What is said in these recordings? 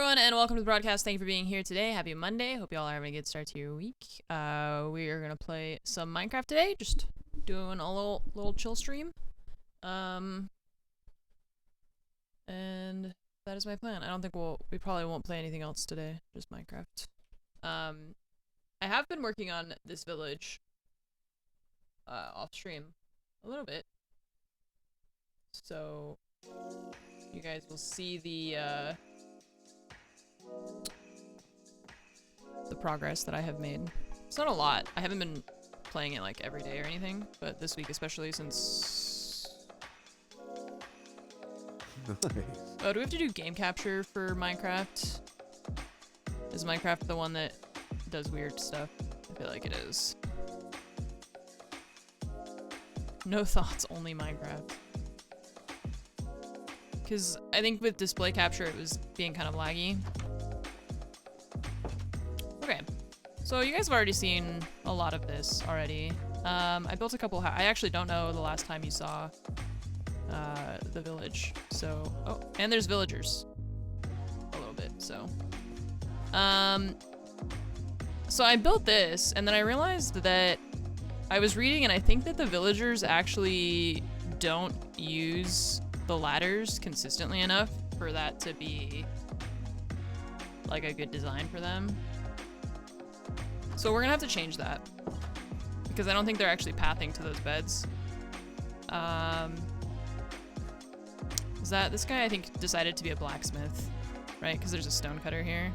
everyone, and welcome to the broadcast. Thank you for being here today. Happy Monday. Hope you all are having a good start to your week. We are gonna play some Minecraft today. Just doing a little chill stream. And that is my plan. I don't think we probably won't play anything else today. Just Minecraft. I have been working on this village off stream a little bit, so you guys will see the progress that I have made. It's not a lot. I haven't been playing it like every day or anything, but this week especially since... Nice. Oh, do we have to do game capture for Minecraft? Is Minecraft the one that does weird stuff? I feel like it is. No thoughts, only Minecraft. Because I think with display capture it was being kind of laggy. Okay, so you guys have already seen a lot of this already. I built a couple I actually don't know the last time you saw the village. So, oh, and there's villagers a little bit, so. So I built this, and then I realized that I was reading, and I think that the villagers actually don't use the ladders consistently enough for that to be like a good design for them. So we're gonna have to change that because I don't think they're actually pathing to those beds. Is that this guy? I think decided to be a blacksmith, right? Because there's a stonecutter here.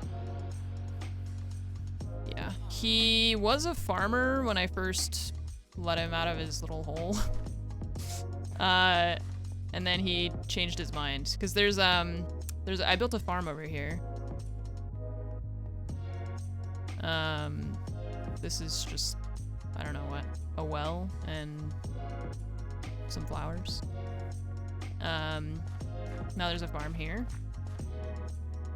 Yeah, he was a farmer when I first let him out of his little hole. And then he changed his mind because I built a farm over here. This is just, I don't know what, a well and some flowers. Now there's a farm here.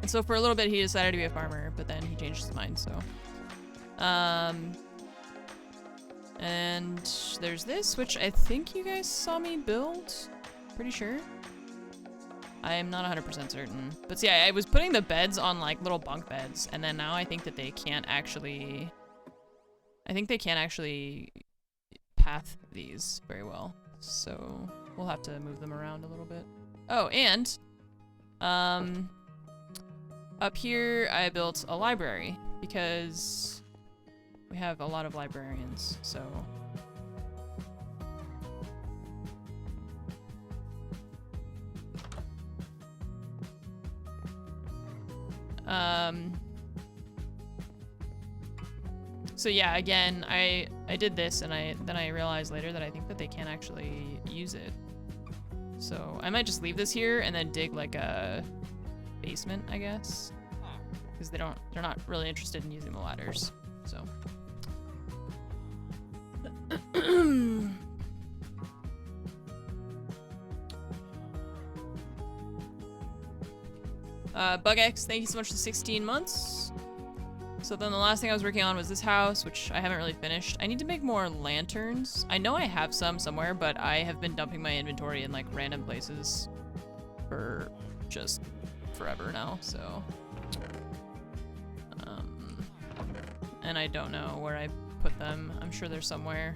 And so for a little bit he decided to be a farmer, but then he changed his mind, so. And there's this, which I think you guys saw me build. Pretty sure. I am not 100% certain. But see, I was putting the beds on like little bunk beds, and then now I think that they can't actually... I think they can't actually path these very well. So we'll have to move them around a little bit. Oh, and up here I built a library because we have a lot of librarians, so... So yeah, again, I did this, and then I realized later that I think that they can't actually use it. So I might just leave this here and then dig like a basement, I guess, because they're not really interested in using the ladders. So. BugX, thank you so much for the 16 months. So then the last thing I was working on was this house, which I haven't really finished. I need to make more lanterns. I know I have some somewhere, but I have been dumping my inventory in like random places for just forever now, so. And I don't know where I put them. I'm sure they're somewhere,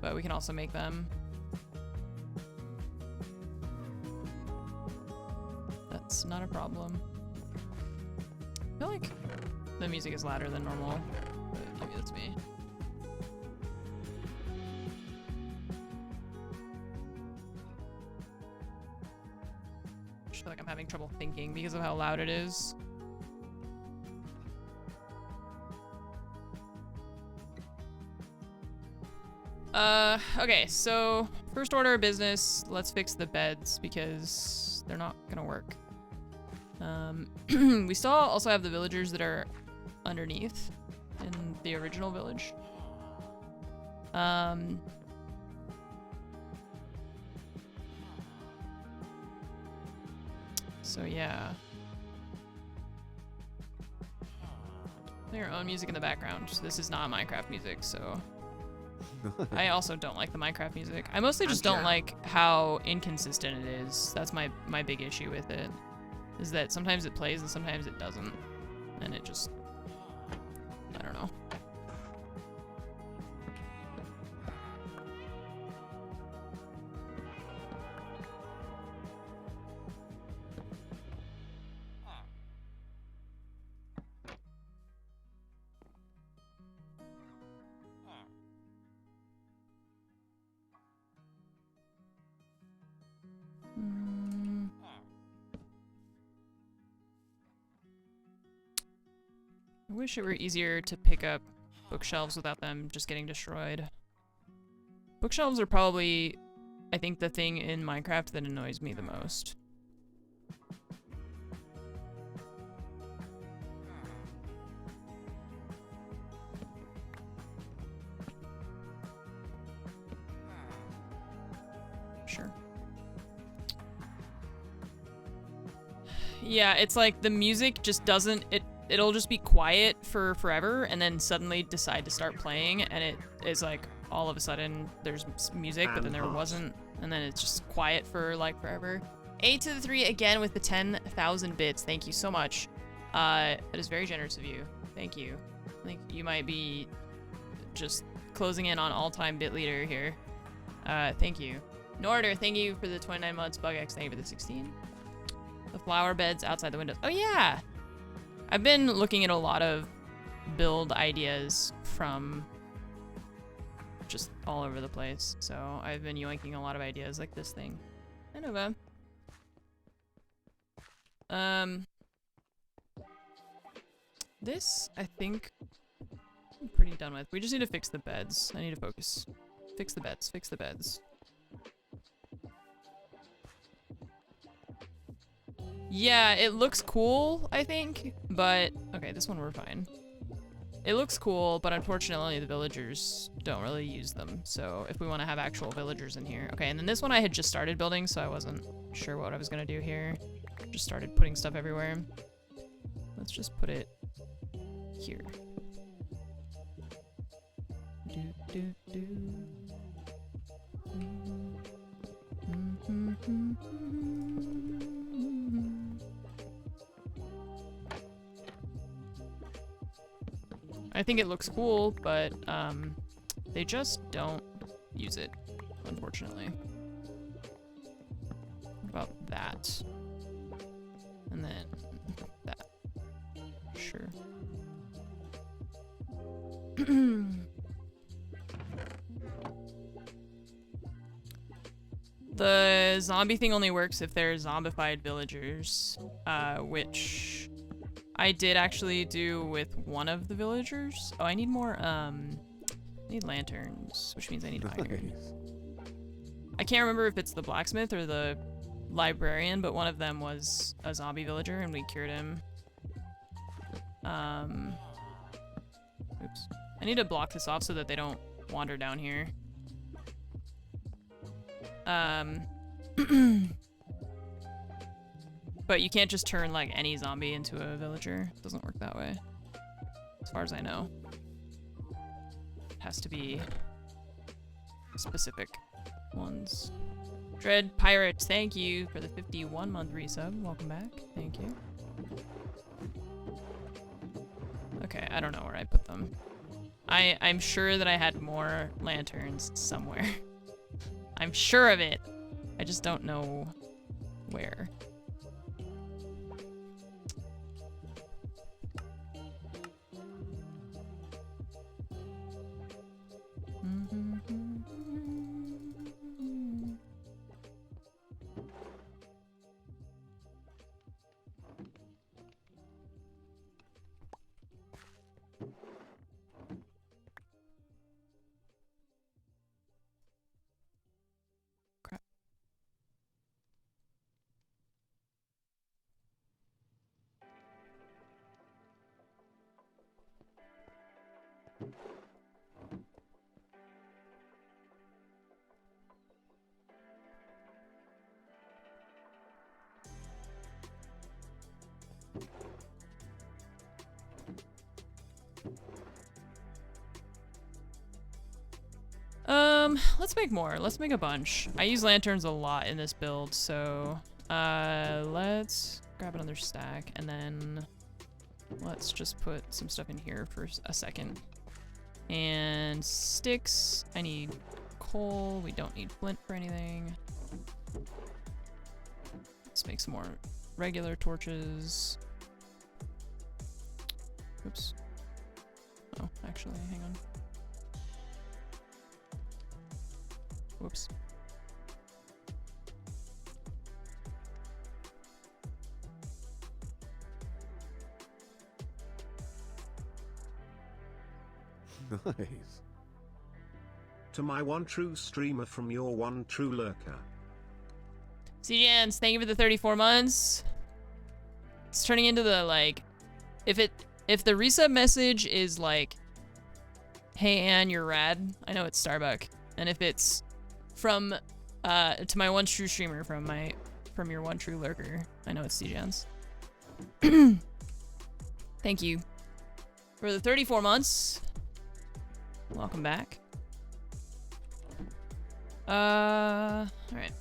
but we can also make them. That's not a problem. I feel like the music is louder than normal, but maybe that's me. I just feel like I'm having trouble thinking because of how loud it is. Okay, so first order of business, let's fix the beds because they're not gonna work. We still also have the villagers that are underneath in the original village. So yeah. Play your own music in the background. This is not Minecraft music, so. I also don't like the Minecraft music. I mostly just don't like how inconsistent it is. That's my big issue with it. is that sometimes it plays and sometimes it doesn't. And it just, I don't know. I wish it were easier to pick up bookshelves without them just getting destroyed. Bookshelves are probably, I think, the thing in Minecraft that annoys me the most. Sure. Yeah, it's like the music just doesn't, it'll just be quiet for forever and then suddenly decide to start playing, and it is like all of a sudden there's music, but then there wasn't, and then it's just quiet for like forever. A to the 3 again with the 10,000 bits. Thank you so much. That is very generous of you. Thank you. I think you might be just closing in on all-time bit leader here. Thank you. Norder, thank you for the 29 months. BugX, thank you for the 16. The flower beds outside the windows. Oh yeah! I've been looking at a lot of build ideas from just all over the place, so I've been yoinking a lot of ideas like this thing. I know that. This, I think, I'm pretty done with. We just need to fix the beds. I need to focus. Fix the beds, fix the beds. Yeah, it looks cool, I think, but... Okay, this one we're fine. It looks cool, but unfortunately the villagers don't really use them, so if we want to have actual villagers in here... Okay, and then this one I had just started building, so I wasn't sure what I was gonna do here. Just started putting stuff everywhere. Let's just put it here. I think it looks cool, but they just don't use it, unfortunately. What about that? And then that. Sure. The zombie thing only works if they're zombified villagers, which I did actually do with one of the villagers. Oh, I need more, I need lanterns, which means I need iron. I can't remember if it's the blacksmith or the librarian, but one of them was a zombie villager and we cured him. Oops. I need to block this off so that they don't wander down here. But you can't just turn like any zombie into a villager. It doesn't work that way. As far as I know. It has to be specific ones. Dread Pirates, thank you for the 51-month resub. Welcome back. Thank you. Okay, I don't know where I put them. I'm sure that I had more lanterns somewhere. I'm sure of it. I just don't know where. Let's make more. Let's make a bunch. I use lanterns a lot in this build, so let's grab another stack, and then let's just put some stuff in here for a second. And sticks, I need coal, we don't need flint for anything. Let's make some more regular torches. Oops. Oh, actually, hang on. Whoops. Nice. To my one true streamer from your one true lurker. CJans, thank you for the 34 months. It's turning into the, like, if the resub message is like, hey Anne, you're rad, I know it's Starbuck. And if it's from to my one true streamer from your one true lurker, I know it's CJans. Thank you for the 34 months. Welcome back. All right.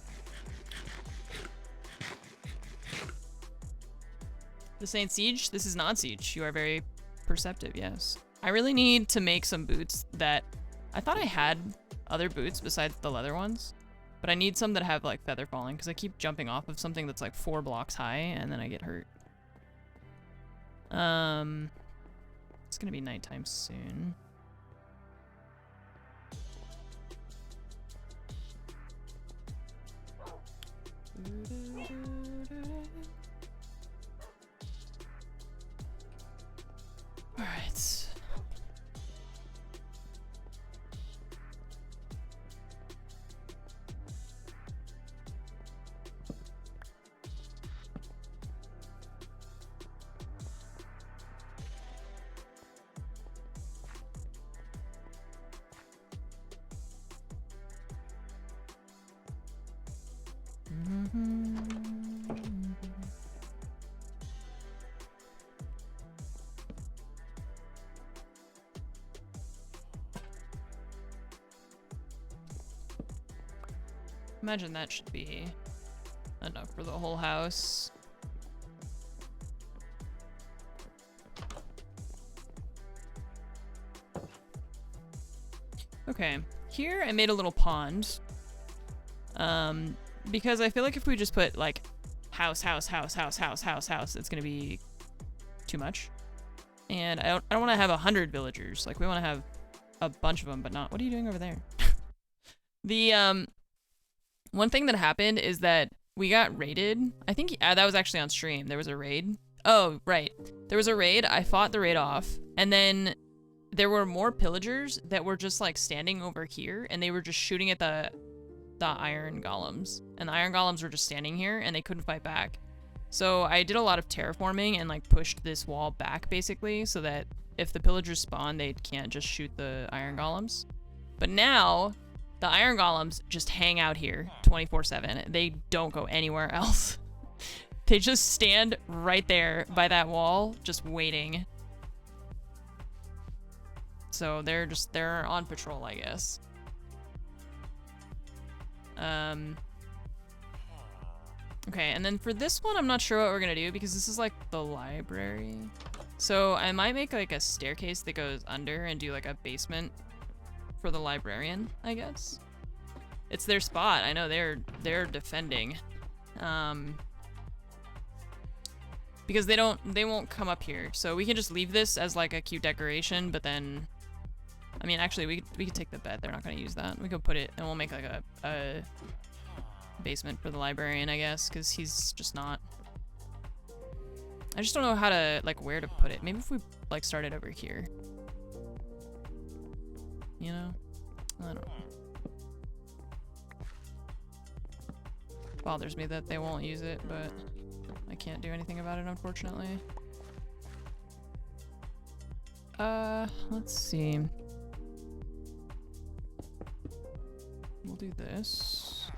This ain't Siege. This is not Siege. You are very perceptive, yes. I really need to make some boots that... I thought I had other boots besides the leather ones, but I need some that have, like, feather falling, because I keep jumping off of something that's, like, 4 blocks high, and then I get hurt. It's gonna be nighttime soon. All right. Imagine that should be enough for the whole house. Okay, here I made a little pond. Because I feel like if we just put like house, it's gonna be too much. And I don't want to have 100 villagers. Like we want to have a bunch of them, but not. What are you doing over there? The one thing that happened is that we got raided. I think that was actually on stream. There was a raid. Oh, right. There was a raid. I fought the raid off, and then there were more pillagers that were just like standing over here, and they were just shooting at the iron golems, and the iron golems were just standing here, and they couldn't fight back. So I did a lot of terraforming and like pushed this wall back basically, so that if the pillagers spawn, they can't just shoot the iron golems. But now the iron golems just hang out here 24/7. They don't go anywhere else. They just stand right there by that wall, just waiting. So they're on patrol, I guess. Okay, and then for this one, I'm not sure what we're gonna do because this is like the library. So I might make like a staircase that goes under and do like a basement for the librarian, I guess. It's their spot. I know they're defending. Because they won't come up here. So we can just leave this as like a cute decoration, but then I mean actually we could take the bed. They're not gonna use that. We could put it and we'll make like a basement for the librarian, I guess, because he's just not. I just don't know how to like where to put it. Maybe if we like start it over here. You know? I don't know. Bothers me that they won't use it, but I can't do anything about it, unfortunately. Let's see. We'll do this.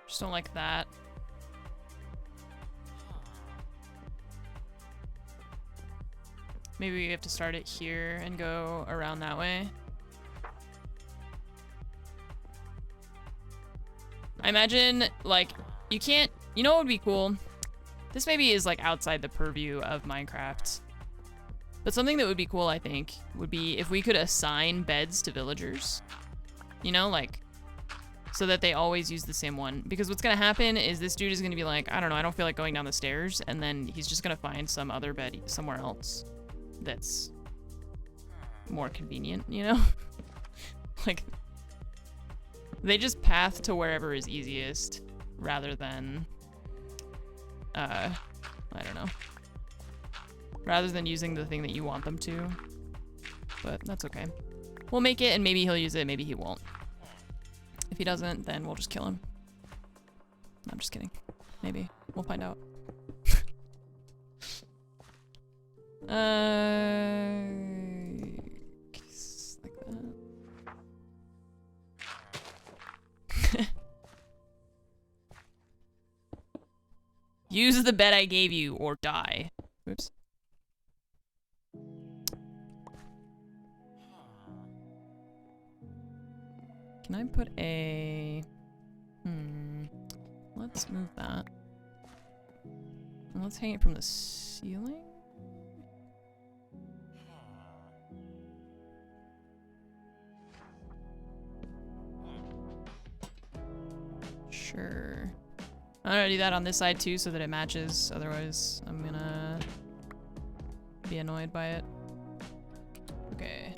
Just don't like that. Maybe we have to start it here and go around that way. I imagine, like, you can't... You know what would be cool? This maybe is, like, outside the purview of Minecraft. But something that would be cool, I think, would be if we could assign beds to villagers. You know, like, so that they always use the same one. Because what's gonna happen is this dude is gonna be like, I don't know, I don't feel like going down the stairs, and then he's just gonna find some other bed somewhere else that's more convenient, you know? Like, they just path to wherever is easiest, rather than, I don't know. Rather than using the thing that you want them to. But that's okay. We'll make it, and maybe he'll use it, maybe he won't. If he doesn't, then we'll just kill him. No, I'm just kidding. Maybe. We'll find out. Like that. Use the bed I gave you, or die. Oops. Can I put a... Let's move that. And let's hang it from the ceiling? Sure. I'm gonna do that on this side too so that it matches, otherwise I'm gonna be annoyed by it. Okay.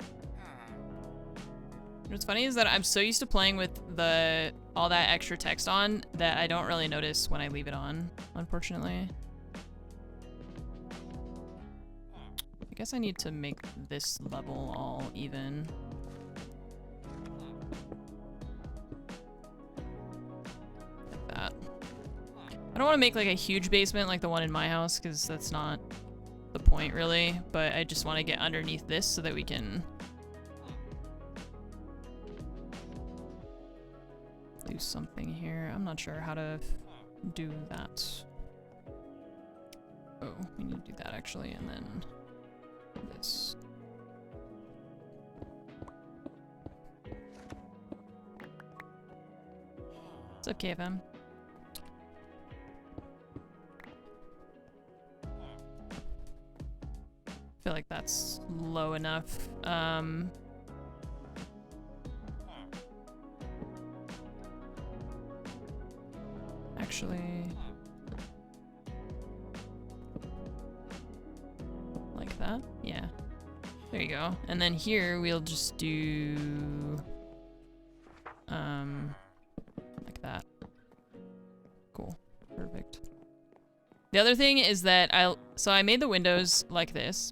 What's funny is that I'm so used to playing with all that extra text on that I don't really notice when I leave it on, unfortunately. I guess I need to make this level all even. Like that. I don't want to make like a huge basement like the one in my house, because that's not the point really, but I just want to get underneath this so that we can do something here. I'm not sure how to do that. Oh, we need to do that actually, and then this. What's up, KFM? I feel like that's low enough. Actually, like that? Yeah. There you go. And then here we'll just do like that. Cool. Perfect. The other thing is that I made the windows like this,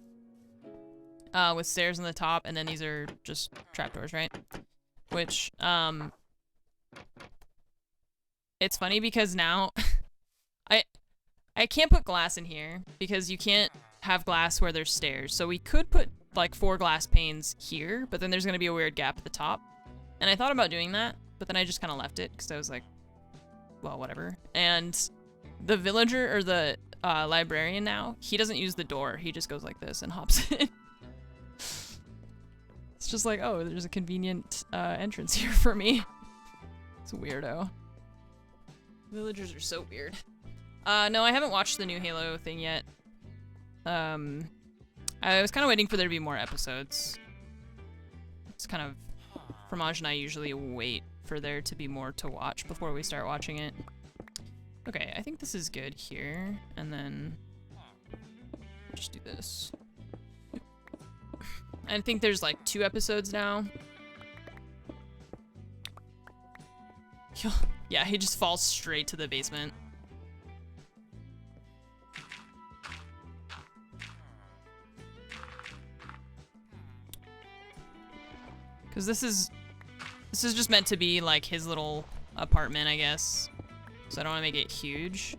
with stairs on the top, and then these are just trapdoors, right? Which, it's funny because now I can't put glass in here because you can't have glass where there's stairs. So we could put like 4 glass panes here, but then there's gonna be a weird gap at the top. And I thought about doing that, but then I just kind of left it because I was like, well, whatever. And the villager, or the librarian now, he doesn't use the door. He just goes like this and hops in. It's just like, oh, there's a convenient entrance here for me. It's a weirdo. Villagers are so weird. No, I haven't watched the new Halo thing yet. I was kind of waiting for there to be more episodes. It's kind of... Fromage and I usually wait for there to be more to watch before we start watching it. Okay, I think this is good here, and then... just do this. I think there's like 2 episodes now. Yeah, he just falls straight to the basement. Because this is just meant to be like his little apartment, I guess. So I don't want to make it huge.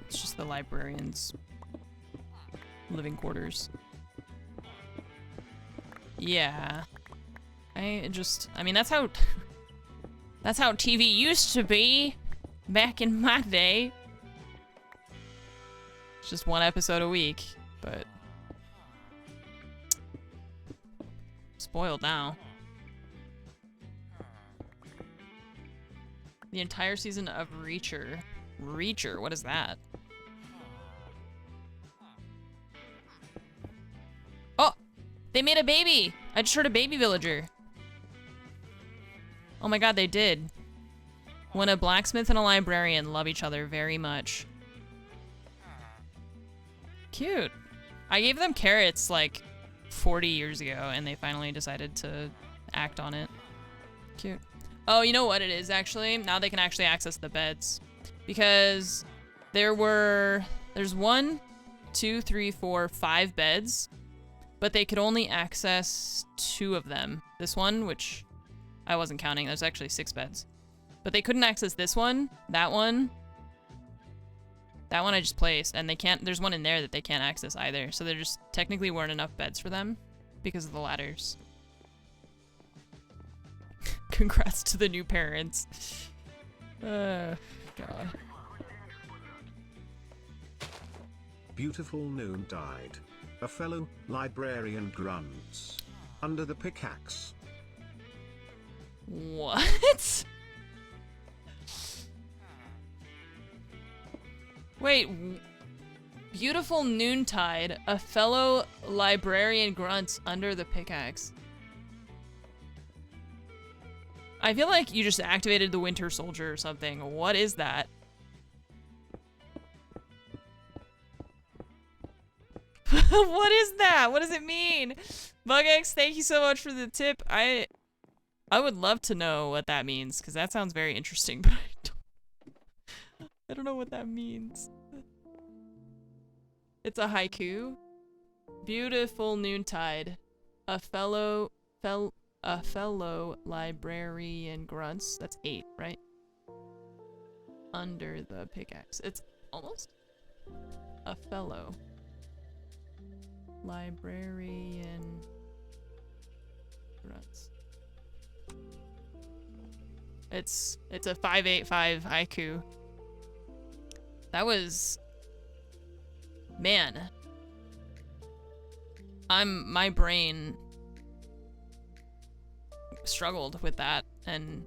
It's just the librarian's living quarters. Yeah. I mean, that's how TV used to be. Back in my day. It's just one episode a week, but spoiled now. The entire season of Reacher. Reacher, what is that? Oh! They made a baby! I just heard a baby villager. Oh my god, they did. When a blacksmith and a librarian love each other very much. Cute. I gave them carrots like 40 years ago and they finally decided to act on it. Cute. Oh, you know what it is actually? Now they can actually access the beds. Because there's 1, 2, 3, 4, 5 beds, but they could only access 2 of them. This one, which I wasn't counting, there's actually 6 beds. But they couldn't access this one, that one. That one I just placed, and they can't, there's one in there that they can't access either. So there just technically weren't enough beds for them because of the ladders. Congrats to the new parents. God. Beautiful noon died. A fellow librarian grunts. Under the pickaxe. What? Wait. Beautiful noontide. A fellow librarian grunts under the pickaxe. I feel like you just activated the Winter Soldier or something. What is that? What is that? What does it mean? BugX, thank you so much for the tip. I would love to know what that means, because that sounds very interesting, but I don't know what that means. It's a haiku. Beautiful noontide. A fellow librarian grunts. That's 8, right? Under the pickaxe. It's almost a fellow librarian grunts. It's a 585 haiku. That was, man. My brain struggled with that, and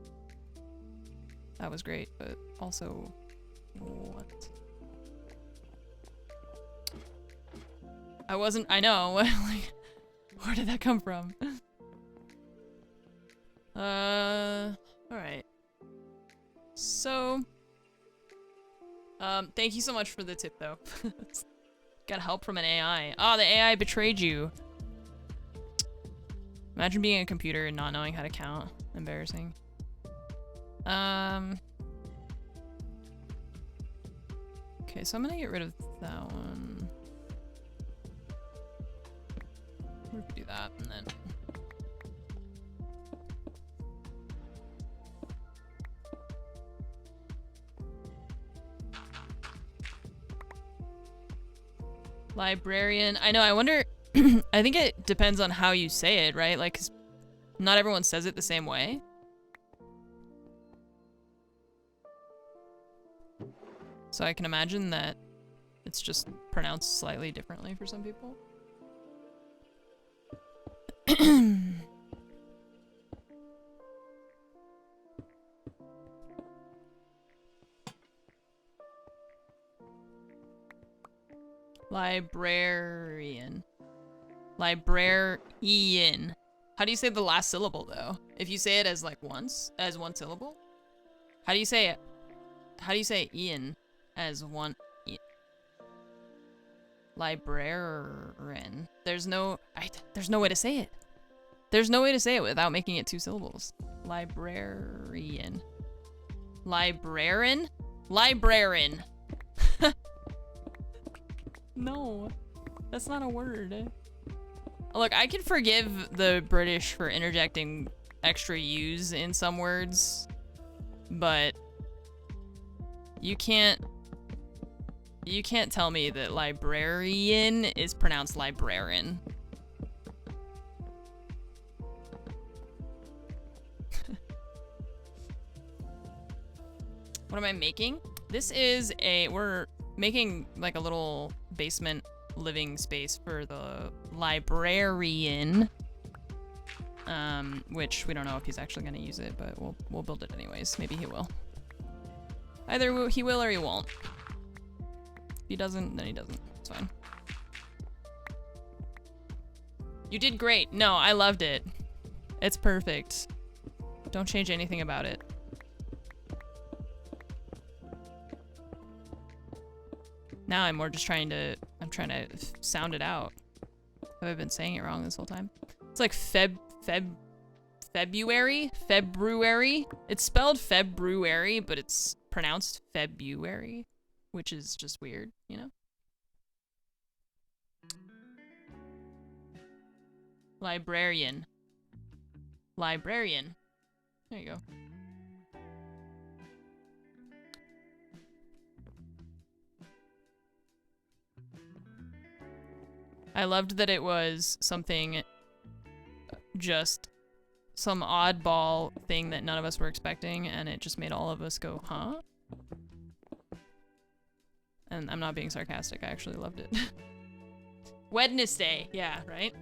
that was great, but also, what? I know, like, where did that come from? Alright. So, thank you so much for the tip, though. Got help from an AI. Oh, the AI betrayed you. Imagine being a computer and not knowing how to count. Embarrassing. Okay, so I'm gonna get rid of that one. We'll do that, and then... Librarian. I know, I wonder... I think it depends on how you say it, right? Like, 'cause not everyone says it the same way. So I can imagine that it's just pronounced slightly differently for some people. Librarian. Librarian. How do you say the last syllable, though? If you say it as, like, as one syllable? How do you say it? How do you say Ian as one? Librarian. There's no way to say it. There's no way to say it without making it 2 syllables. Librarian. Librarian? Librarian. No, that's not a word. Look, I can forgive the British for interjecting extra U's in some words, but you can't tell me that librarian is pronounced librarian. What am I making? This is we're making like a little basement living space for the librarian. Which we don't know if he's actually gonna use it, but we'll build it anyways. Maybe he will. Either he will or he won't. If he doesn't, then he doesn't. It's fine. You did great. No, I loved it. It's perfect. Don't change anything about it. Now I'm more just trying to sound it out. Have I been saying it wrong this whole time? It's like February? February? It's spelled February, but it's pronounced February, which is just weird, you know? Librarian. Librarian. There you go. I loved that it was something, just some oddball thing that none of us were expecting, and it just made all of us go, huh? And I'm not being sarcastic, I actually loved it. Wednesday, yeah, right?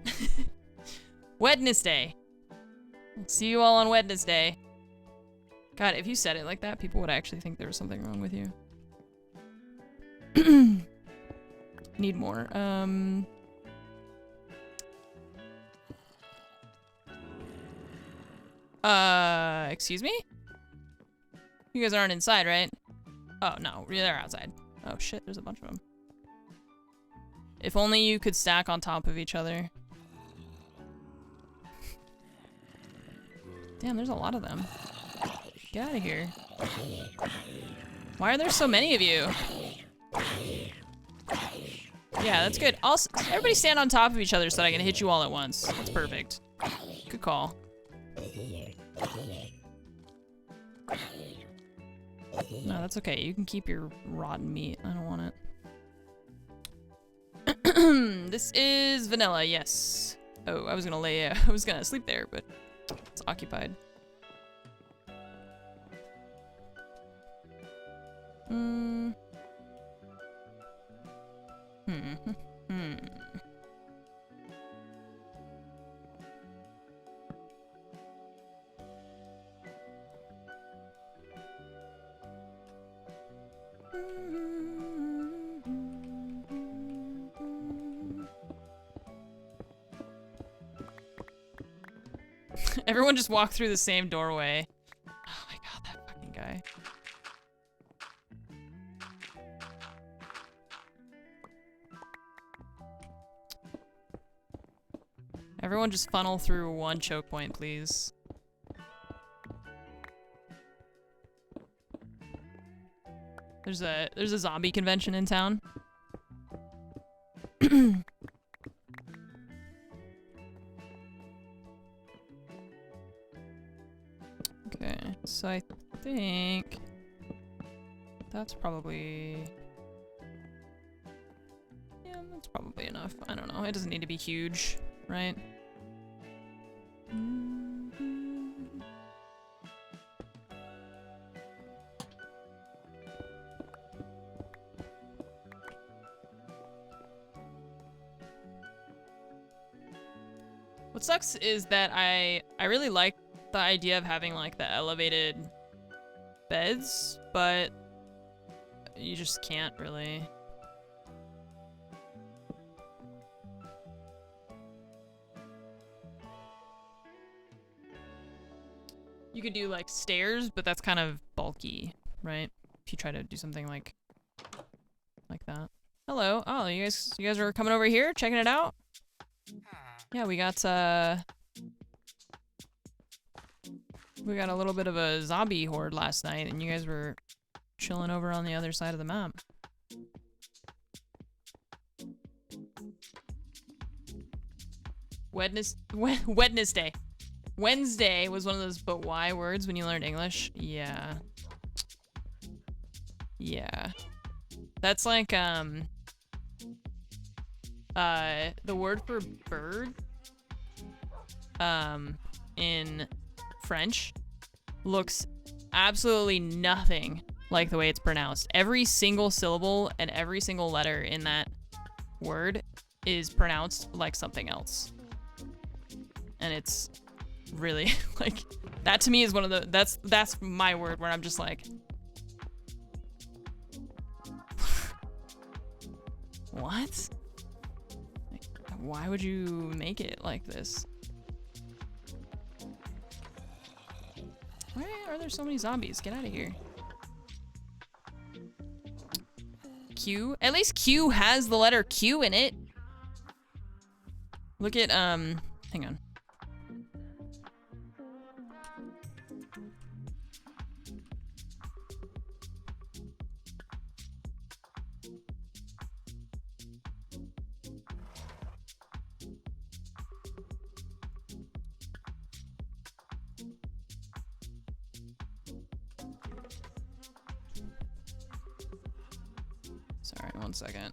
Wednesday. See you all on Wednesday. God, if you said it like that, people would actually think there was something wrong with you. Need more. Excuse me? You guys aren't inside, right? Oh, no, they're outside. Oh shit, there's a bunch of them. If only you could stack on top of each other. Damn, there's a lot of them. Get out of here. Why are there so many of you? Yeah, that's good. Also, everybody stand on top of each other so that I can hit you all at once. That's perfect. Good call. No, that's okay. You can keep your rotten meat. I don't want it. This is vanilla, yes. Oh, I was gonna sleep there, but it's occupied. Everyone just walked through the same doorway. Oh my god, that fucking guy. Everyone just funnel through one choke point, please. There's a zombie convention in town. Okay, so I think that's probably, yeah, that's probably enough. I don't know. It doesn't need to be huge, right? What sucks is that I really like the idea of having like the elevated beds, but you just can't really. You could do like stairs, but that's kind of bulky, right? If you try to do something like that. Hello. Oh, you guys are coming over here, checking it out? Yeah, we got a little bit of a zombie horde last night, and you guys were chilling over on the other side of the map. Wednesday. Wednesday was one of those but why words when you learned English. Yeah. Yeah. That's like, the word for bird, in French looks absolutely nothing like the way it's pronounced. Every single syllable and every single letter in that word is pronounced like something else. And it's really like, that to me is one of the, that's my word where I'm just like, what? Like, why would you make it like this? Why are there so many zombies? Get out of here. Q? At least Q has the letter Q in it. Look at, hang on. Sorry, 1 second.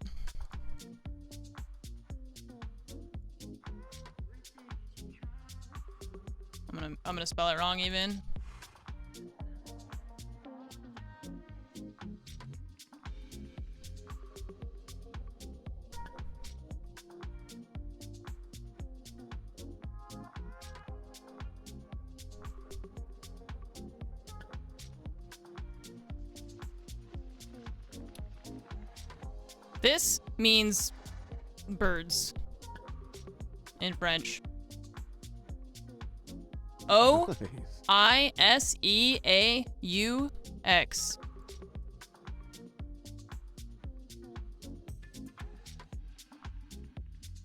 I'm gonna spell it wrong even. This means birds in French. O-I-S-E-A-U-X.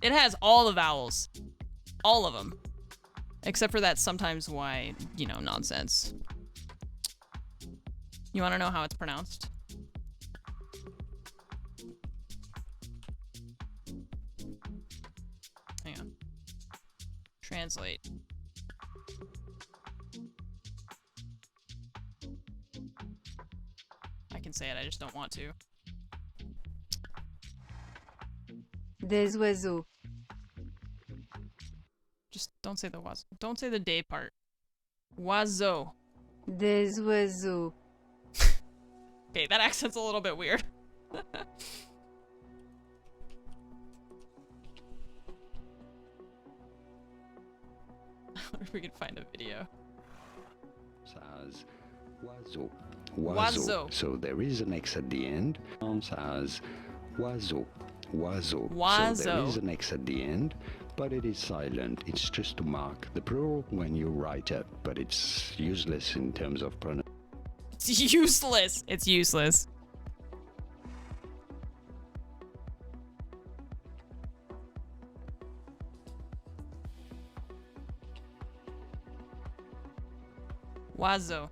It has all the vowels. All of them. Except for that sometimes why, you know, nonsense. You want to know how it's pronounced? Hang on. Translate. I can say it, I just don't want to. Des oiseaux. Just don't say the was. Don't say the day part. Oiseau. Des oiseaux. Okay, that accent's a little bit weird. I wonder if we can find a video. As oiseau. Oiseau. So there is an X at the end. As oiseau. Oiseau. Oiseau. So there is an X at the end, but it is silent. It's just to mark the plural when you write it, but it's useless in terms of pronunciation. It's useless. It's useless. Oiseau.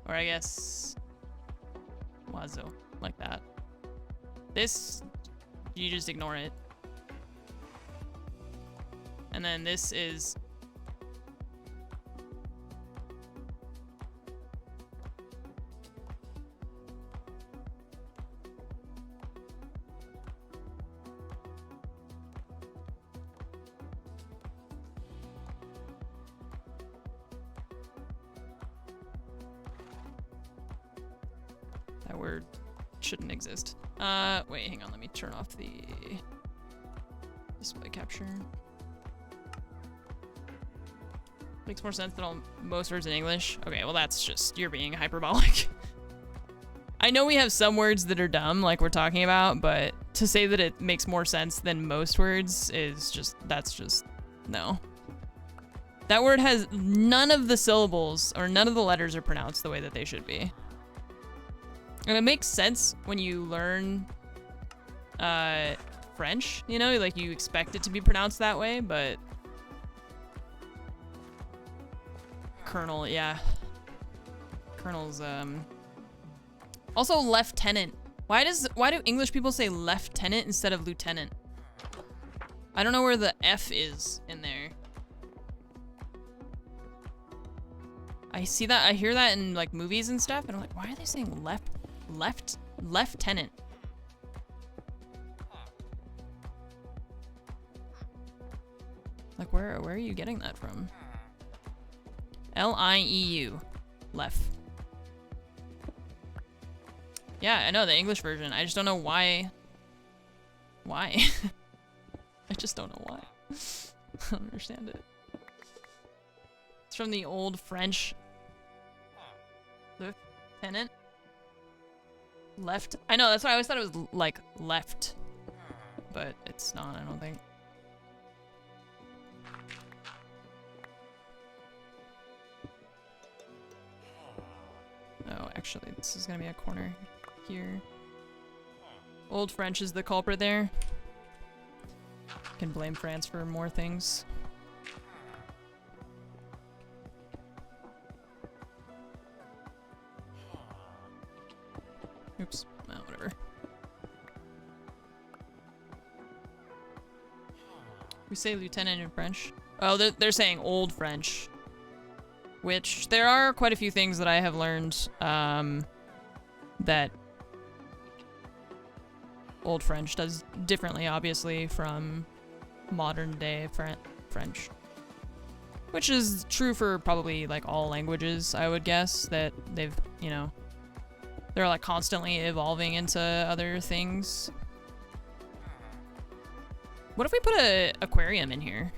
Or I guess oiseau, like that. This, you just ignore it. And then this is that word shouldn't exist. Wait, hang on, let me turn off the display capture. Makes more sense than most words in English. Okay, well that's just, you're being hyperbolic. I know we have some words that are dumb, like we're talking about, but to say that it makes more sense than most words is just, that's just, no. That word has none of the syllables, or none of the letters are pronounced the way that they should be. And it makes sense when you learn French, you know, like you expect it to be pronounced that way, but Colonel, yeah. Colonel's also lieutenant. Why do English people say lieutenant instead of lieutenant? I don't know where the F is in there. I see that, I hear that in like movies and stuff, and I'm like, why are they saying lieutenant? Like where are you getting that from? L-I-E-U. Left. Yeah, I know, the English version. I just don't know why. Why? I just don't know why. I don't understand it. It's from the old French. Lieutenant? Left? I know, that's why I always thought it was like left. But it's not, I don't think. Oh, actually, this is gonna be a corner here. Old French is the culprit there. Can blame France for more things. Oops. Oh, whatever. We say lieutenant in French. Oh, they're saying old French. Which, there are quite a few things that I have learned, that Old French does differently, obviously, from modern day French. Which is true for probably, like, all languages, I would guess, that they've, you know, they're, like, constantly evolving into other things. What if we put an aquarium in here?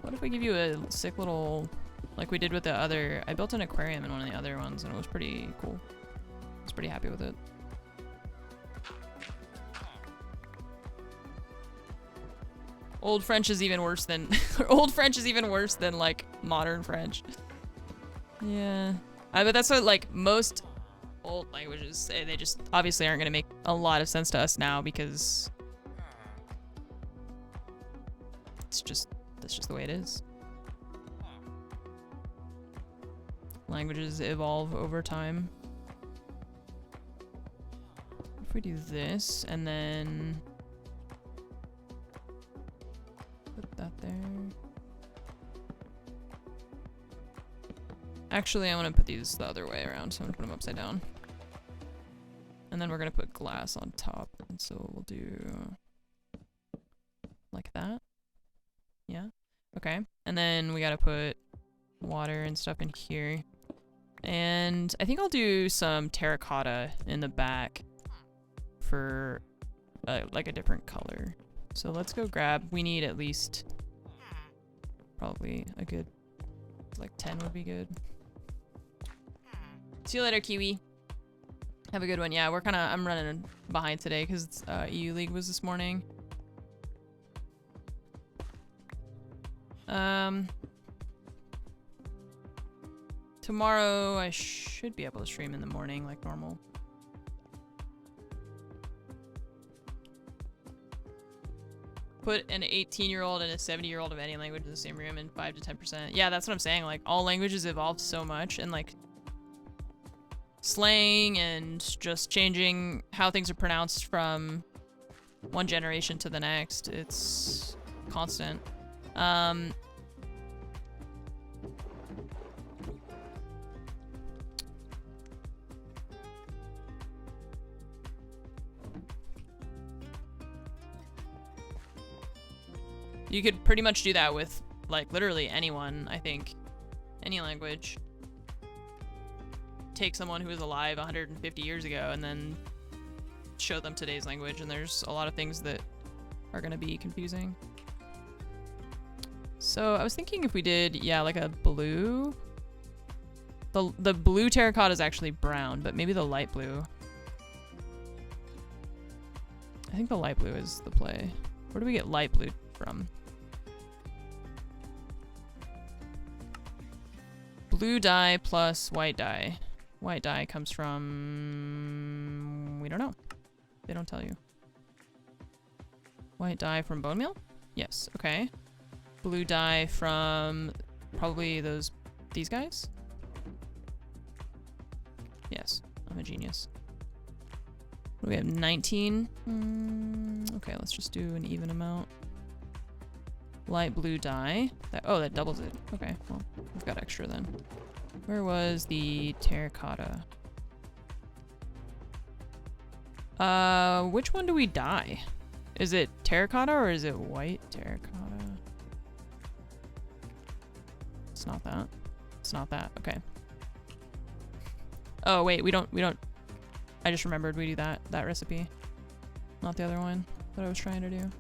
What if we give you a sick little... Like we did with the other... I built an aquarium in one of the other ones, and it was pretty cool. I was pretty happy with it. Old French is even worse than... Old French is even worse than, like, modern French. Yeah. But that's what, like, most old languages say. They just obviously aren't going to make a lot of sense to us now because... It's just... That's just the way it is. Languages evolve over time. If we do this, and then... Put that there. Actually, I want to put these the other way around, so I'm going to put them upside down. And then we're going to put glass on top, and so we'll do... like that. Yeah. Okay. And then we got to put water and stuff in here. And I think I'll do some terracotta in the back for like a different color. So let's go grab, we need at least probably a good, like 10 would be good. See you later, Kiwi. Have a good one. Yeah, we're kind of, I'm running behind today because EU League was this morning. Tomorrow, I should be able to stream in the morning like normal. Put an 18-year-old and a 70-year-old of any language in the same room in 5 to 10%. Yeah, that's what I'm saying. Like, all languages evolve so much, and like slang and just changing how things are pronounced from one generation to the next. It's constant. You could pretty much do that with, like, literally anyone, I think. Any language. Take someone who was alive 150 years ago and then show them today's language, and there's a lot of things that are gonna be confusing. So I was thinking if we did, yeah, like a blue. The blue terracotta is actually brown, but maybe the light blue. I think the light blue is the play. Where do we get light blue from? Blue dye plus white dye. White dye comes from... we don't know. They don't tell you. White dye from bone meal? Yes, okay. Blue dye from probably these guys? Yes, I'm a genius. What do we have, 19? Okay, let's just do an even amount. Light blue dye. That doubles it. Okay, well, we've got extra then. Where was the terracotta? Which one do we dye? Is it terracotta or is it white terracotta? It's not that. It's not that. Okay. Oh wait, we don't. I just remembered we do that recipe, not the other one that I was trying to do.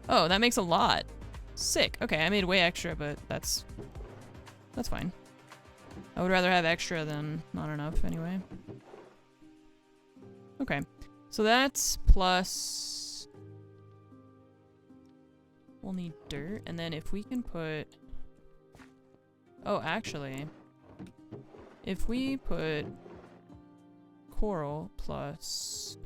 Oh, that makes a lot. Sick. Okay, I made way extra, but that's fine. I would rather have extra than not enough anyway. Okay, so that's plus. We'll need dirt, and then if we can put. Oh, actually, if we put coral plus.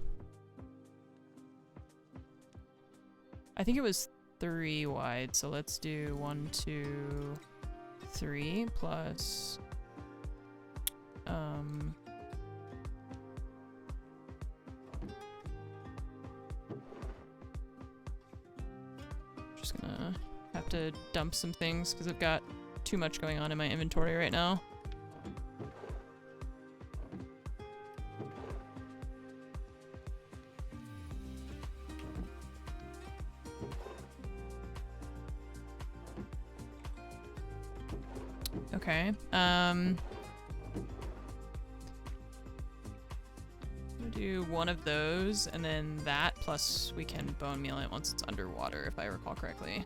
I think it was 3 wide, so let's do 1, 2, 3 plus. Just gonna have to dump some things because I've got too much going on in my inventory right now. Okay. We'll do one of those, and then that, plus we can bone meal it once it's underwater, if I recall correctly.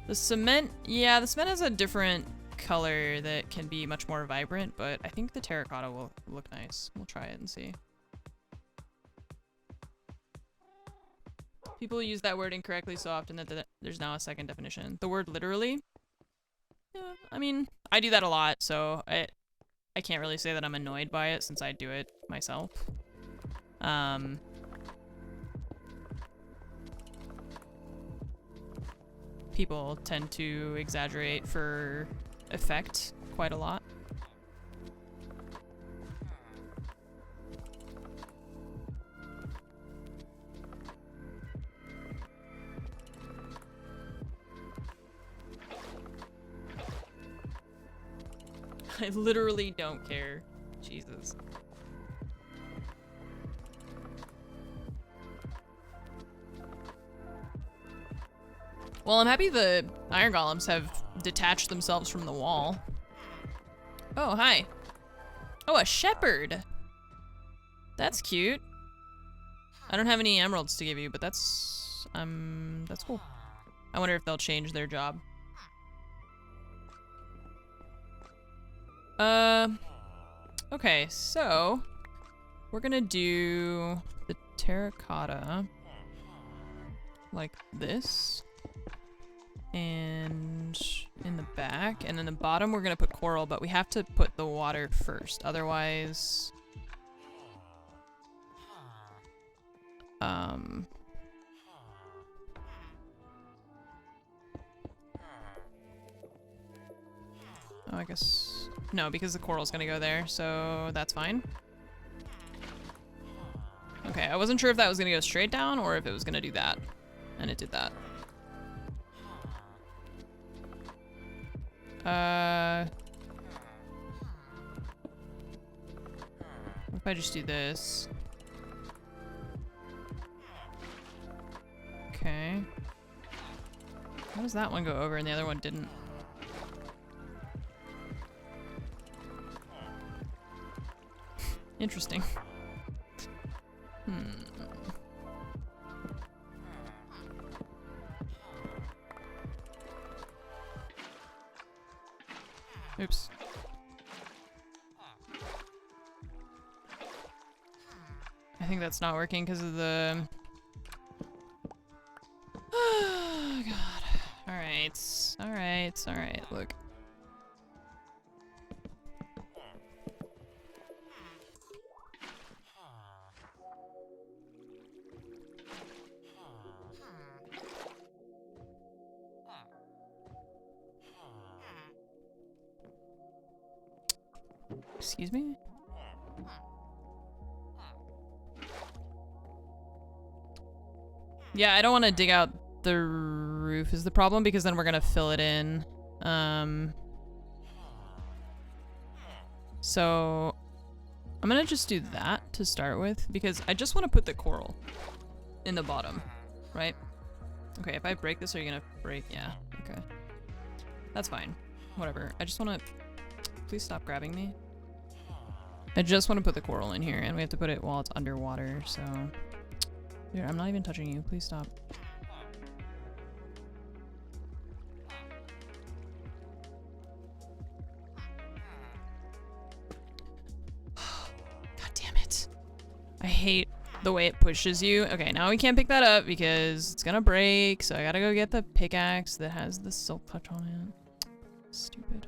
The cement, yeah, the cement has a different color that can be much more vibrant, but I think the terracotta will look nice. We'll try it and see. People use that word incorrectly so often that there's now a second definition. The word literally? Yeah, I mean, I do that a lot, so I can't really say that I'm annoyed by it since I do it myself. People tend to exaggerate for effect quite a lot. I literally don't care. Jesus. Well, I'm happy the iron golems have detached themselves from the wall. Oh, hi. Oh, a shepherd. That's cute. I don't have any emeralds to give you, but that's cool. I wonder if they'll change their job. Okay, so we're gonna do the terracotta like this, and in the back, and then the bottom we're gonna put coral, but we have to put the water first, otherwise oh, I guess no, because the coral's gonna go there, so that's fine. Okay, I wasn't sure if that was gonna go straight down or if it was gonna do that, and it did that. What if I just do this? Okay. How does that one go over and the other one didn't? Interesting. Oops. I think that's not working because of the... Oh, God. Alright. Alright. Alright. Look. Excuse me? Yeah, I don't want to dig out the roof is the problem, because then we're gonna fill it in. So I'm gonna just do that to start with, because I just want to put the coral in the bottom, right? Okay, if I break this, are you gonna break? Yeah, okay. That's fine. Whatever. I just want to please stop grabbing me. I just want to put the coral in here, and we have to put it while it's underwater, so... Dude, I'm not even touching you. Please stop. God damn it. I hate the way it pushes you. Okay, now we can't pick that up because it's gonna break, so I gotta go get the pickaxe that has the silk touch on it. Stupid.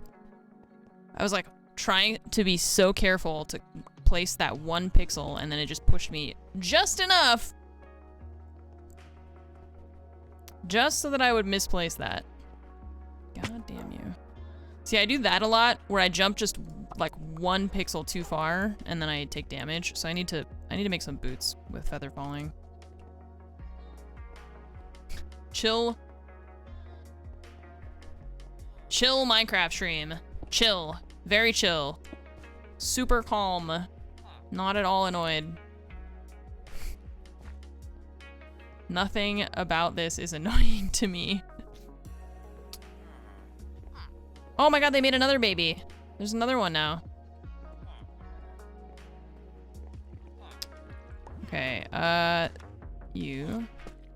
I was like trying to be so careful to place that 1 pixel, and then it just pushed me just enough just so that I would misplace that. God damn you. See, I do that a lot where I jump just like 1 pixel too far and then I take damage. So I need to make some boots with feather falling. Chill. Chill Minecraft stream. Chill. Very chill. Super calm. Not at all annoyed. Nothing about this is annoying to me. Oh my god, they made another baby. There's another one now. Okay, you.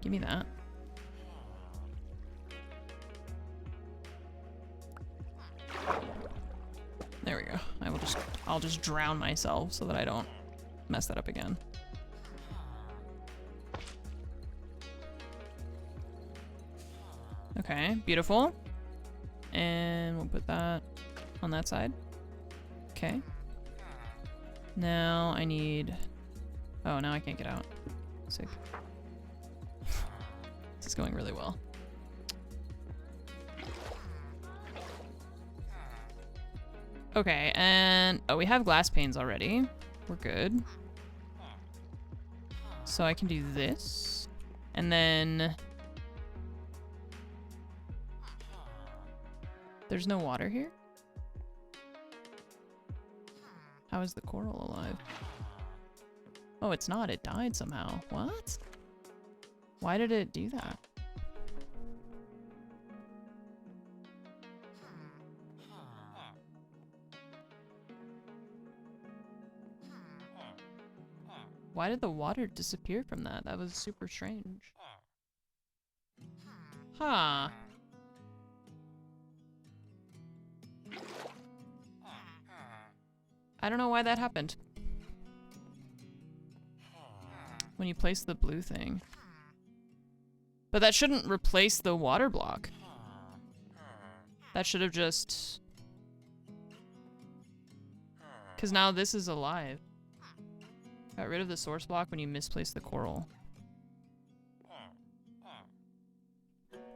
Give me that. There we go. I'll just drown myself so that I don't mess that up again. Okay, beautiful. And we'll put that on that side. Okay. Now I need... Oh, now I can't get out. Sick. This is going really well. Okay, and... Oh, we have glass panes already. We're good. So I can do this. And then... There's no water here? How is the coral alive? Oh, it's not. It died somehow. What? Why did it do that? Why did the water disappear from that? That was super strange. Huh. I don't know why that happened. When you place the blue thing. But that shouldn't replace the water block. That should have just... Because now this is alive. Got rid of the source block when you misplace the coral.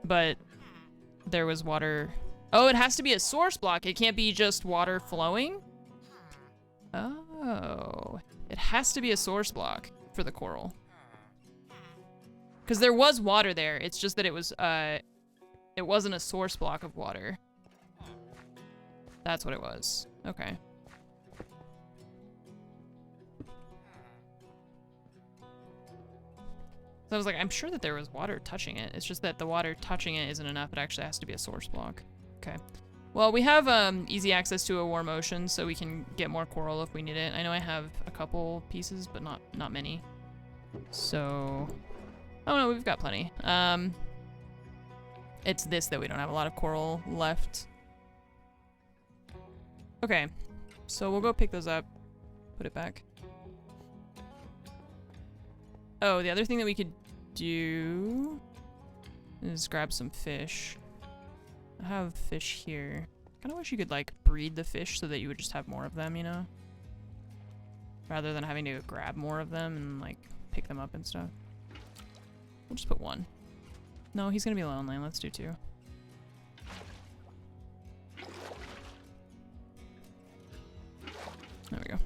But there was water... Oh, it has to be a source block. It can't be just water flowing? Oh. It has to be a source block for the coral. Because there was water there. It's just that it wasn't a source block of water. That's what it was. Okay. So I was like, I'm sure that there was water touching it. It's just that the water touching it isn't enough. It actually has to be a source block. Okay. Well, we have easy access to a warm ocean, so we can get more coral if we need it. I know I have a couple pieces, but not many. So... Oh no, we've got plenty. It's this that we don't have a lot of coral left. Okay. So we'll go pick those up. Put it back. Oh, the other thing that we could do is grab some fish. I have fish here. Kind of wish you could like breed the fish so that you would just have more of them, you know? Rather than having to grab more of them and like pick them up and stuff. We'll just put one. No, he's gonna be lonely. Let's do two. There we go.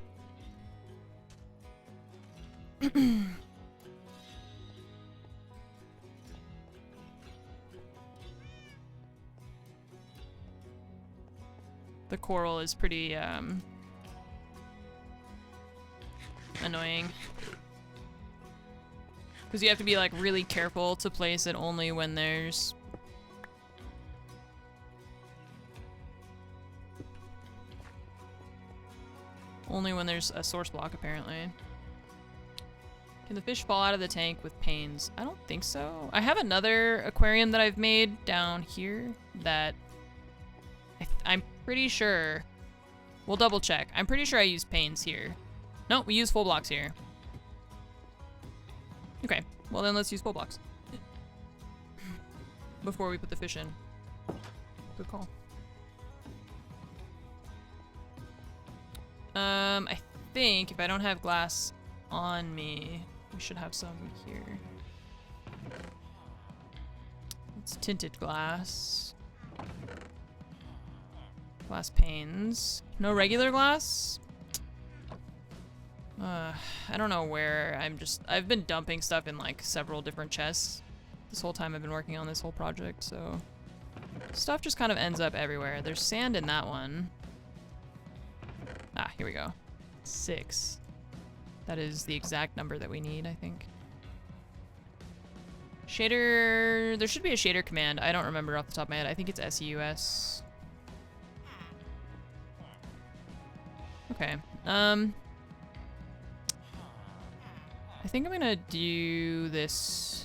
The coral is pretty, annoying. Because you have to be, like, really careful to place it only when there's... Only when there's a source block, apparently. Can the fish fall out of the tank with pains? I don't think so. I have another aquarium that I've made down here that I'm pretty sure. We'll double check. I'm pretty sure I use pains here. No, we use full blocks here. Okay, well then let's use full blocks. Before we put the fish in. Good call. I think if I don't have glass on me, we should have some here. It's tinted glass. Glass panes. No regular glass? I don't know where. I've been dumping stuff in like several different chests this whole time I've been working on this whole project, so stuff just kind of ends up everywhere. There's sand in that one. Ah, here we go. 6. That is the exact number that we need, I think. Shader, there should be a shader command. I don't remember off the top of my head. I think it's SEUS. Okay. I think I'm gonna do this.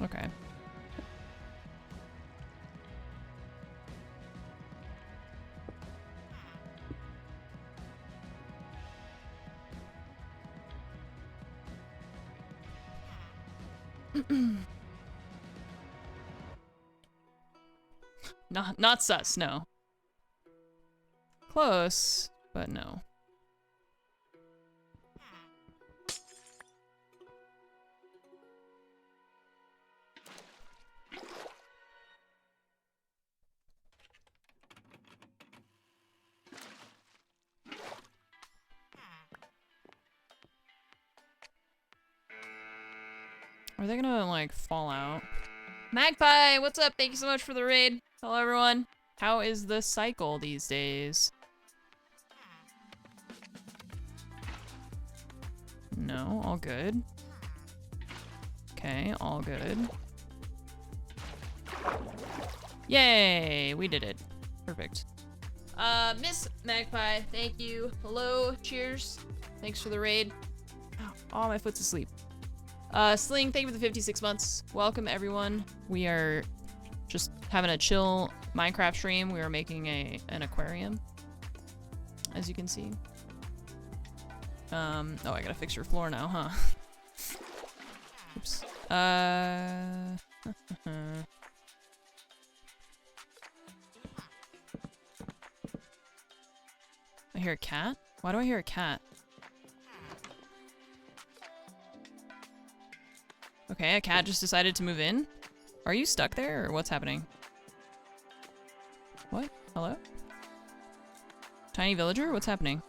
Okay. Not sus, no. Close, but no. Are they gonna, like, fall out? Magpie, what's up? Thank you so much for the raid. Hello, everyone. How is the cycle these days? No, all good. Okay, all good. Yay, we did it. Perfect. Miss Magpie, thank you. Hello, cheers. Thanks for the raid. Oh, my foot's asleep. Sling, thank you for the 56 months. Welcome, everyone. We are just having a chill Minecraft stream. We are making an aquarium, as you can see. Oh, I gotta fix your floor now, huh? Oops. I hear a cat? Why do I hear a cat? Okay, a cat just decided to move in? Are you stuck there, or what's happening? What? Hello? Tiny villager? What's happening?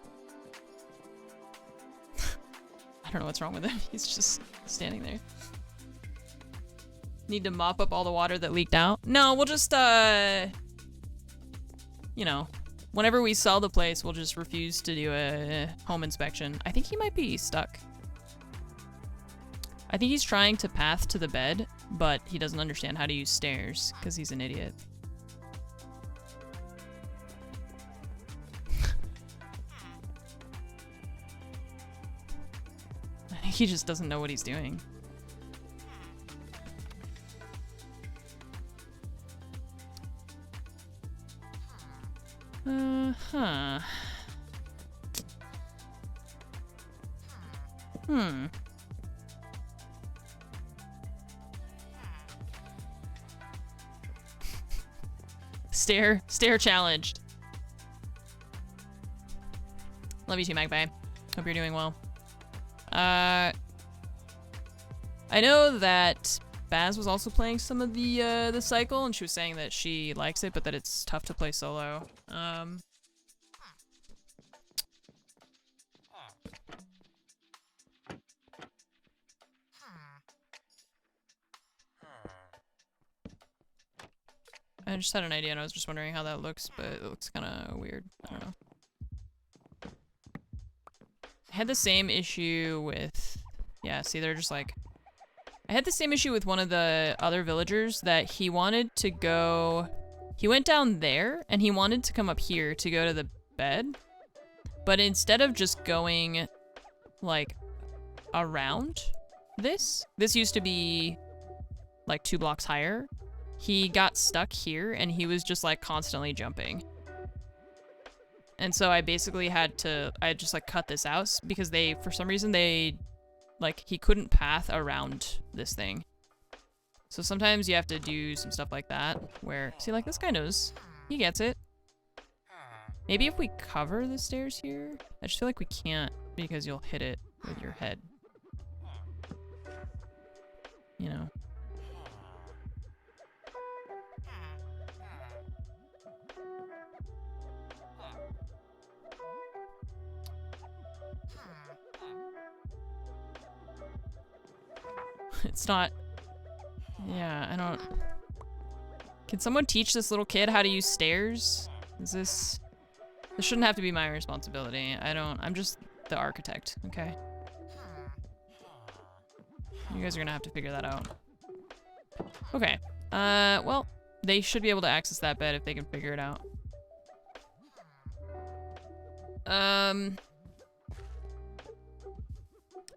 I don't know what's wrong with him. He's just standing there. Need to mop up all the water that leaked out? No, we'll just, you know, whenever we sell the place, we'll just refuse to do a home inspection. I think he might be stuck. I think he's trying to path to the bed, but he doesn't understand how to use stairs, because he's an idiot. I think he just doesn't know what he's doing. Huh. Stare challenged. Love you too, Magpie. Hope you're doing well. I know that Baz was also playing some of the cycle, and she was saying that she likes it, but that it's tough to play solo. I just had an idea and I was just wondering how that looks, but it looks kind of weird. I don't know. I had the same issue with... Yeah, see, they're just like... I had the same issue with one of the other villagers that he wanted to go... He went down there and he wanted to come up here to go to the bed. But instead of just going, like, around this used to be, like, 2 blocks higher. He got stuck here and he was just, like, constantly jumping. And so I basically had to, I just, like, cut this out because they, for some reason, they, like, he couldn't path around this thing. So sometimes you have to do some stuff like that where, see, like, this guy knows. He gets it. Maybe if we cover the stairs here? I just feel like we can't because you'll hit it with your head. You know. It's not... Yeah, I don't... Can someone teach this little kid how to use stairs? Is this... This shouldn't have to be my responsibility. I'm just the architect, okay? You guys are gonna have to figure that out. Okay. Well, they should be able to access that bed if they can figure it out.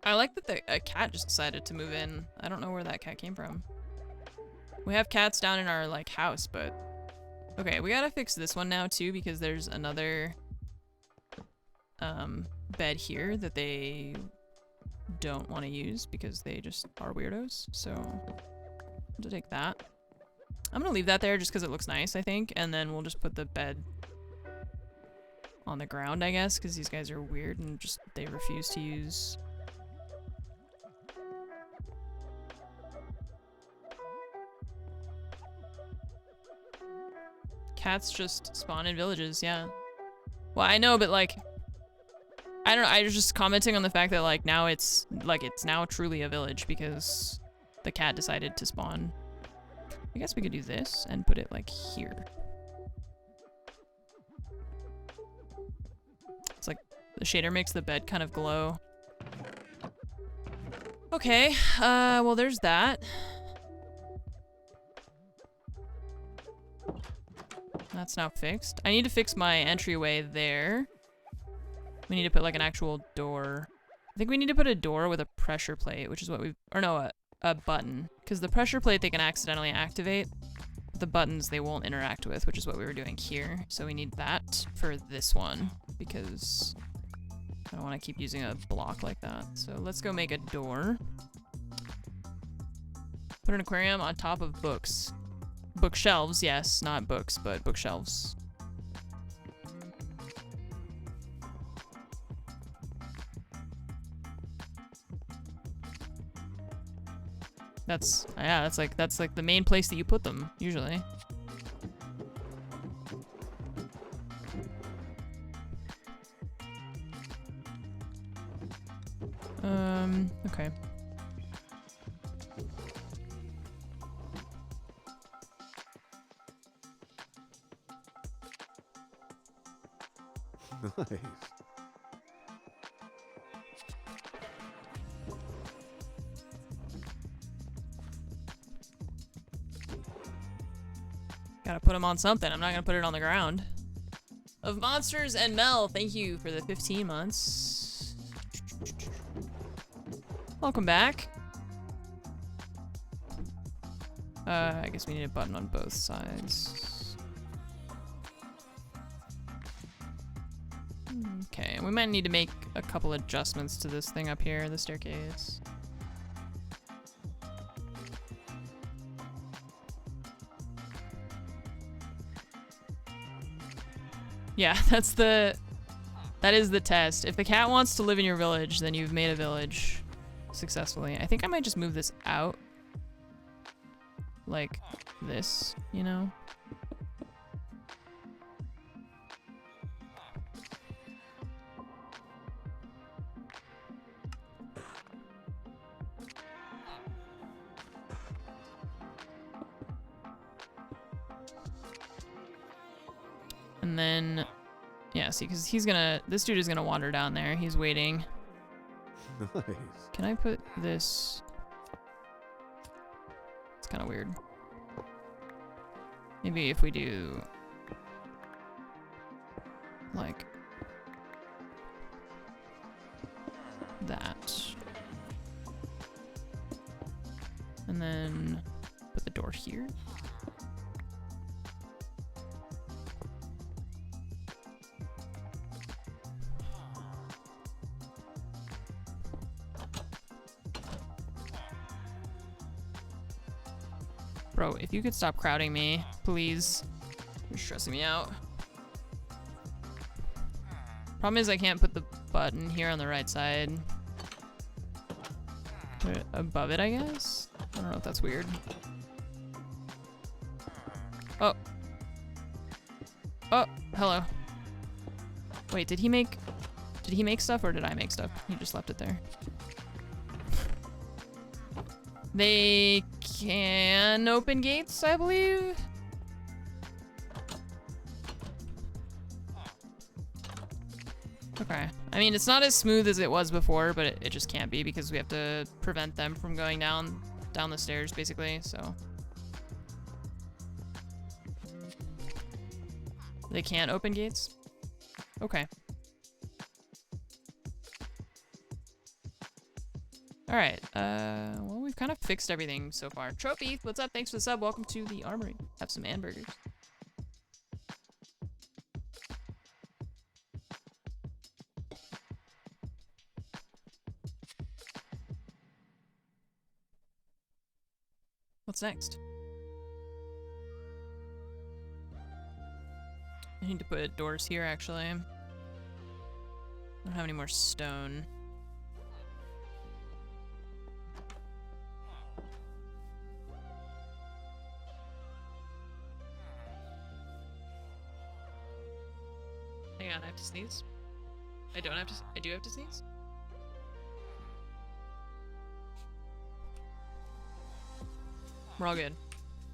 I like that a cat just decided to move in. I don't know where that cat came from. We have cats down in our, like, house, but... Okay, we gotta fix this one now, too, because there's another, bed here that they don't want to use because they just are weirdos, so... I'll have to take that. I'm gonna leave that there just because it looks nice, I think, and then we'll just put the bed on the ground, I guess, because these guys are weird and just, they refuse to use... Cats just spawn in villages, yeah. Well, I know, but like, I don't know, I was just commenting on the fact that like now it's now truly a village because the cat decided to spawn. I guess we could do this and put it like here. It's like the shader makes the bed kind of glow. Okay, well there's that. That's now fixed. I need to fix my entryway there. We need to put like an actual door. I think we need to put a door with a pressure plate, which is what we've, or no, a button. Because the pressure plate they can accidentally activate. The buttons they won't interact with, which is what we were doing here. So we need that for this one because I don't want to keep using a block like that. So let's go make a door. Put an aquarium on top of books. Bookshelves, yes, not books, but bookshelves. That's, yeah, that's like the main place that you put them, usually. Okay. Nice. Gotta put them on something. I'm not gonna put it on the ground. Of Monsters and Mel, thank you for the 15 months. Welcome back. I guess we need a button on both sides. Okay, we might need to make a couple adjustments to this thing up here, the staircase. Yeah, that is the test. If the cat wants to live in your village, then you've made a village successfully. I think I might just move this out. Like this, you know? And then, yeah, see, because this dude is gonna wander down there. He's waiting. Nice. Can I put this? It's kind of weird. Maybe if we do, like, that. And then put the door here. Bro, if you could stop crowding me, please. You're stressing me out. Problem is I can't put the button here on the right side. Put it above it, I guess? I don't know if that's weird. Oh. Oh, hello. Wait, did he make stuff or did I make stuff? He just left it there. They can open gates, I believe. Okay. I mean, it's not as smooth as it was before, but it just can't be because we have to prevent them from going down the stairs, basically, so. They can't open gates? Okay. Alright, well, we've kind of fixed everything so far. Trophy, what's up? Thanks for the sub. Welcome to the armory. Have some hamburgers. What's next? I need to put doors here, actually. I don't have any more stone. Hang on, I have to sneeze. I do have to sneeze. We're all good.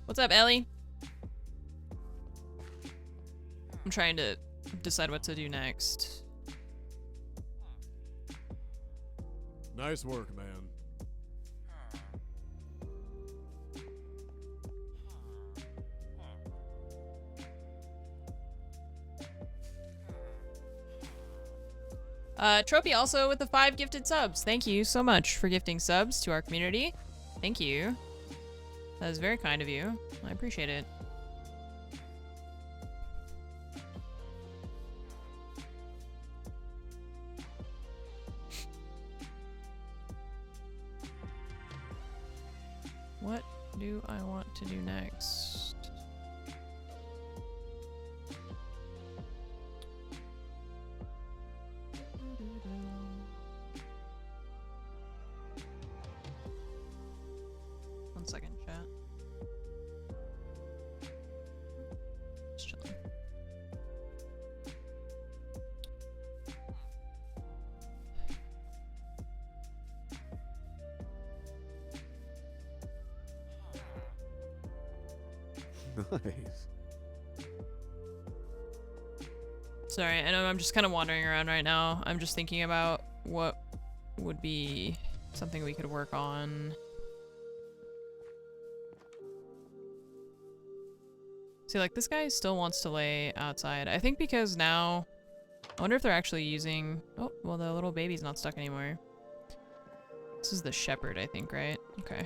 What's up, Ellie? I'm trying to decide what to do next. Nice work, man. Trophy also with the 5 gifted subs. Thank you so much for gifting subs to our community. Thank you. That is very kind of you. I appreciate it. What do I want to do next? One second, chat. Just chilling. Nice. Sorry, I know I'm just kind of wandering around right now. I'm just thinking about what would be something we could work on. See, like, this guy still wants to lay outside. I think because now... I wonder if they're actually using... Oh, well, the little baby's not stuck anymore. This is the shepherd, I think, right? Okay.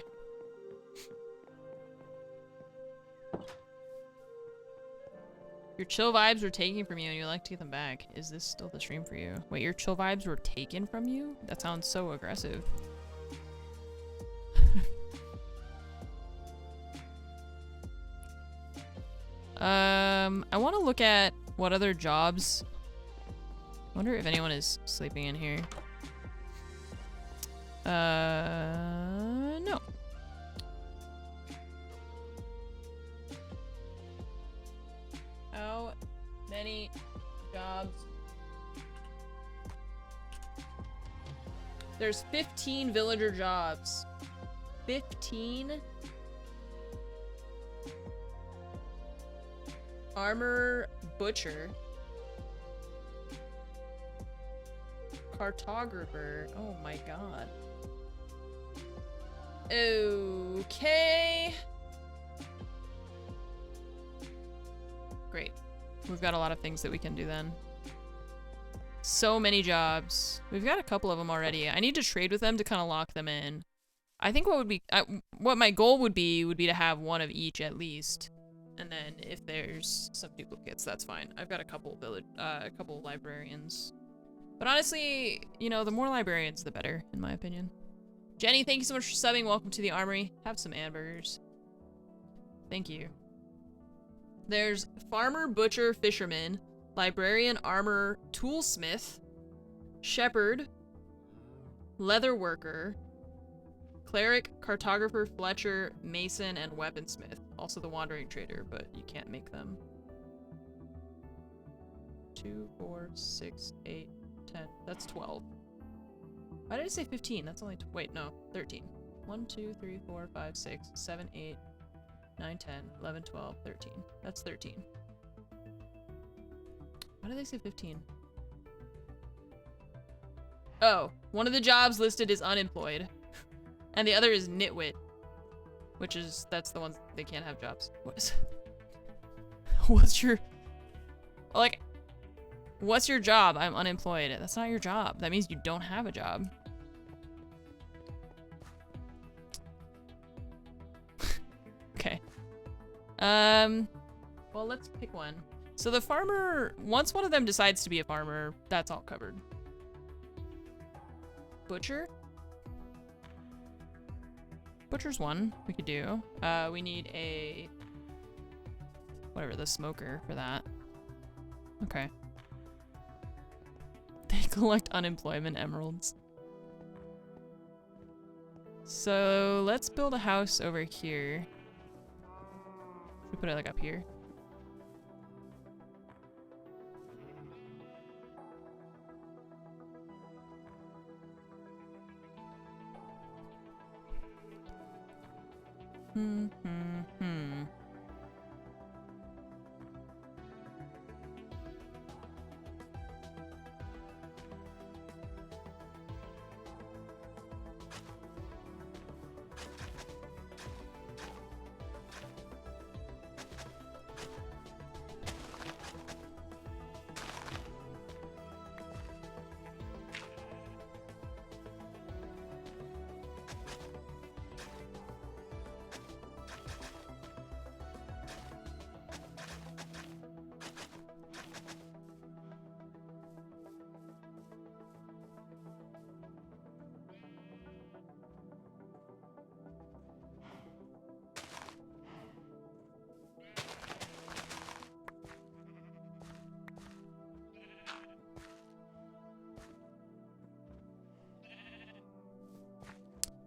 Your chill vibes were taken from you and you'd like to get them back. Is this still the stream for you? Wait, your chill vibes were taken from you? That sounds so aggressive. I want to look at what other jobs. I wonder if anyone is sleeping in here. No. How many jobs? There's 15 villager jobs. 15? Armor butcher. Cartographer. Oh my god. Okay. Great. We've got a lot of things that we can do then. So many jobs. We've got a couple of them already. I need to trade with them to kind of lock them in. I think what my goal would be to have one of each at least. And then if there's some duplicates, that's fine. I've got a couple librarians. But honestly, you know, the more librarians, the better, in my opinion. Jenny, thank you so much for subbing. Welcome to the armory. Have some hamburgers. Thank you. There's farmer, butcher, fisherman, librarian, armor, toolsmith, shepherd, leather worker, cleric, cartographer, fletcher, mason, and weaponsmith. Also the wandering trader, but you can't make them. 2, 4, 6, 8, 10. That's 12. Why did I say 15? That's only, wait, no, 13. 1, 2, 3, 4, 5, 6, 7, 8, 9, 10, 11, 12, 13. That's 13. Why did they say 15? Oh, one of the jobs listed is unemployed. And the other is nitwit. Which is, that's the ones they can't have jobs. What is, what's your, like, what's your job? I'm unemployed. That's not your job. That means you don't have a job. Okay. Well, let's pick one. So the farmer, once one of them decides to be a farmer, that's all covered. Butcher? Butcher's one we could do. We need a, whatever, the smoker for that. Okay. They collect unemployment emeralds. So let's build a house over here. Should we put it like up here?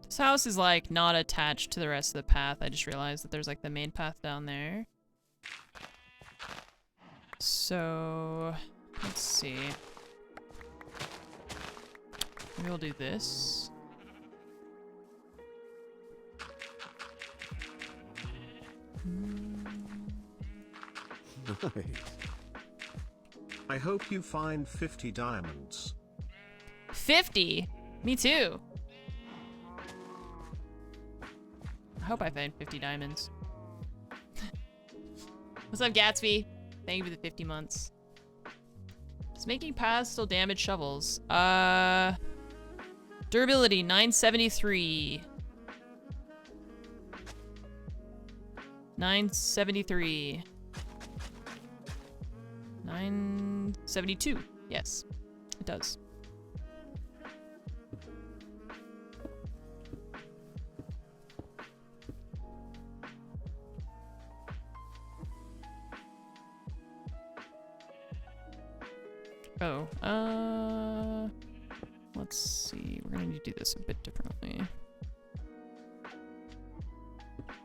This house is like not attached to the rest of the path. I just realized that there's like the main path down there. So let's see. Maybe we'll do this. Nice. I hope you find 50 diamonds. 50? Me too. I hope I find 50 diamonds. What's up, Gatsby? Thank you for the 50 months. Is making paths still damage shovels? Durability, 973. 973. 972. Yes, it does. Oh, let's see. We're gonna need to do this a bit differently.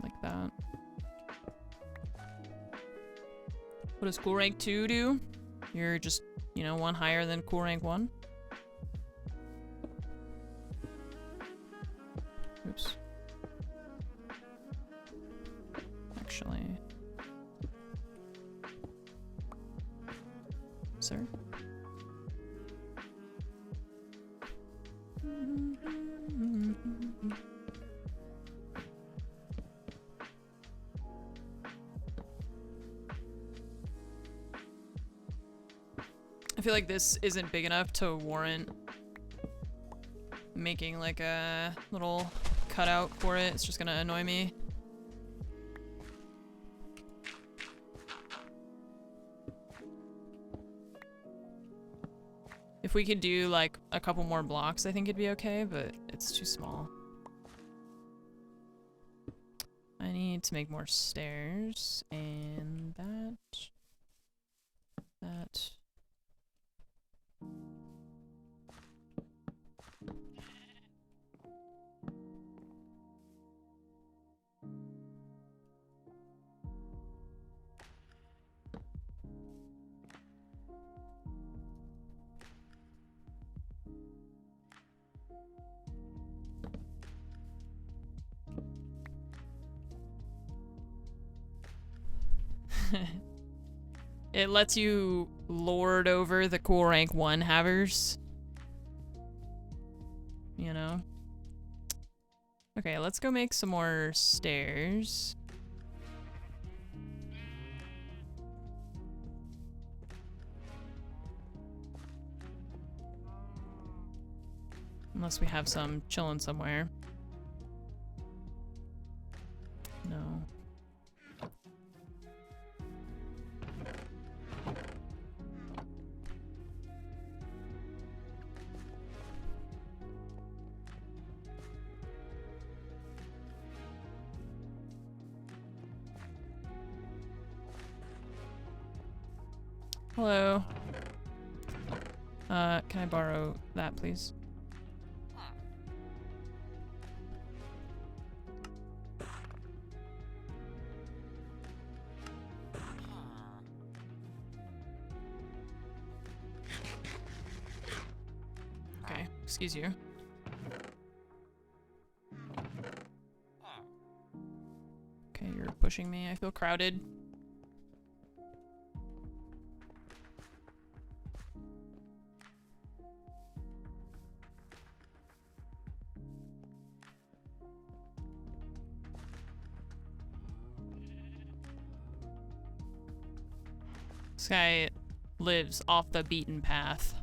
Like that. What does cool rank 2 do? You're just, you know, one higher than cool rank 1. Oops. Actually. sir. I feel like this isn't big enough to warrant making like a little cutout for it. It's just gonna annoy me. If we could do like a couple more blocks, I think it'd be okay, but it's too small. I need to make more stairs, and that. It lets you lord over the cool rank 1 havers. You know? Okay, let's go make some more stairs. Unless we have some chilling somewhere. No. Hello. Can I borrow that, please? Okay, excuse you. Okay, you're pushing me. I feel crowded. This guy lives off the beaten path.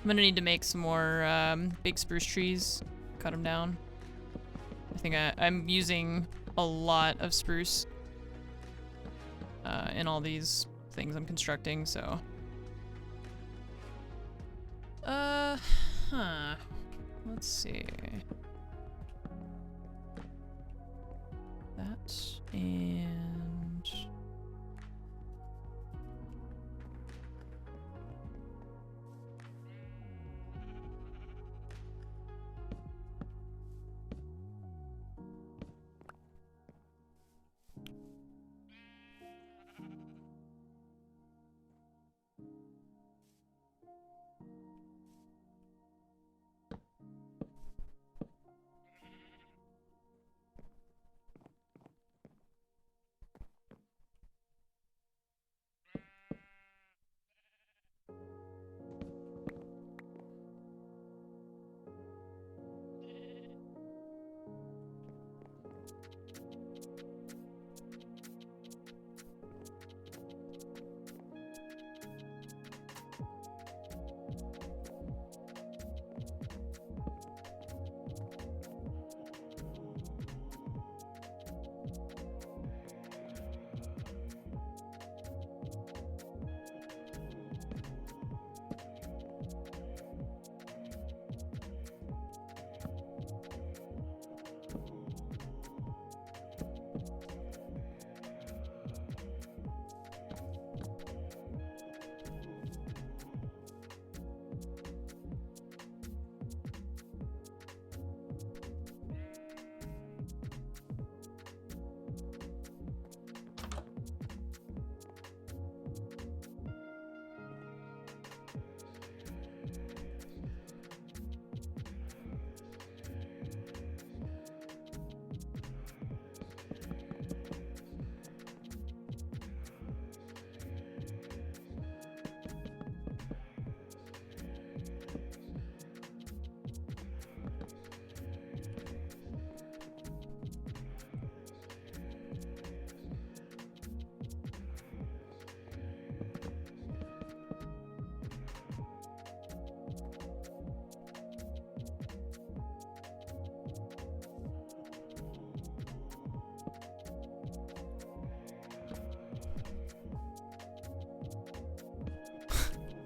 I'm gonna need to make some more big spruce trees, cut them down. I think I'm using a lot of spruce in all these things I'm constructing, so. Let's see. That and.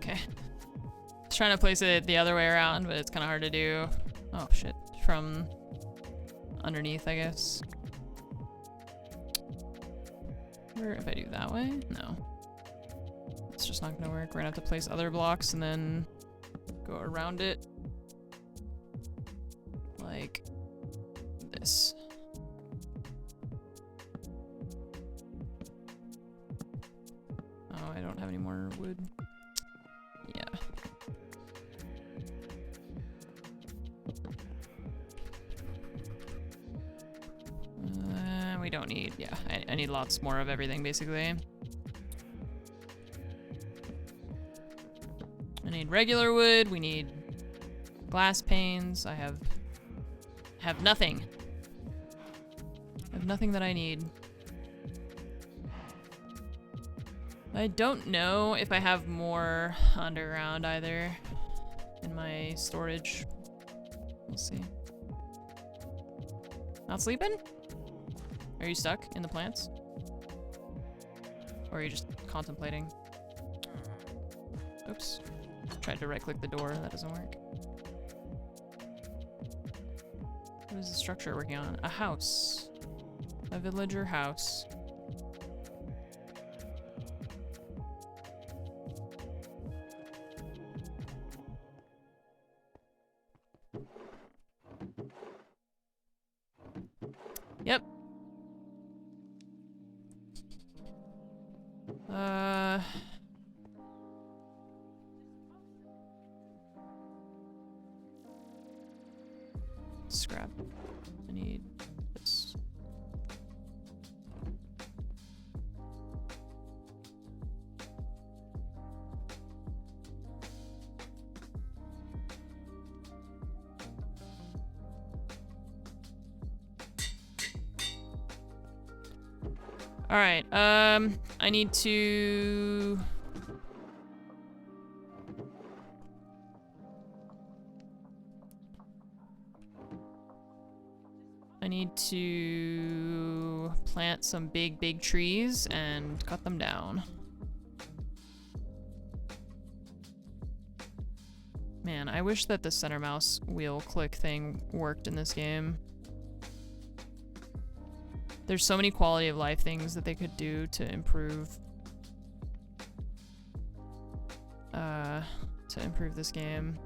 Okay. I was trying to place it the other way around, but it's kind of hard to do. Oh, shit. From underneath, I guess. Or if I do that way? No. It's just not gonna work. We're gonna have to place other blocks and then go around it. Like this. Oh, I don't have any more wood. Yeah. We don't need, yeah, I need lots more of everything, basically. I need regular wood, we need glass panes, I have nothing. I have nothing that I need. I don't know if I have more underground either in my storage. We'll see. Not sleeping? Are you stuck in the plants? Or are you just contemplating? Oops. Tried to right-click the door, that doesn't work. What is the structure we're working on? A house. A villager house. Yep. Scrap. I need this. All right. I need to. I need to plant some big trees and cut them down. Man, I wish that the center mouse wheel click thing worked in this game. There's so many quality of life things that they could do to improve this game.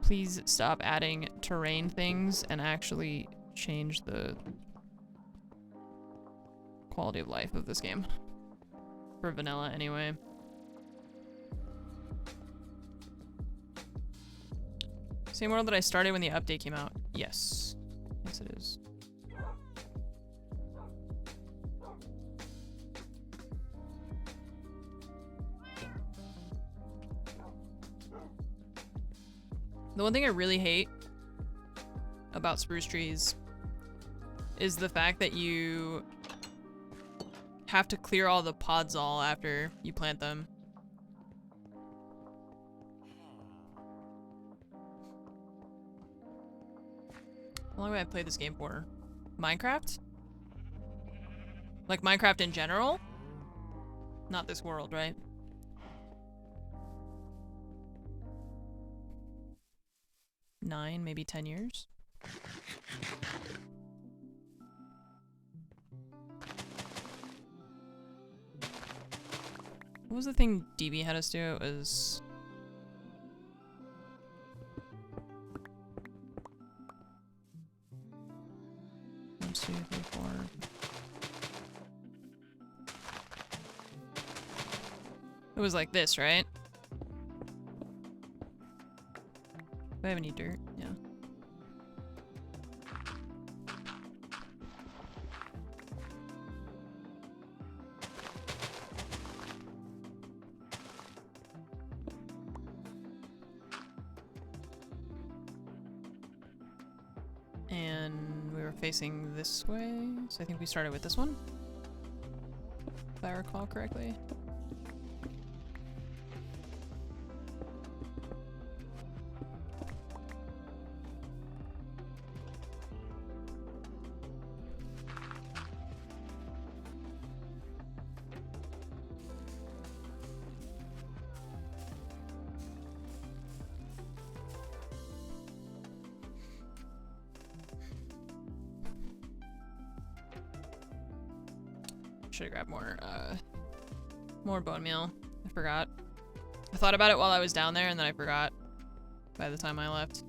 Please stop adding terrain things and actually change the quality of life of this game. For vanilla, anyway. Same world that I started when the update came out. Yes. Yes, it is. The one thing I really hate about spruce trees is the fact that you have to clear all the pods all after you plant them. How long have I played this game for? Minecraft? Like Minecraft in general? Not this world, right? Nine, maybe 10 years? What was the thing DB had us do? It was... 1, 2, 3, 4. It was like this, right? Do I have any dirt? Yeah. And we were facing this way, so I think we started with this one, if I recall correctly. should have grabbed more bone meal. I forgot. I thought about it while I was down there, and then I forgot by the time I left.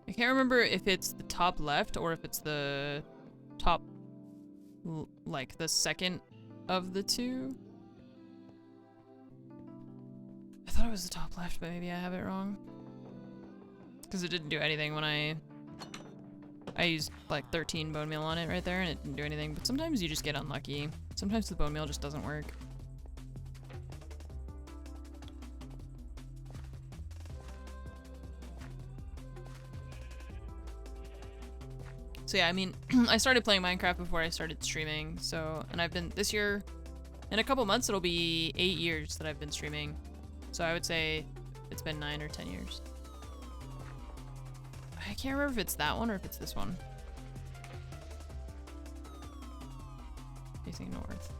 I can't remember if it's the top left or if it's the top, like the second of the two. I thought it was the top left, but maybe I have it wrong. Because it didn't do anything when I used like 13 bone meal on it right there and it didn't do anything. But sometimes you just get unlucky. Sometimes the bone meal just doesn't work. So yeah, I mean, I started playing Minecraft before I started streaming, so, and I've been, this year, in a couple months, it'll be 8 years that I've been streaming. So I would say it's been 9 or 10 years. I can't remember if it's that one or if it's this one. Facing north.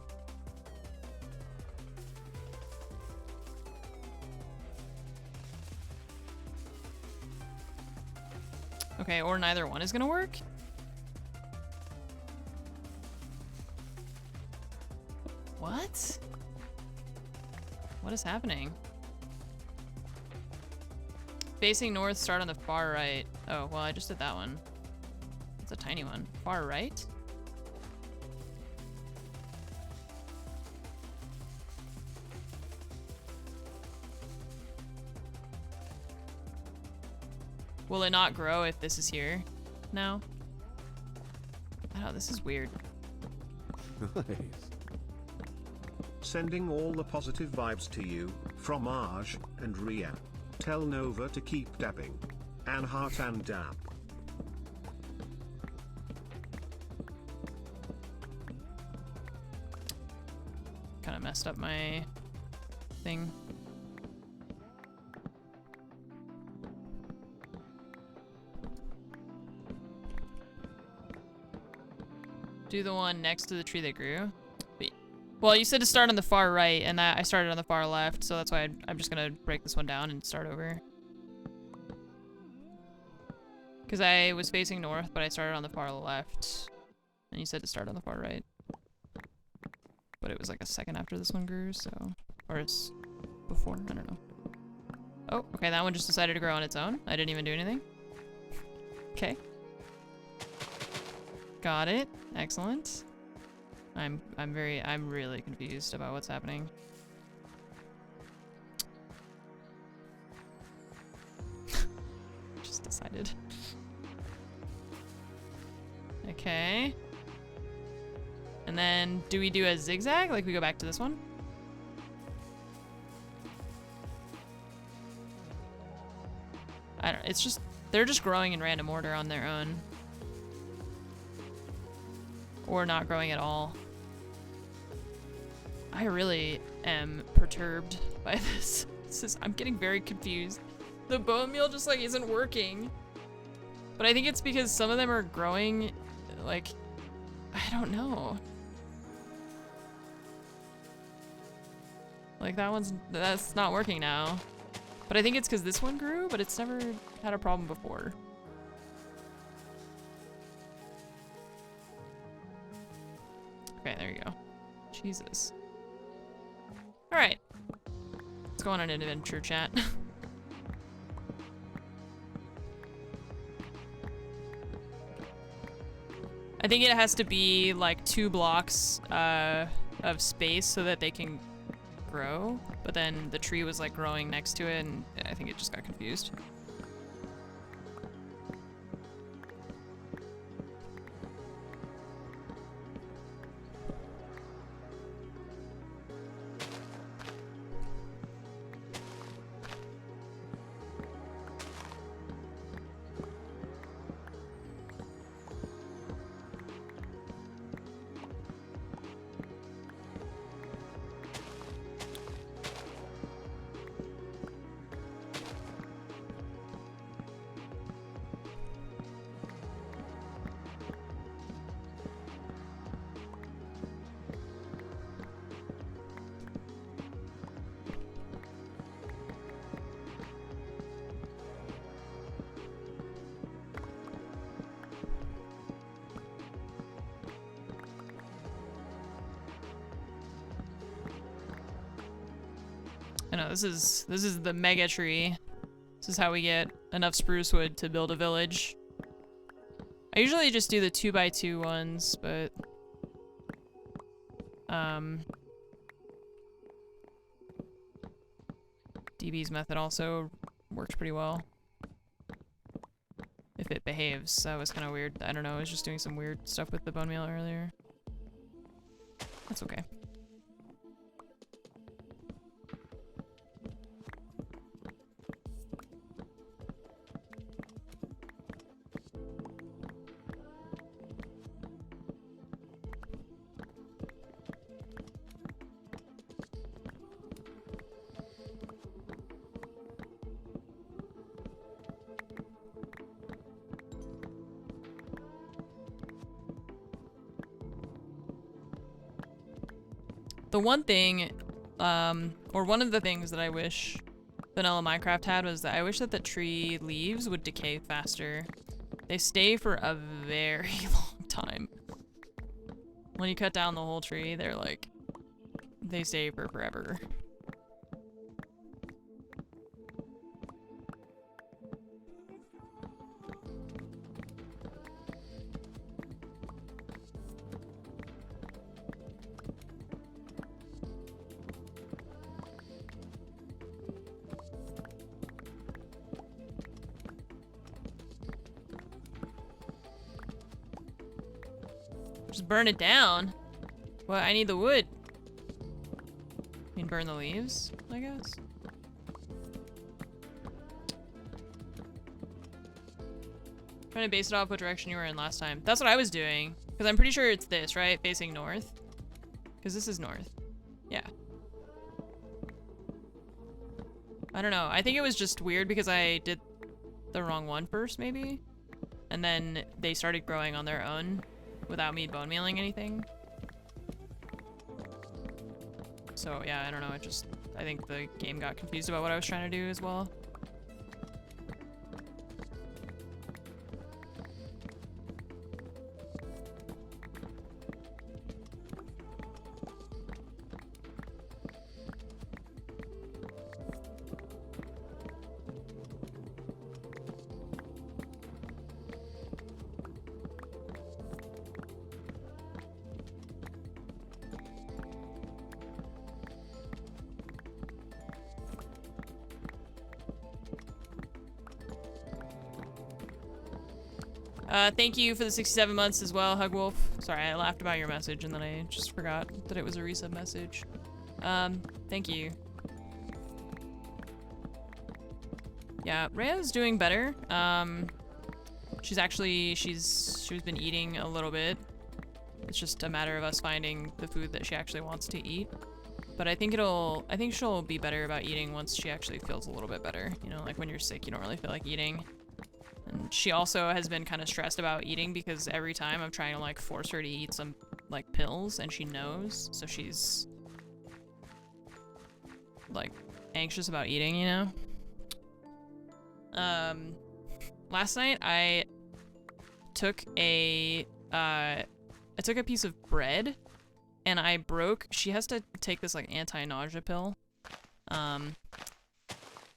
Okay, or neither one is gonna work. What? What is happening? Facing north, start on the far right. Oh, well, I just did that one. It's a tiny one. Far right? Will it not grow if this is here now? I don't know, this is weird. Nice. Sending all the positive vibes to you, from Aj and Ria. Tell Nova to keep dabbing. And heart and dab. Kind of messed up my thing. Do the one next to the tree that grew. Well, you said to start on the far right, and that I started on the far left, so that's why I'm just gonna break this one down and start over. Because I was facing north, but I started on the far left. And you said to start on the far right. But it was like a second after this one grew, so... Or it's before, I don't know. Oh, okay, that one just decided to grow on its own. I didn't even do anything. Okay. Got it. Excellent. I'm really confused about what's happening. Just decided. Okay. And then, do we do a zigzag? Like we go back to this one? I don't, it's just, they're just growing in random order on their own. Or not growing at all. I really am perturbed by this. I'm getting very confused. The bone meal just like isn't working. But I think it's because some of them are growing like, I don't know. Like that's not working now. But I think it's because this one grew, but it's never had a problem before. Okay, there you go. Jesus. Alright. Let's go on an adventure chat. I think it has to be like 2 blocks of space so that they can grow, but then the tree was like growing next to it and I think it just got confused. I know, this is the mega tree. This is how we get enough spruce wood to build a village. I usually just do the 2x2 ones, but DB's method also works pretty well. If it behaves. That was kind of weird. I don't know, I was just doing some weird stuff with the bone meal earlier. That's okay. The one thing, or one of the things that I wish vanilla Minecraft had was that I wish that the tree leaves would decay faster. They stay for a very long time. When you cut down the whole tree, they're like, they stay for forever. Just burn it down. Well, I need the wood. I mean, burn the leaves, I guess. Trying to base it off what direction you were in last time. That's what I was doing. Because I'm pretty sure it's this, right? Facing north. Because this is north. Yeah. I don't know. I think it was just weird because I did the wrong one first, maybe? And then they started growing on their own without me bone mealing anything. So yeah, I don't know, I think the game got confused about what I was trying to do as well. Thank you for the 67 months as well, Hugwolf. Sorry, I laughed about your message and then I just forgot that it was a resub message. Thank you. Yeah, Rhea's doing better. She's been eating a little bit. It's just a matter of us finding the food that she actually wants to eat. But I think she'll be better about eating once she actually feels a little bit better. You know, like when you're sick, you don't really feel like eating. And she also has been kind of stressed about eating because every time I'm trying to like force her to eat some like pills and she knows, so she's like anxious about eating, you know? Last night I took a piece of bread and she has to take this like anti-nausea pill.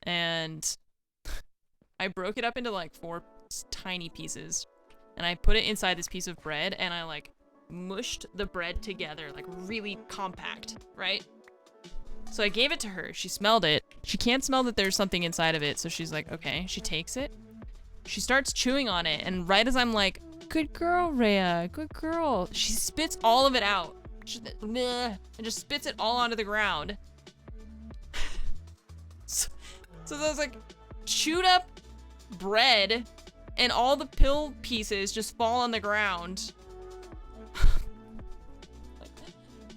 And I broke it up into like 4 tiny pieces and I put it inside this piece of bread and I like mushed the bread together like really compact, right? So I gave it to her. She smelled it. She can't smell that there's something inside of it, so she's like, okay. She takes it. She starts chewing on it, and right as I'm like, good girl, Rhea, good girl, she spits all of it out. And just spits it all onto the ground. So there's like chewed up bread and all the pill pieces just fall on the ground.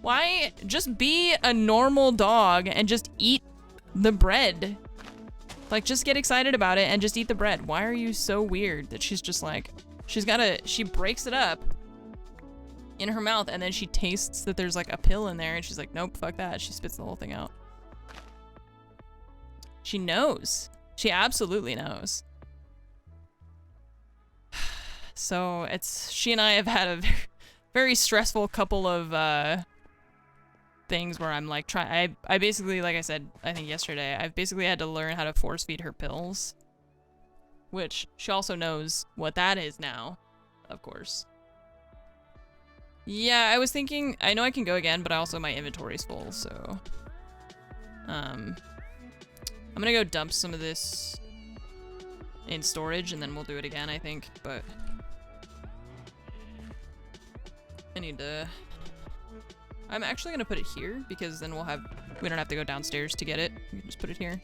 Why just be a normal dog and just eat the bread? Like, just get excited about it and just eat the bread. Why are you so weird that she's just like, she breaks it up in her mouth and then she tastes that there's like a pill in there and she's like, nope, fuck that. She spits the whole thing out. She knows. She absolutely knows. So she and I have had a very, very stressful couple of things where I'm like I basically, like I said, I think yesterday, I've basically had to learn how to force feed her pills. Which she also knows what that is now, of course. Yeah, I was thinking, I know I can go again, but also my inventory's full, so. I'm gonna go dump some of this in storage and then we'll do it again, I think, but. I need to. I'm actually gonna put it here because then we don't have to go downstairs to get it. We can just put it here.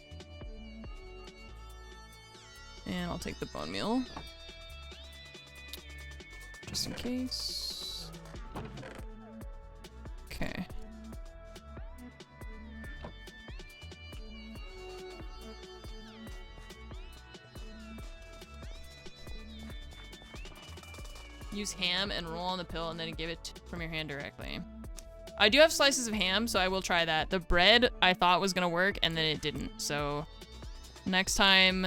And I'll take the bone meal. Just in case. Okay. Use ham and roll on the pill and then give it from your hand directly. I do have slices of ham, so I will try that. The bread I thought was gonna work and then it didn't, so next time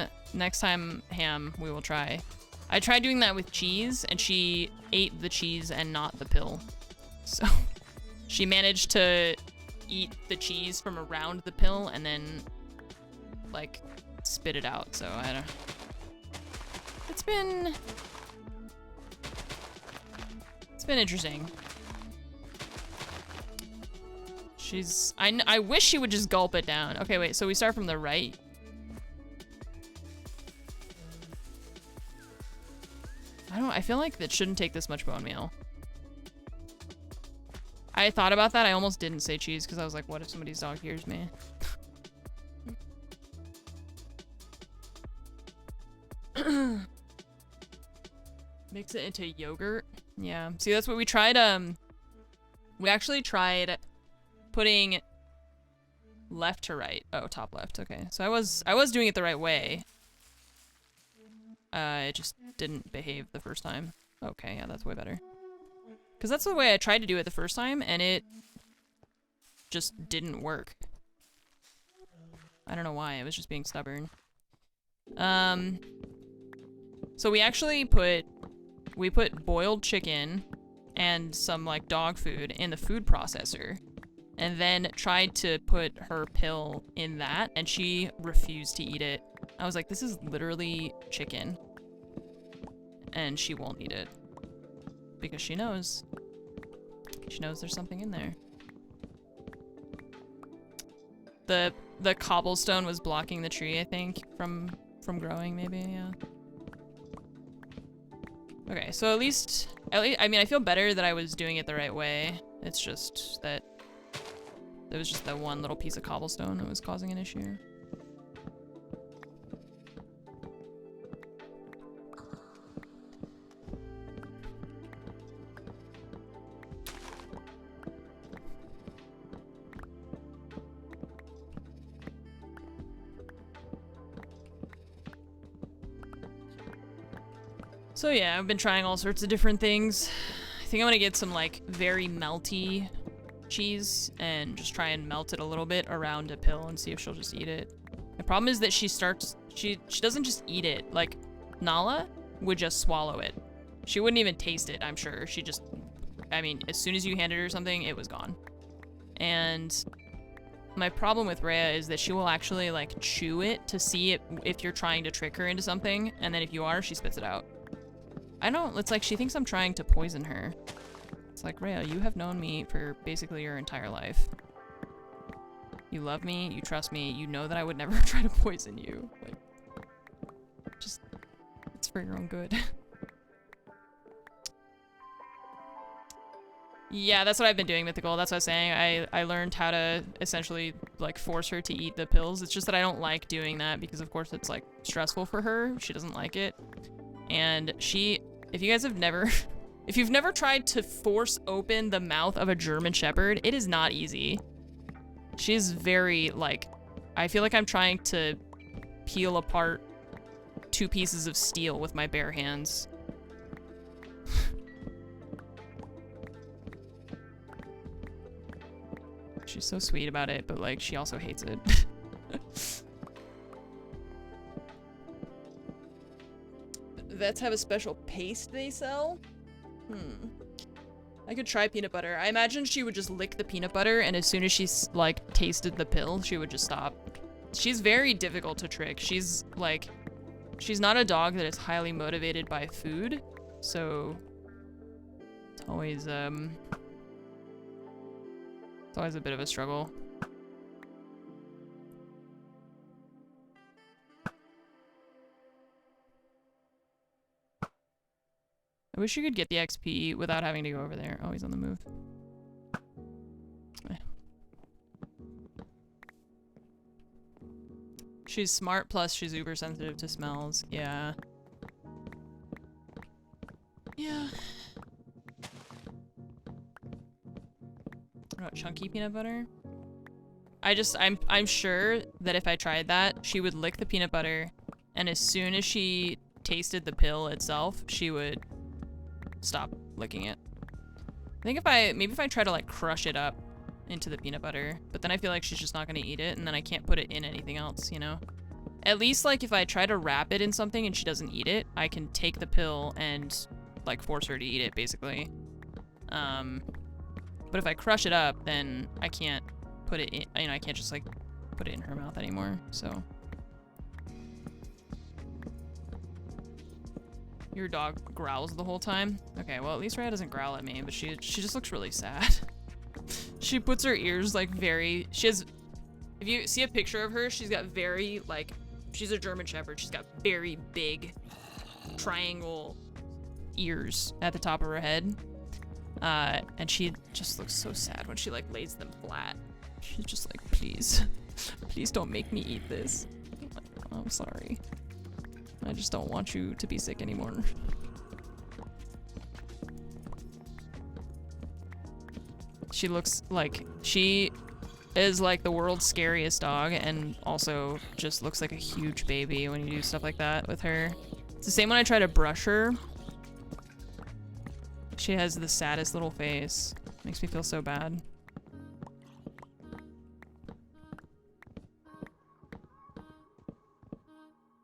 ham we will try. I tried doing that with cheese and she ate the cheese and not the pill. So she managed to eat the cheese from around the pill and then like spit it out. So I don't. It's been interesting. I wish she would just gulp it down. Okay, wait, so we start from the right. I feel like that shouldn't take this much bone meal. I thought about that. I almost didn't say cheese because I was like, what if somebody's dog hears me? Mix it into yogurt. Yeah. See, that's what we tried. We actually tried putting left to right. Oh, top left. Okay. So I was doing it the right way. It just didn't behave the first time. Okay, yeah, that's way better. Because that's the way I tried to do it the first time, and it just didn't work. I don't know why, it was just being stubborn. So we actually put boiled chicken and some, like, dog food in the food processor, and then tried to put her pill in that, and she refused to eat it. I was like, this is literally chicken. And she won't eat it. Because she knows. She knows there's something in there. The cobblestone was blocking the tree, I think, from growing, maybe, yeah. Okay, so at least, I mean, I feel better that I was doing it the right way. It's just that there was just that one little piece of cobblestone that was causing an issue. So yeah, I've been trying all sorts of different things. I think I'm gonna get some like very melty cheese and just try and melt it a little bit around a pill and see if she'll just eat it. The problem is that she doesn't just eat it. Like, Nala would just swallow it. She wouldn't even taste it, I'm sure. She just, I mean, as soon as you handed her something, it was gone. And my problem with Rhea is that she will actually like chew it to see if you're trying to trick her into something, and then if you are, she spits it out. It's like she thinks I'm trying to poison her. It's like, Rhea, you have known me for basically your entire life. You love me, you trust me, you know that I would never try to poison you. Like, just, it's for your own good. Yeah, that's what I've been doing, Mythical. That's what I was saying. I learned how to essentially, like, force her to eat the pills. It's just that I don't like doing that because, of course, it's, like, stressful for her. She doesn't like it. And if you guys have never, if you've never tried to force open the mouth of a German Shepherd, it is not easy. She's very, like, I feel like I'm trying to peel apart 2 pieces of steel with my bare hands. She's so sweet about it, but, like, she also hates it. Vets have a special paste they sell? I could try peanut butter. I imagine she would just lick the peanut butter, and as soon as she's like tasted the pill, she would just stop. She's very difficult to trick. She's like, she's not a dog that is highly motivated by food, so it's always a bit of a struggle. I wish you could get the XP without having to go over there. Oh, he's on the move. Eh. She's smart, plus she's uber sensitive to smells. Yeah. Yeah. What about chunky peanut butter? I'm sure that if I tried that, she would lick the peanut butter, and as soon as she tasted the pill itself, she would stop licking it. I think maybe if I try to like crush it up into the peanut butter, but then I feel like she's just not gonna eat it, and then I can't put it in anything else, you know? At least like if I try to wrap it in something and she doesn't eat it, I can take the pill and like force her to eat it basically. But if I crush it up, then I can't put it in, you know, I can't just like put it in her mouth anymore, so. Your dog growls the whole time? Okay, well at least Rhea doesn't growl at me, but she just looks really sad. She puts her ears like very, if you see a picture of her, she's got very like, she's a German Shepherd, she's got very big triangle ears at the top of her head. And she just looks so sad when she like lays them flat. She's just like, please, please don't make me eat this. I'm sorry. I just don't want you to be sick anymore. She looks like she is like the world's scariest dog, and also just looks like a huge baby when you do stuff like that with her. It's the same when I try to brush her. She has the saddest little face. Makes me feel so bad.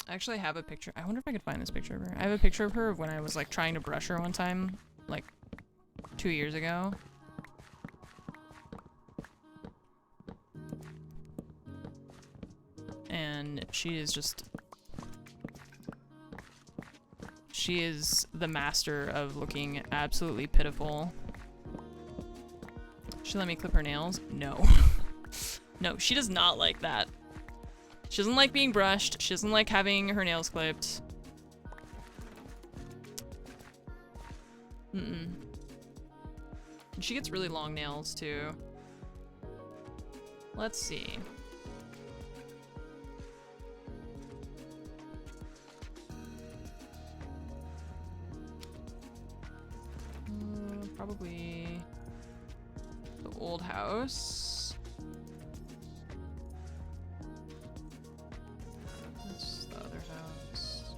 I actually have a picture. I wonder if I could find this picture of her. I have a picture of her of when I was like trying to brush her one time, like 2 years ago. And she is the master of looking absolutely pitiful. She let me clip her nails? No. No, she does not like that. She doesn't like being brushed. She doesn't like having her nails clipped. And she gets really long nails too. Let's see. Probably the old house. That's the other house.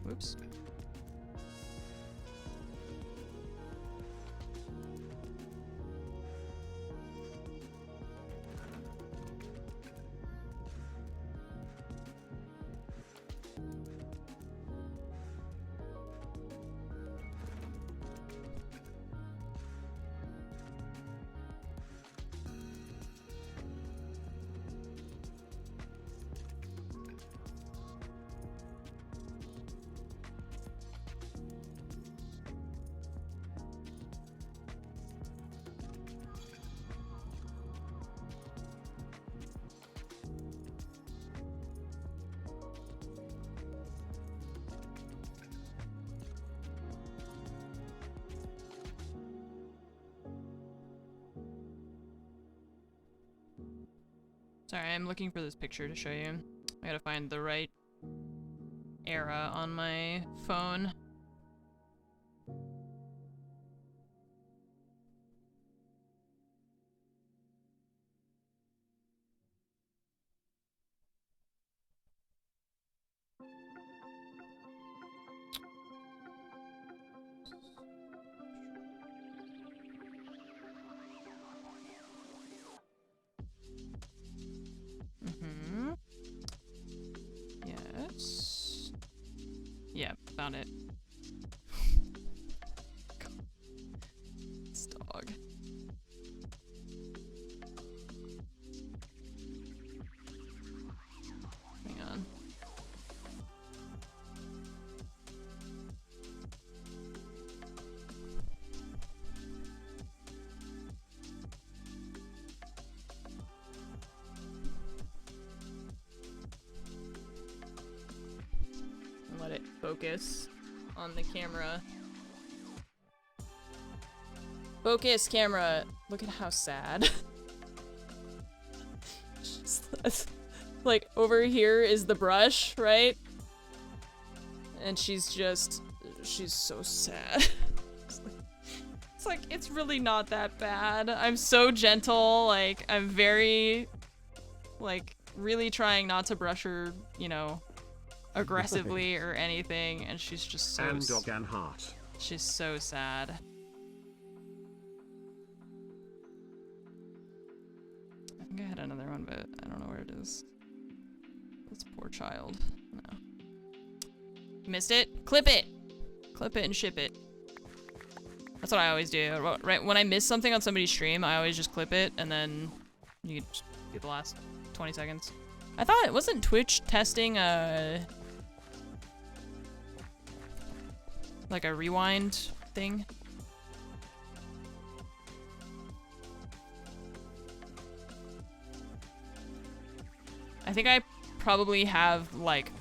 Whoops. Sorry, I'm looking for this picture to show you. I gotta find the right era on my phone. found it. This dog. Hang on. Let it focus on the camera. Focus, camera. Look at how sad. Like, over here is the brush, right? And she's so sad. It's like, it's really not that bad. I'm so gentle, like, I'm very, like, really trying not to brush her, you know, aggressively or anything, and she's just so And dog and heart. she's so sad. I think I had another one, but I don't know where it is. This poor child. No. Missed it? Clip it! Clip it and ship it. That's what I always do. Right when I miss something on somebody's stream, I always just clip it, and then you just get the last 20 seconds. I thought it wasn't Twitch testing like a rewind thing. I think I probably have like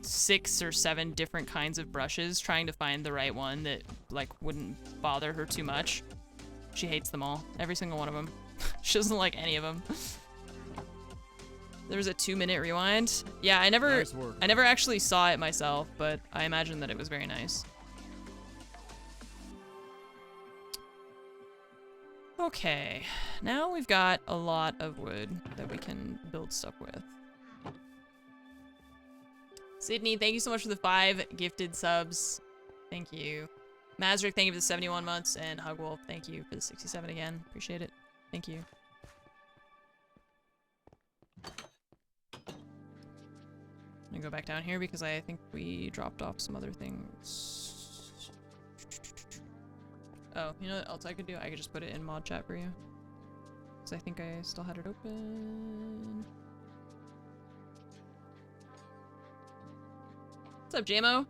6 or 7 different kinds of brushes trying to find the right one that like wouldn't bother her too much. She hates them all. Every single one of them. She doesn't like any of them. There was a 2-minute rewind. Yeah, I never actually saw it myself, but I imagine that it was very nice. Okay, now we've got a lot of wood that we can build stuff with. Sydney, thank you so much for the 5 gifted subs. Thank you. Mazrick, thank you for the 71 months, and Hugwolf, thank you for the 67 again. Appreciate it. Thank you. I'm gonna go back down here because I think we dropped off some other things. Oh, you know what else I could do? I could just put it in mod chat for you. Because I think I still had it open. What's up, JMO?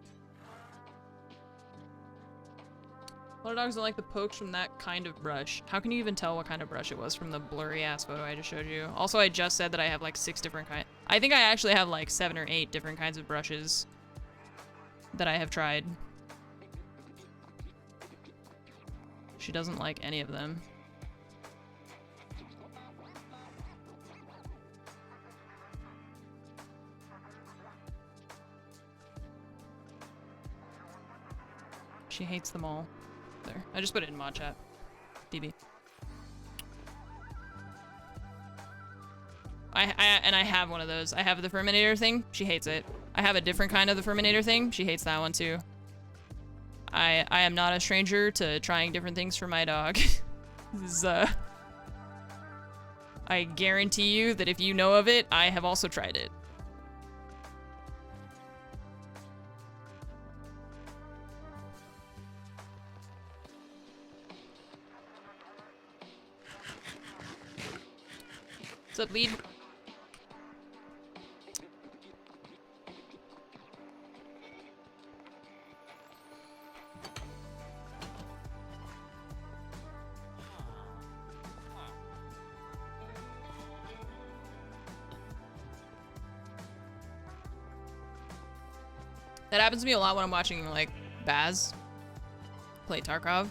A lot of dogs don't like the pokes from that kind of brush. How can you even tell what kind of brush it was from the blurry ass photo I just showed you? Also, I just said that I have like 6 different kinds. I think I actually have like 7 or 8 different kinds of brushes that I have tried. She doesn't like any of them. She hates them all. There. I just put it in mod chat. DB. And I have one of those. I have the Ferminator thing. She hates it. I have a different kind of the Ferminator thing. She hates that one too. I am not a stranger to trying different things for my dog. This is, I guarantee you that if you know of it, I have also tried it. What's up, lead? That happens to me a lot when I'm watching, like, Baz play Tarkov.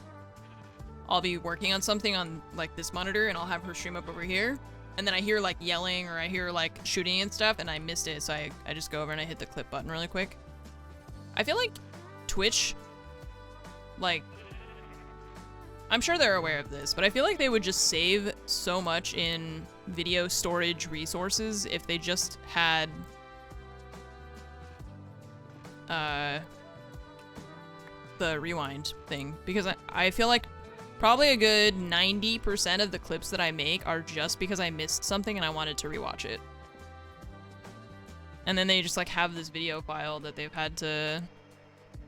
I'll be working on something on, like, this monitor, and I'll have her stream up over here. And then I hear, like, yelling, or I hear, like, shooting and stuff, and I missed it, so I just go over and I hit the clip button really quick. I feel like Twitch, like, I'm sure they're aware of this, but I feel like they would just save so much in video storage resources if they just had the rewind thing, because I feel like probably a good 90% of the clips that I make are just because I missed something and I wanted to rewatch it. And then they just like have this video file that they've had to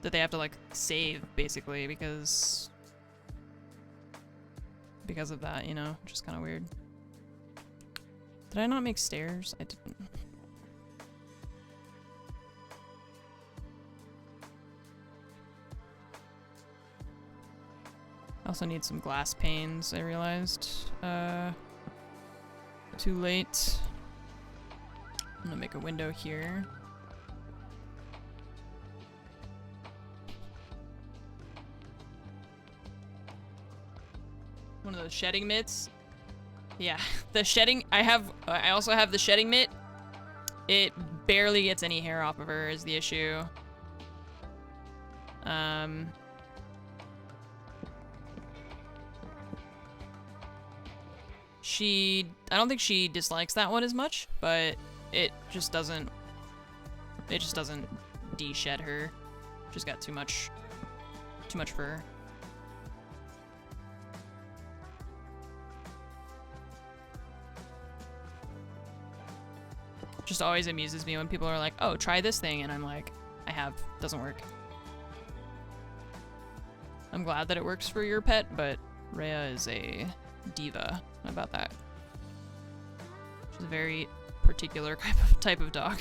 that they have to like save basically because of that, you know, which is kind of weird. Did I not make stairs? I didn't. I also need some glass panes, I realized. Too late. I'm gonna make a window here. One of those shedding mitts. Yeah, the shedding, I also have the shedding mitt. It barely gets any hair off of her is the issue. I don't think she dislikes that one as much, but it just doesn't de-shed her. She's got too much fur. Just always amuses me when people are like, oh, try this thing, and I'm like, doesn't work. I'm glad that it works for your pet, but Rhea is a diva about that. She's a very particular type of dog.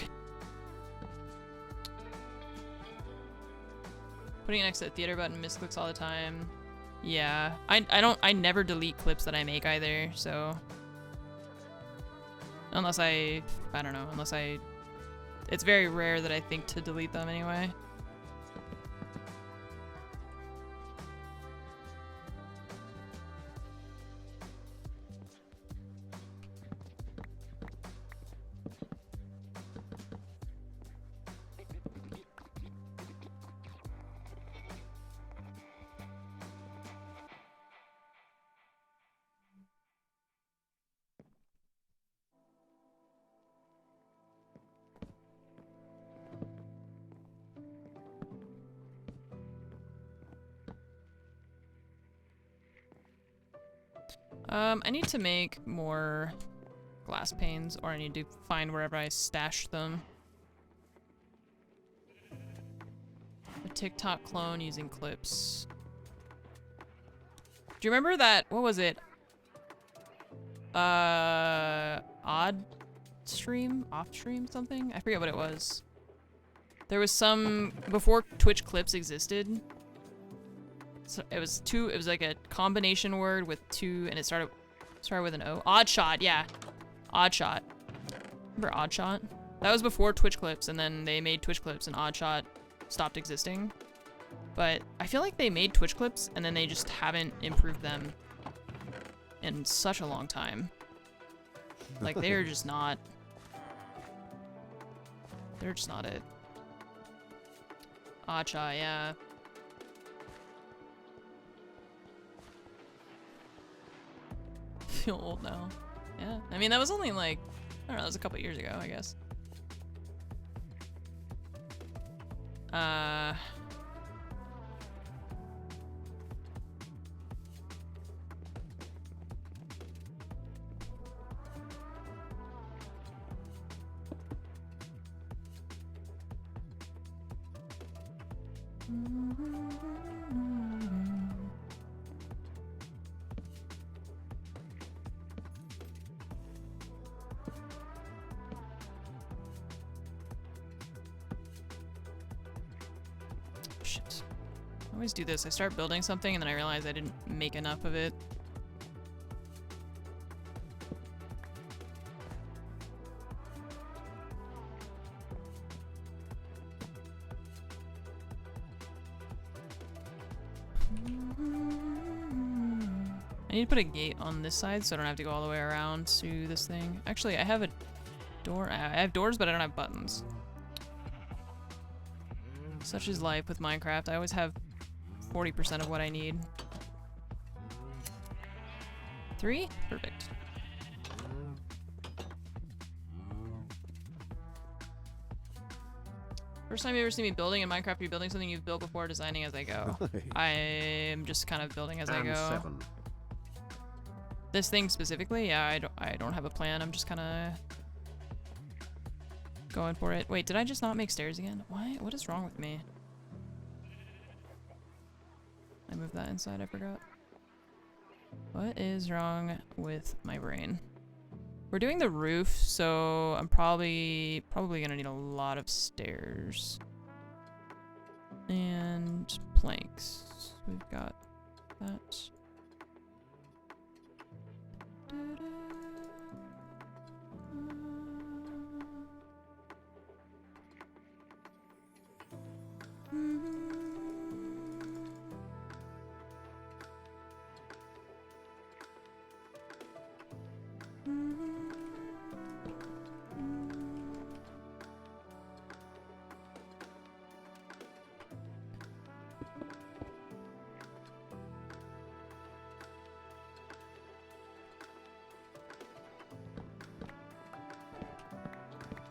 Putting it next to the theater button misclicks all the time. Yeah, I never delete clips that I make either, so unless I don't know, it's very rare that I think to delete them anyway. I need to make more glass panes, or I need to find wherever I stashed them. A TikTok clone using clips. Do you remember that, what was it? Odd stream? Off stream something? I forget what it was. There was some, before Twitch clips existed. So it was like a combination word with two, and it started with an O. Oddshot, yeah. Oddshot. Remember Oddshot? That was before Twitch clips, and then they made Twitch clips, and Oddshot stopped existing. But I feel like they made Twitch clips, and then they just haven't improved them in such a long time. Like, they're just not... They're just not it. Oddshot, yeah. Feel old now. Yeah, I mean, that was only like, I don't know, that was a couple years ago, I guess. Shit. I always do this. I start building something and then I realize I didn't make enough of it. I need to put a gate on this side so I don't have to go all the way around to this thing. Actually, I have a door. I have doors, but I don't have buttons. Such is life with Minecraft. I always have 40% of what I need. 3? Perfect. First time you ever see me building in Minecraft, you're building something you've built before, designing as I go. I'm just kind of building as I go. 7. This thing specifically, yeah, I don't have a plan. I'm just kind of going for it. Wait, did I just not make stairs again? Why? What is wrong with me? I moved that inside, I forgot. What is wrong with my brain? We're doing the roof, so I'm probably gonna need a lot of stairs. And planks. We've got that.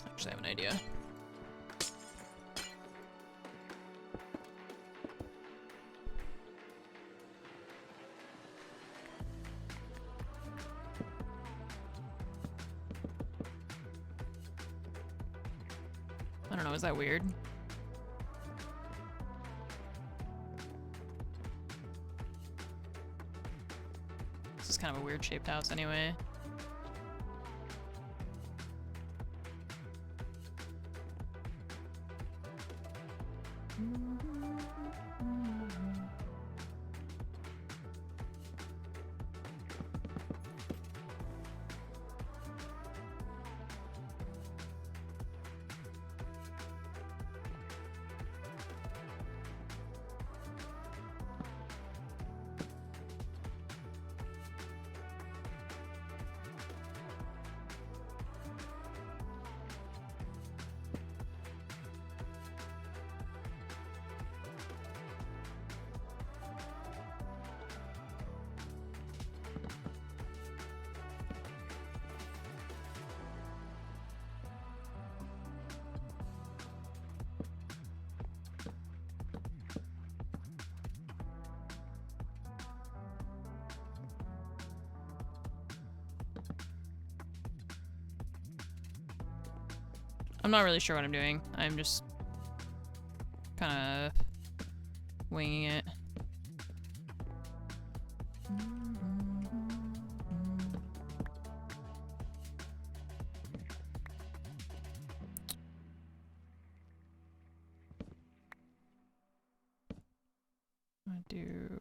Actually, I have an idea. I don't know, is that weird? This is kind of a weird shaped house anyway. I'm not really sure what I'm doing. I'm just kind of winging it. I do.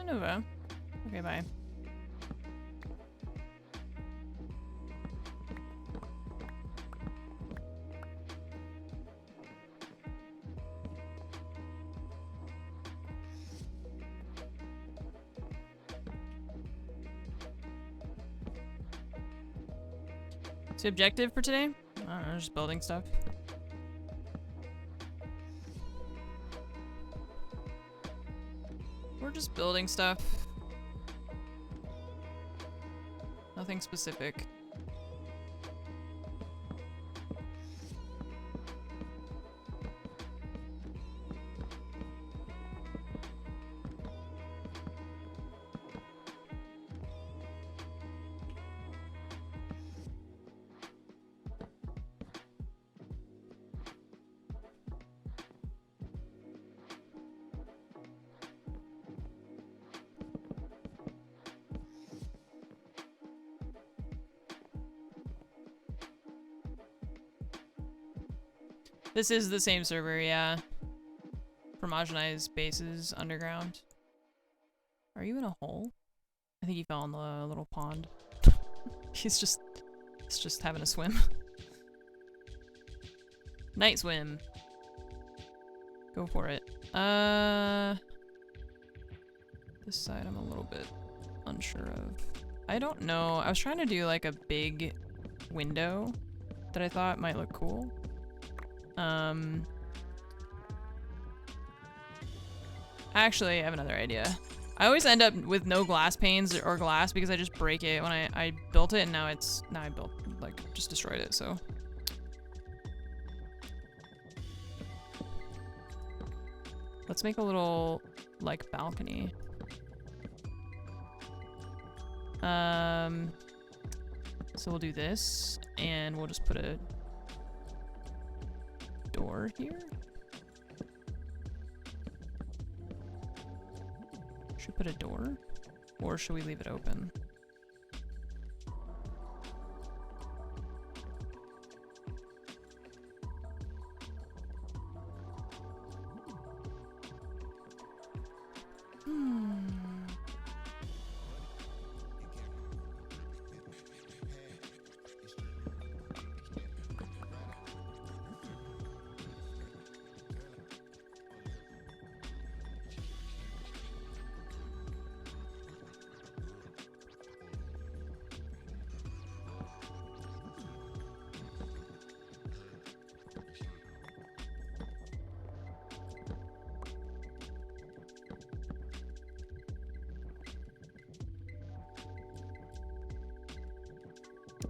Nova. Okay, bye. What's the objective for today? I don't know, just building stuff. We're just building stuff. Nothing specific. This is the same server, yeah. Homogenized bases underground. Are you in a hole? I think he fell in the little pond. He's just having a swim. Night swim. Go for it. This side I'm a little bit unsure of. I don't know. I was trying to do like a big window that I thought might look cool. Actually, I have another idea. I always end up with no glass panes or glass because I just break it when I built it, and now I built, like, just destroyed it, so. Let's make a little, like, balcony. So we'll do this, and we'll just put a door here. Should we put a door? Or should we leave it open?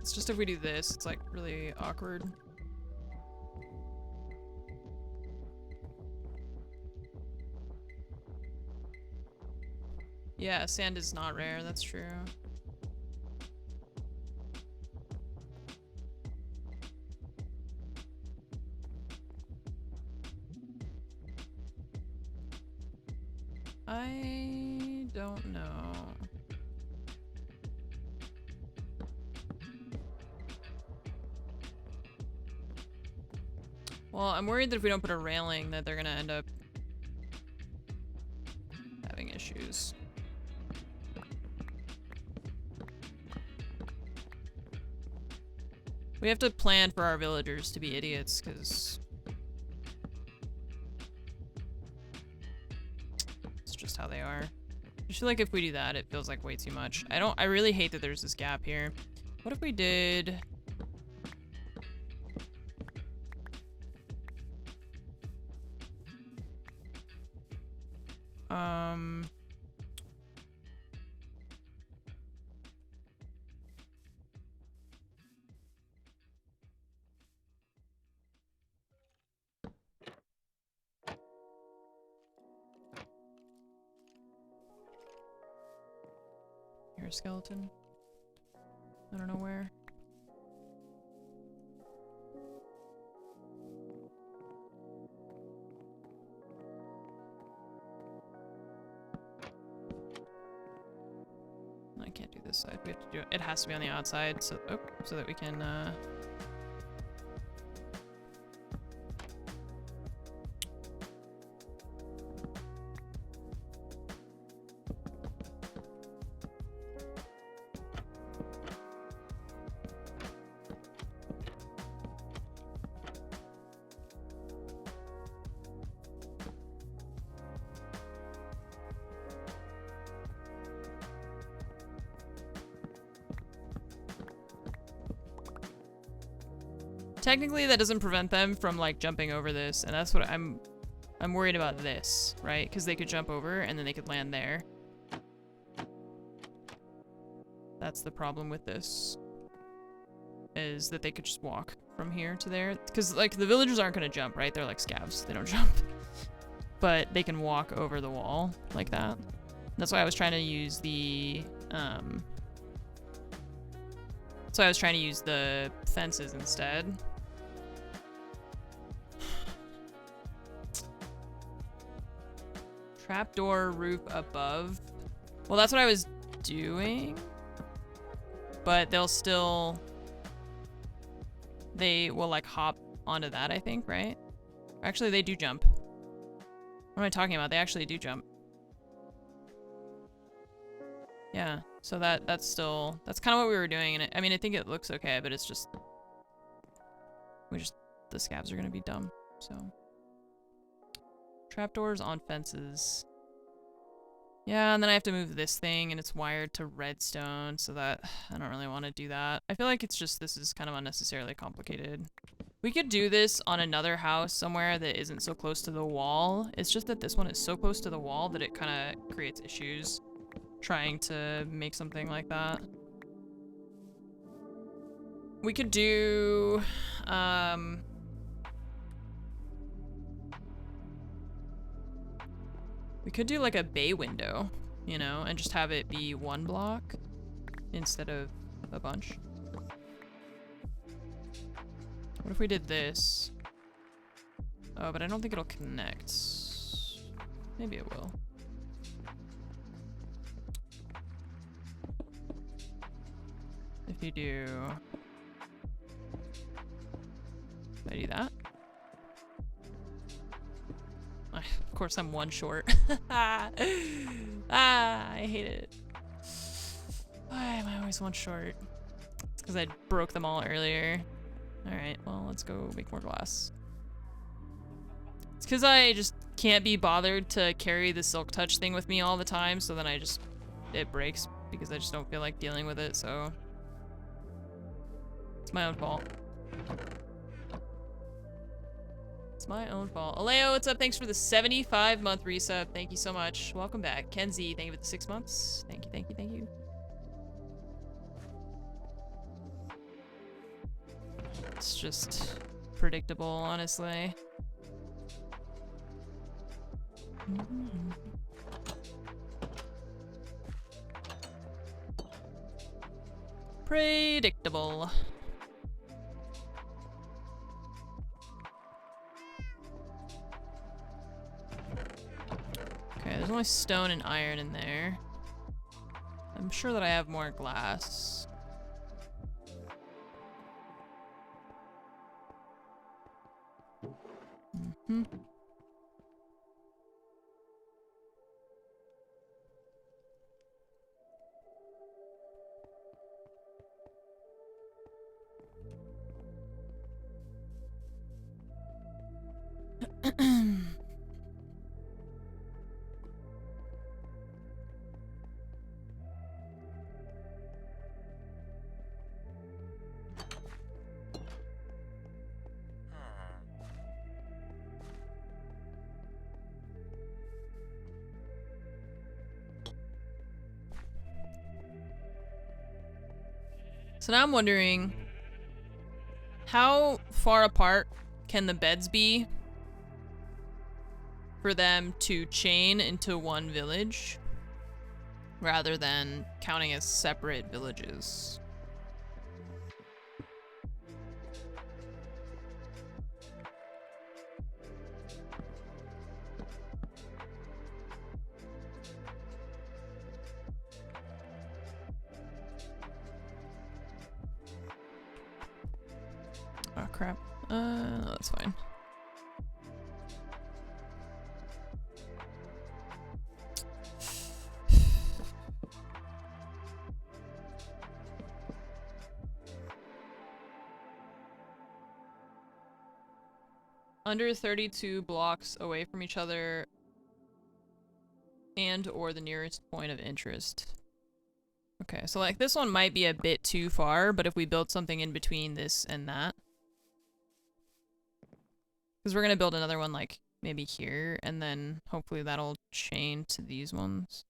It's just if we do this, it's like really awkward. Yeah, sand is not rare, that's true. I don't know. Well, I'm worried that if we don't put a railing that they're gonna end up having issues. We have to plan for our villagers to be idiots, because it's just how they are. I feel like if we do that, it feels like way too much. I really hate that there's this gap here. What if we did... Here, skeleton. I don't know where. I can't do this side. We have to do it. It has to be on the outside, so so that we can technically that doesn't prevent them from like jumping over this, and that's what I'm worried about this, right? Because they could jump over and then they could land there. That's the problem with this, is that they could just walk from here to there. Because like the villagers aren't gonna jump, right? They're like scavs, they don't jump. But they can walk over the wall like that. That's why I was trying to use the fences instead. Trapdoor roof above. Well, that's what I was doing. But they will like hop onto that, I think, right? Actually, they do jump. What am I talking about? They actually do jump. Yeah, so that's still, that's kind of what we were doing, and I mean, I think it looks okay, but it's just, the scabs are gonna be dumb, so. Trapdoors on fences. Yeah, and then I have to move this thing, and it's wired to redstone, so that, I don't really want to do that. I feel like it's just, this is kind of unnecessarily complicated. We could do this on another house somewhere that isn't so close to the wall. It's just that this one is so close to the wall that it kind of creates issues trying to make something like that. We could do, we could do like a bay window, you know, and just have it be one block instead of a bunch. What if we did this? Oh, but I don't think it'll connect. Maybe it will. If you do... If I do that. Of course I'm one short. I hate it. Why am I always one short? It's because I broke them all earlier. Alright, well, let's go make more glass. It's because I just can't be bothered to carry the silk touch thing with me all the time, so then it breaks because I just don't feel like dealing with it, so it's my own fault. It's my own fault. Aleo, what's up? Thanks for the 75-month resub. Thank you so much. Welcome back. Kenzie, thank you for the 6 months. Thank you, thank you, thank you. It's just predictable, honestly. Predictable. Okay, there's only stone and iron in there. I'm sure that I have more glass. Mm-hmm. So now I'm wondering, how far apart can the beds be for them to chain into one village rather than counting as separate villages? Oh crap. No, that's fine. Under 32 blocks away from each other and or the nearest point of interest. Okay, so like this one might be a bit too far, but if we build something in between this and that, because we're gonna build another one like maybe here, and then hopefully that'll chain to these ones.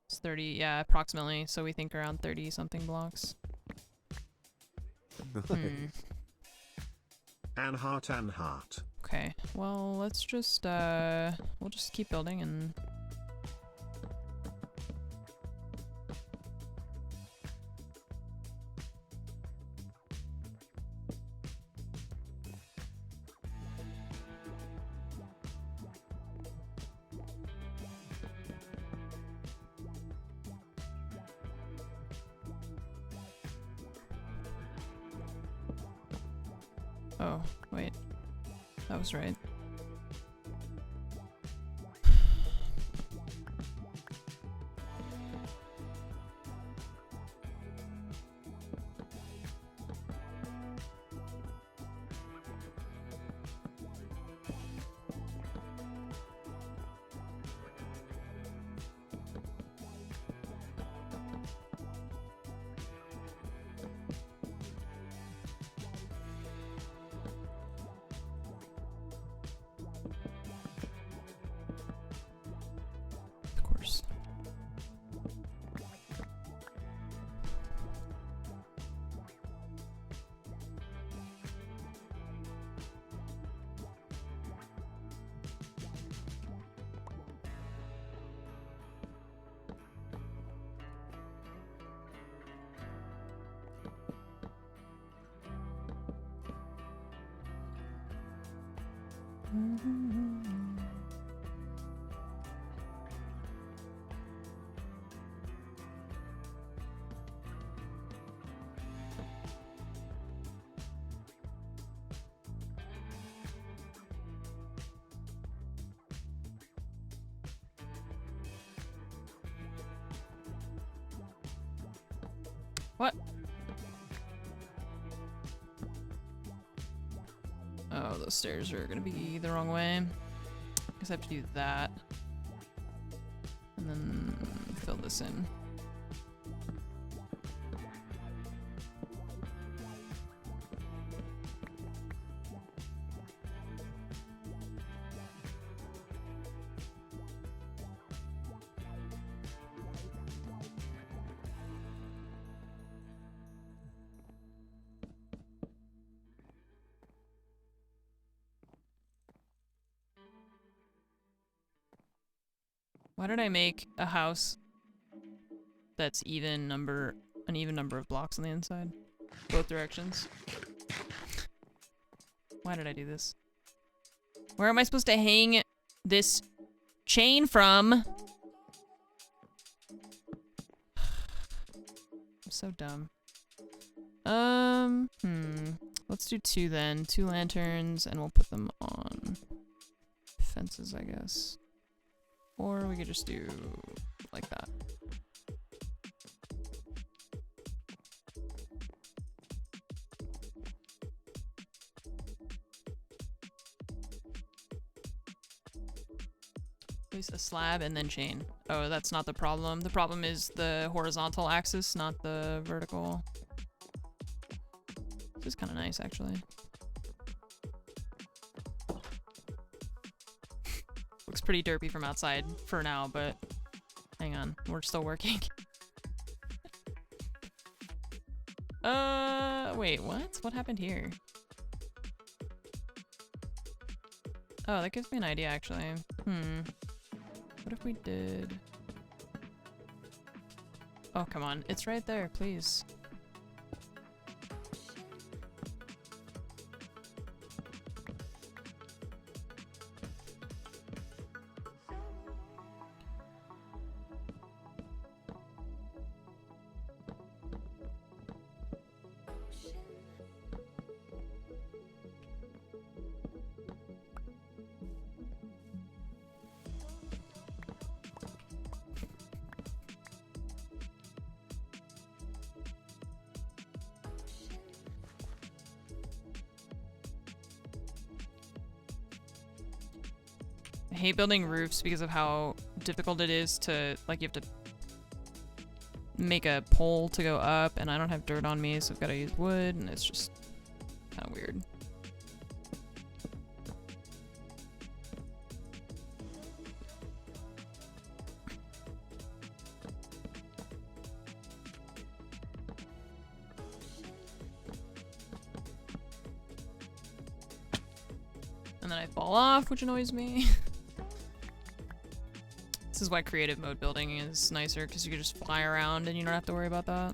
It's 30, yeah, approximately. So we think around 30 something blocks. Anheart. Okay, well, let's just, we'll just keep building and... Oh, wait. That was right. Of course. What? Oh, those stairs are gonna be the wrong way. Guess I have to do that. And then fill this in. Why did I make a house that's an even number of blocks on the inside? Both directions. Why did I do this? Where am I supposed to hang this chain from? I'm so dumb. Let's do 2 then. 2 lanterns, and we'll put them on fences, I guess. Or we could just do like that. Place a slab and then chain. Oh, that's not the problem. The problem is the horizontal axis, not the vertical. This is kind of nice, actually. Looks pretty derpy from outside for now, but hang on, we're still working. Wait, what? What happened here? Oh, that gives me an idea, actually. What if we did... Oh, come on. It's right there, please. I hate building roofs because of how difficult it is to, like, you have to make a pole to go up, and I don't have dirt on me, so I've got to use wood, and it's just kind of weird. And then I fall off, which annoys me. This is why creative mode building is nicer, because you can just fly around and you don't have to worry about that.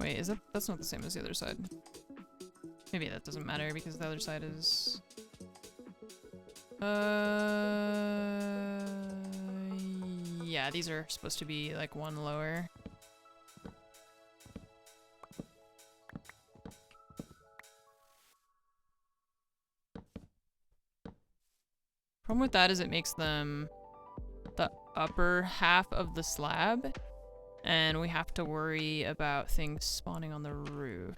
Wait, is that... That's not the same as the other side. Maybe that doesn't matter because the other side is... Yeah, these are supposed to be like one lower. Problem with that is it makes them the upper half of the slab, and we have to worry about things spawning on the roof.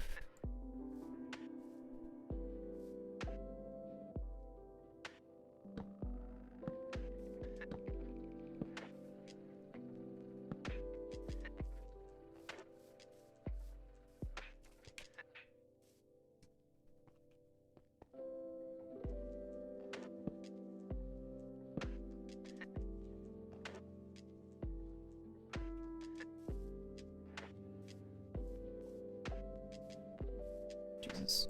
Jesus.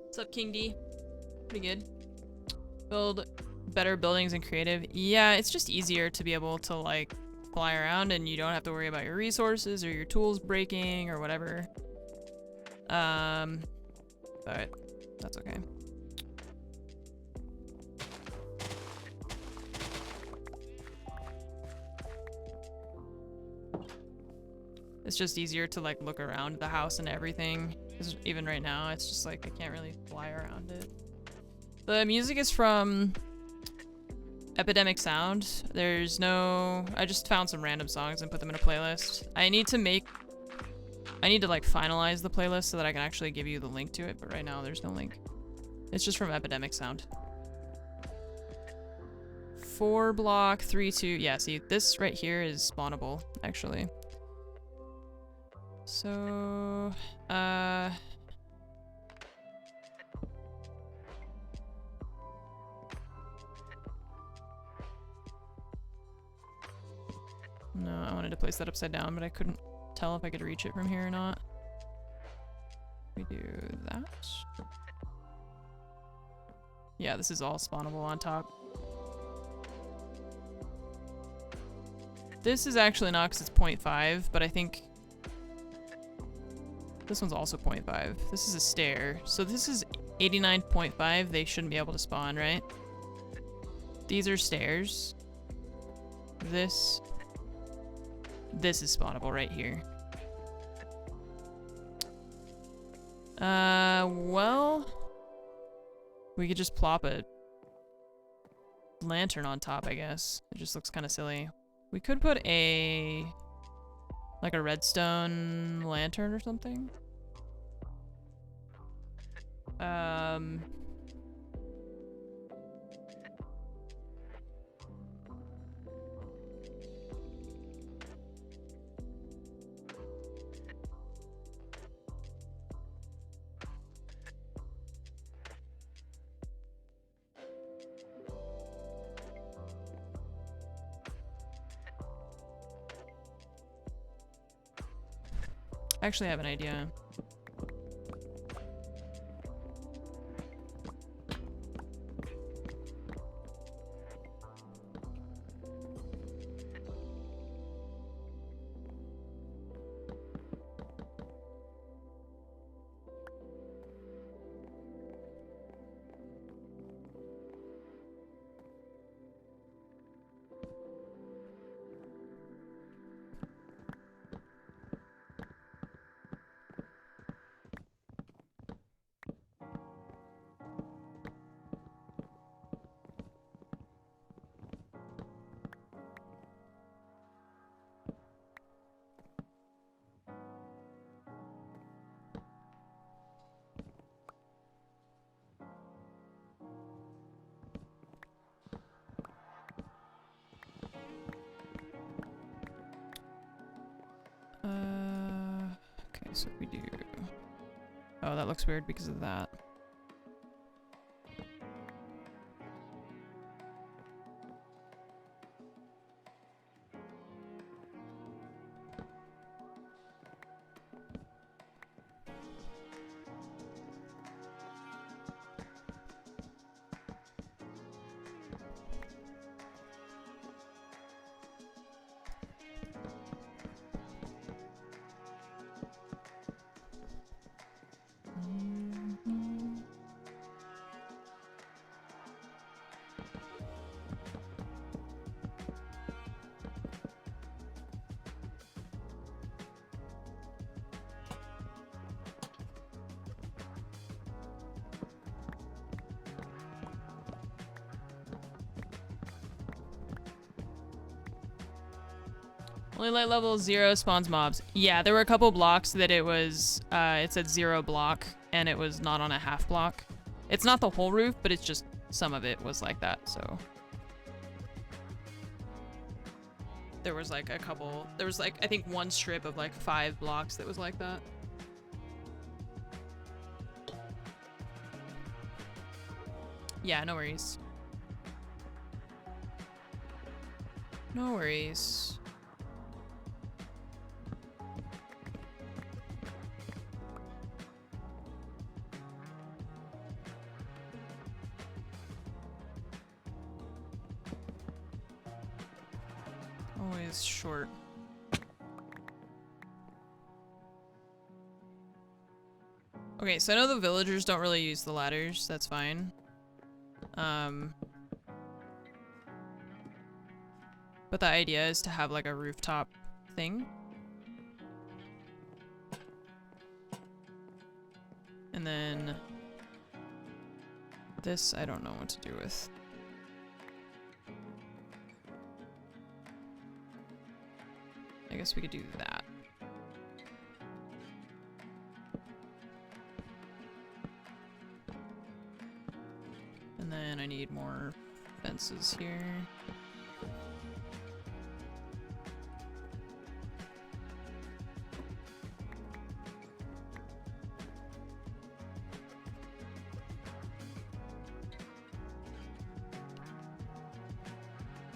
What's up, King D? Pretty good. Build better buildings in creative. Yeah, it's just easier to be able to like fly around and you don't have to worry about your resources or your tools breaking or whatever. But that's okay. It's just easier to like look around the house and everything. 'Cause even right now, it's just like I can't really fly around it. The music is from Epidemic Sound. There's no... I just found some random songs and put them in a playlist. I need to like finalize the playlist so that I can actually give you the link to it, but right now there's no link. It's just from Epidemic Sound. 4 block, 3, 2. Yeah, see, this right here is spawnable, actually. So, no, I wanted to place that upside down, but I couldn't tell if I could reach it from here or not. We do that. Yeah, this is all spawnable on top. This is actually not because it's 0.5, but I think this one's also 0.5. This is a stair. So this is 89.5. They shouldn't be able to spawn, right? These are stairs. This is spawnable right here. Well, we could just plop a lantern on top, I guess. It just looks kind of silly. We could put like a redstone lantern or something. Actually, I have an idea. Okay, so we do... Oh, that looks weird because of that. Only light level 0 spawns mobs. Yeah, there were a couple blocks that it was, it said 0 block, and it was not on a half block. It's not the whole roof, but it's just some of it was like that, so. There was like a couple, there was like, I think one strip of like 5 blocks that was like that. Yeah, no worries. No worries. Always short. Okay, so I know the villagers don't really use the ladders, that's fine. But the idea is to have like a rooftop thing. And then this I don't know what to do with. I guess we could do that. And then I need more fences here.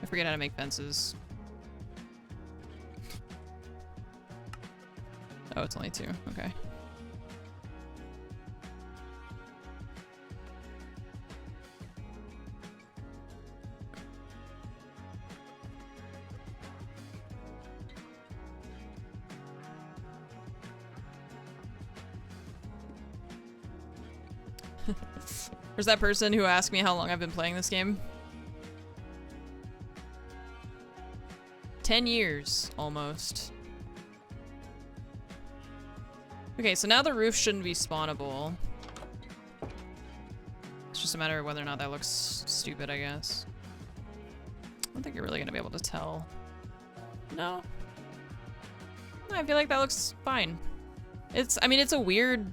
I forget how to make fences. Oh, it's only 2. Okay. There's that person who asked me how long I've been playing this game. 10 years, almost. Okay, so now the roof shouldn't be spawnable. It's just a matter of whether or not that looks stupid, I guess. I don't think you're really gonna be able to tell. No. I feel like that looks fine. I mean, it's a weird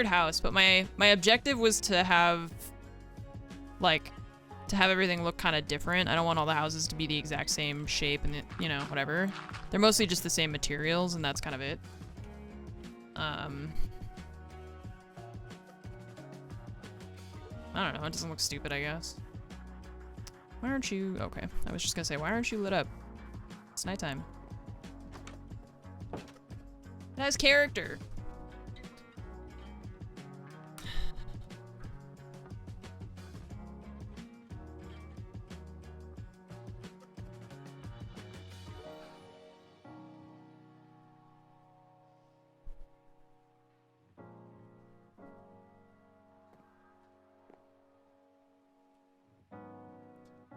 house, but my objective was to have, like, to have everything look kind of different. I don't want all the houses to be the exact same shape and, you know, whatever. They're mostly just the same materials, and that's kind of it. I don't know, it doesn't look stupid, I guess. Why aren't you... Okay, I was just gonna say, why aren't you lit up? It's nighttime. It has character.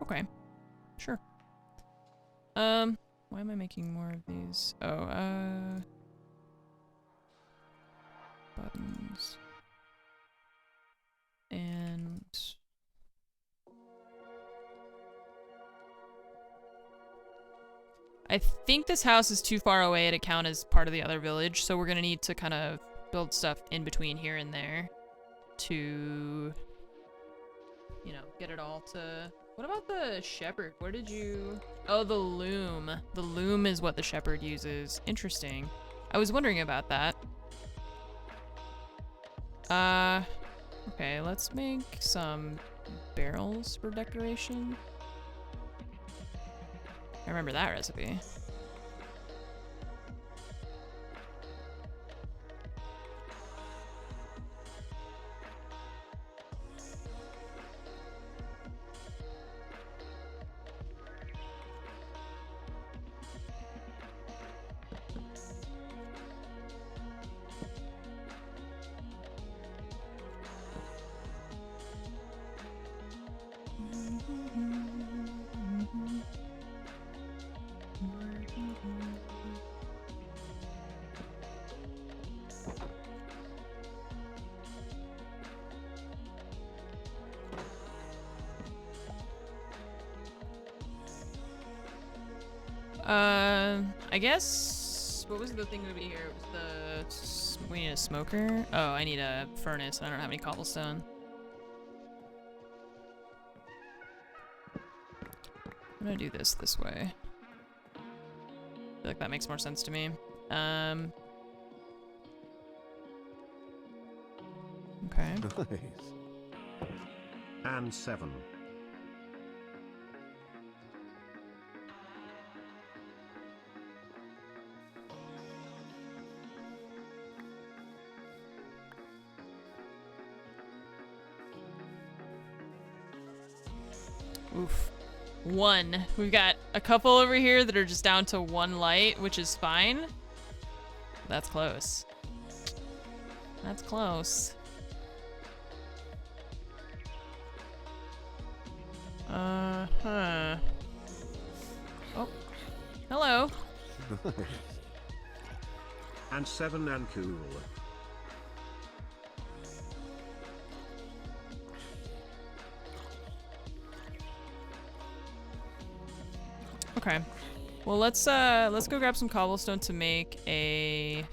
Okay, sure. Why am I making more of these? Oh, buttons. And... I think this house is too far away to count as part of the other village, so we're gonna need to kind of build stuff in between here and there to, you know, get it all to... What about the shepherd? Where did you... Oh, the loom. The loom is what the shepherd uses. Interesting. I was wondering about that. Okay, let's make some barrels for decoration. I remember that recipe. I guess, what was the thing to be here? It was we need a smoker? Oh, I need a furnace. I don't have any cobblestone. I'm gonna do this way. I feel like that makes more sense to me. Okay. Nice. And 7. Oof. 1. We've got a couple over here that are just down to 1 light, which is fine. That's close. That's close. Huh. Oh. Hello. And 7 and cool. Okay. Well, let's go grab some cobblestone to make a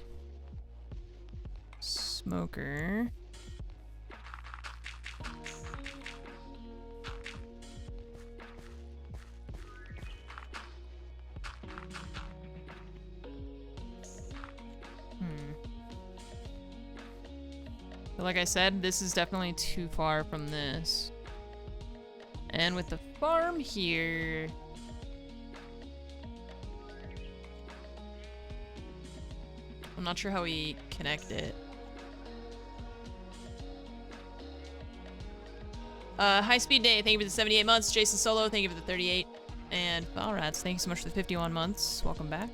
smoker. But like I said, this is definitely too far from this. And with the farm here, I'm not sure how we connect it. High Speed Day, thank you for the 78 months. Jason Solo, thank you for the 38. And Valrats, thank you so much for the 51 months. Welcome back.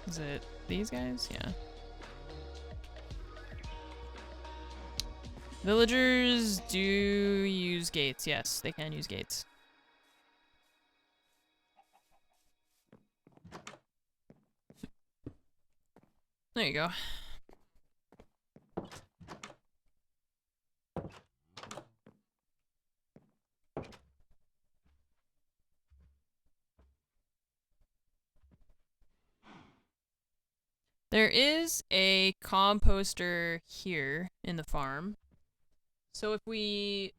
Is it these guys? Yeah. Villagers do use gates. Yes, they can use gates. There you go. There is a composter here in the farm. So if we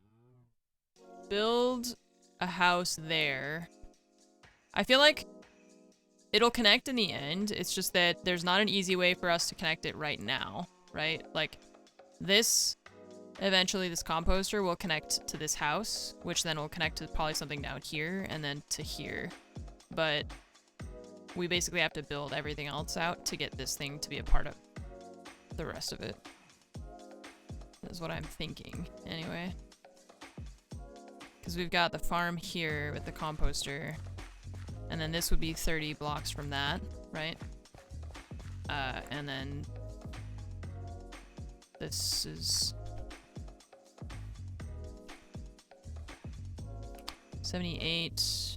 build a house there, I feel like it'll connect in the end. It's just that there's not an easy way for us to connect it right now, right? Like this, eventually this composter will connect to this house, which then will connect to probably something down here and then to here. But we basically have to build everything else out to get this thing to be a part of the rest of it. Is what I'm thinking, anyway. Because we've got the farm here with the composter. And then this would be 30 blocks from that, right? And then this is 78.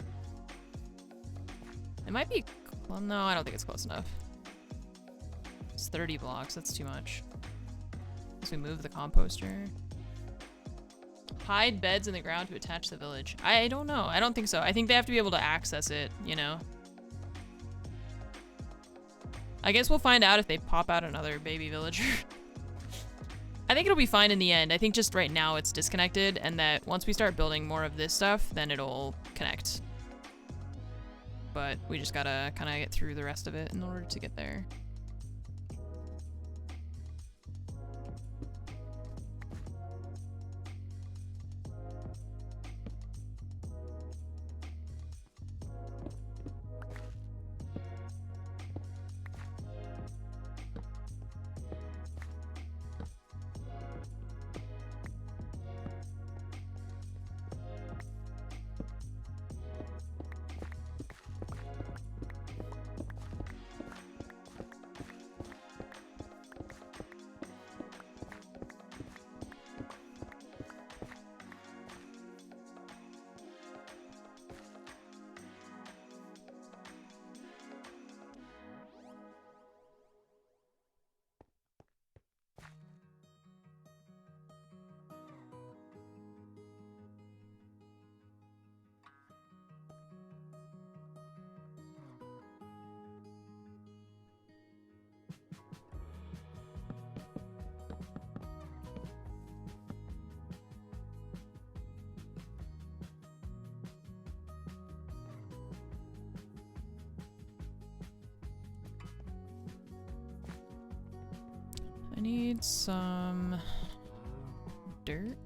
It might be, well, no, I don't think it's close enough. It's 30 blocks, that's too much. As we move the composter. Hide beds in the ground to attach the village. I don't know. I don't think so. I think they have to be able to access it, you know? I guess we'll find out if they pop out another baby villager. I think it'll be fine in the end. I think just right now it's disconnected, and that once we start building more of this stuff, then it'll connect. But we just gotta kind of get through the rest of it in order to get there. I need some dirt.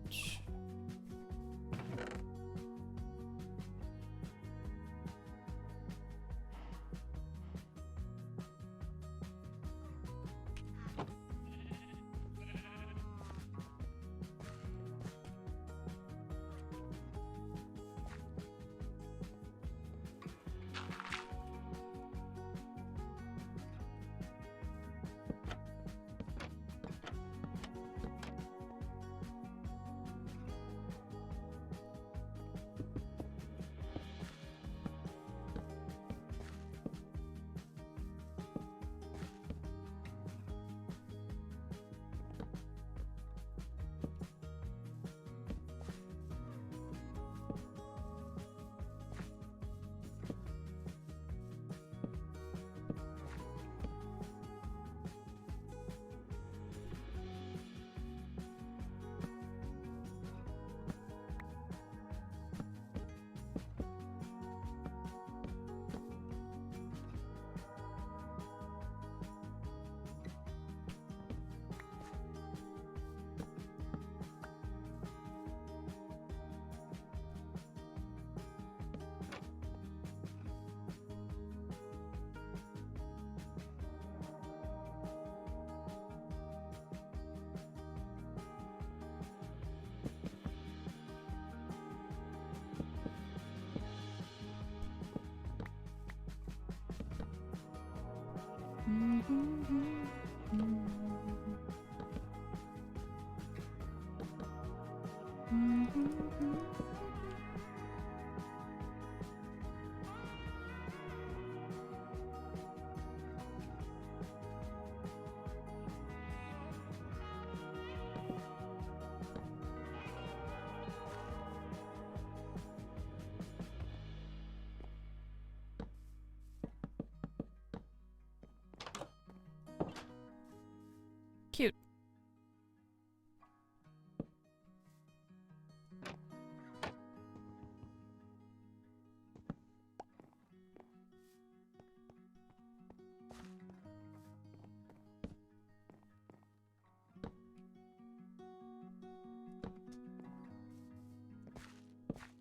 Cute.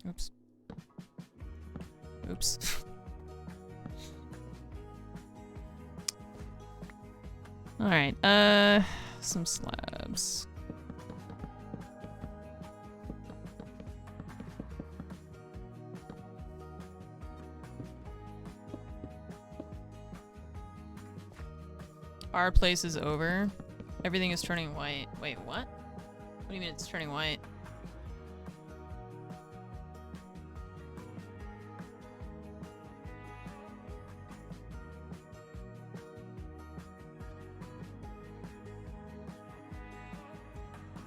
Oops. Oops. All right. Some slabs. Our place is over. Everything is turning white. Wait, what? What do you mean it's turning white?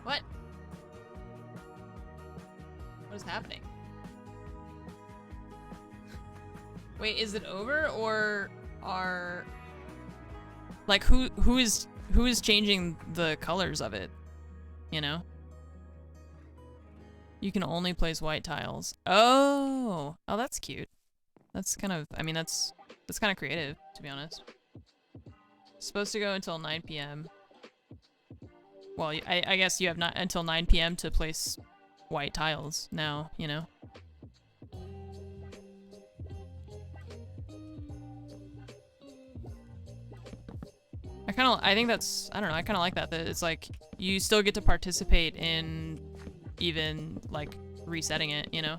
What? What is happening? Wait, is it over or are like who is changing the colors of it? You know? You can only place white tiles. Oh, that's cute. That's kind of, I mean, that's kind of creative, to be honest. It's supposed to go until 9 p.m. Well, I guess you have not until 9 p.m. to place white tiles now, you know? I think that's, I don't know, I kind of like that it's like, you still get to participate in even, like, resetting it, you know?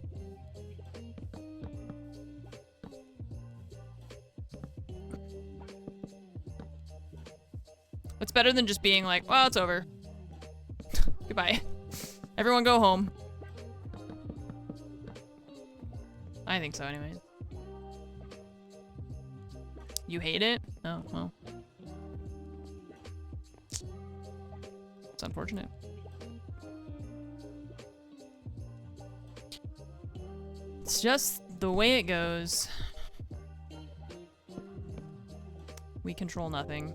It's better than just being like, well, it's over. Goodbye. Everyone go home. I think so, anyway. You hate it? Oh, well. It's unfortunate. It's just the way it goes. We control nothing.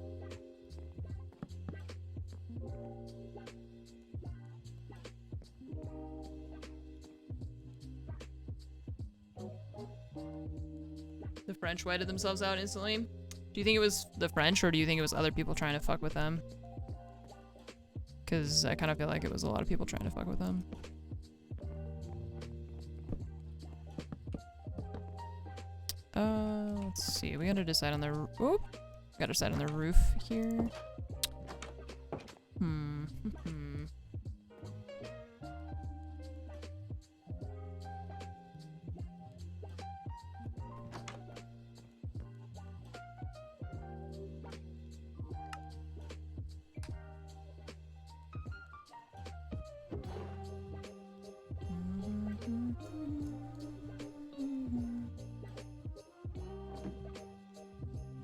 The French whited themselves out instantly. Do you think it was the French or do you think it was other people trying to fuck with them? Because I kind of feel like it was a lot of people trying to fuck with them. Let's see. We gotta decide on the... Whoop! Gotta decide on the roof here.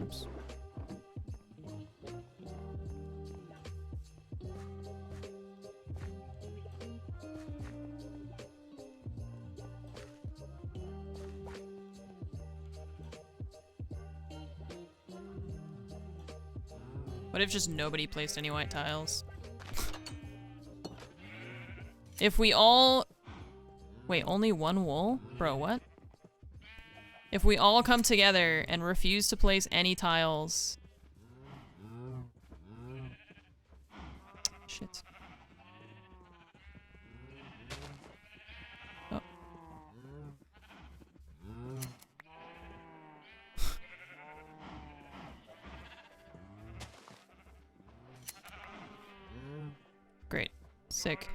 Oops. What if just nobody placed any white tiles? If we all... Wait, only one wool? Bro, what? If we all come together and refuse to place any tiles... Shit. Oh. Great. Sick.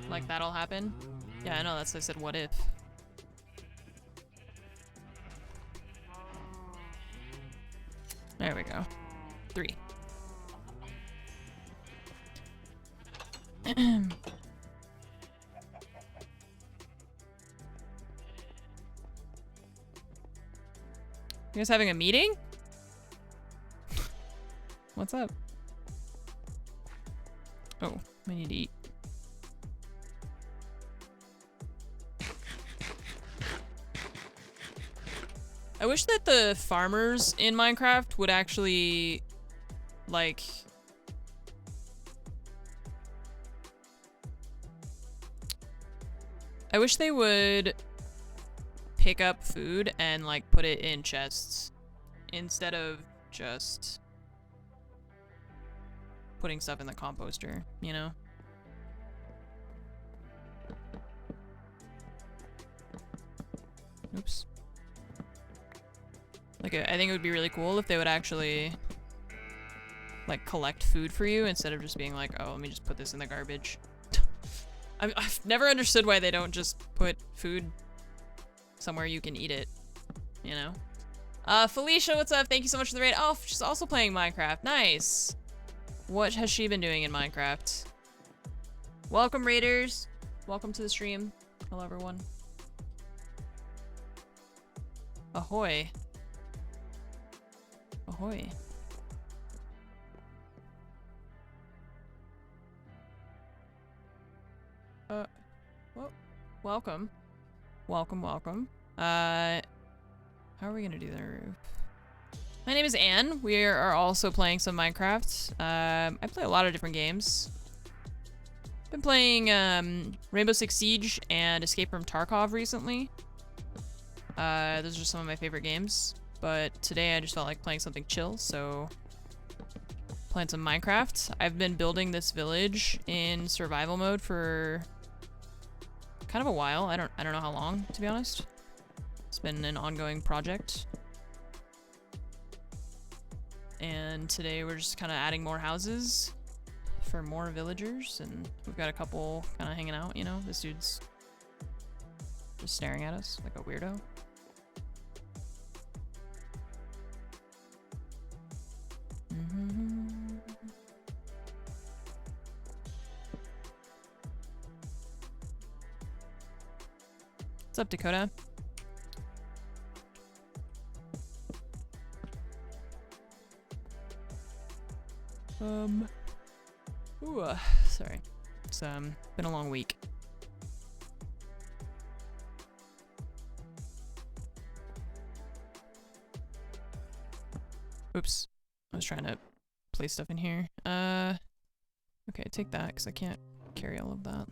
Like that'll happen? Yeah, I know, that's why I said what if. There we go. 3. You guys having a meeting? What's up? Oh, I need to eat. I wish that the farmers in Minecraft would actually, like... I wish they would pick up food and, like, put it in chests instead of just putting stuff in the composter, you know? Oops. Like, I think it would be really cool if they would actually, like, collect food for you instead of just being like, oh, let me just put this in the garbage. I've never understood why they don't just put food somewhere you can eat it, you know? Felicia, what's up? Thank you so much for the raid. Oh, she's also playing Minecraft. Nice. What has she been doing in Minecraft? Welcome, raiders. Welcome to the stream. Hello, everyone. Ahoy. Ahoy. Well, welcome. Welcome, welcome. How are we gonna do the roof? My name is Anne. We are also playing some Minecraft. I play a lot of different games. Been playing, Rainbow Six Siege and Escape from Tarkov recently. Those are some of my favorite games. But today I just felt like playing something chill, so playing some Minecraft. I've been building this village in survival mode for kind of a while. I don't know how long, to be honest. It's been an ongoing project. And today we're just kind of adding more houses for more villagers, and we've got a couple kind of hanging out, you know? This dude's just staring at us like a weirdo. What's up, Dakota? Sorry. It's been a long week. Oops. I was trying to place stuff in here. Okay, take that, because I can't carry all of that.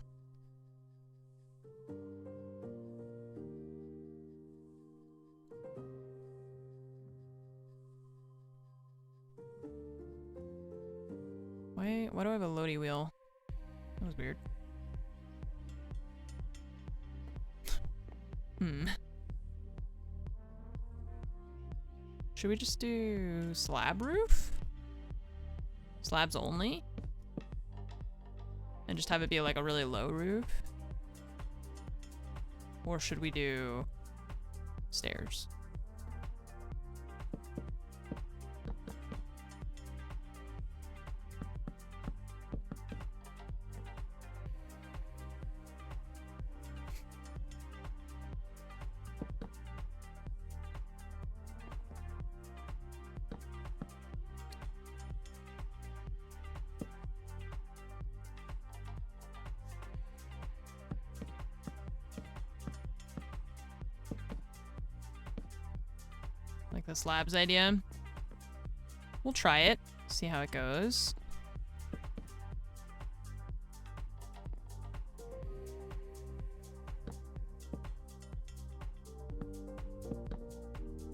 Why do I have a loady wheel? That was weird. Should we just do slab roof? Slabs only? And just have it be like a really low roof? Or should we do stairs? Like the slabs idea. We'll try it, see how it goes.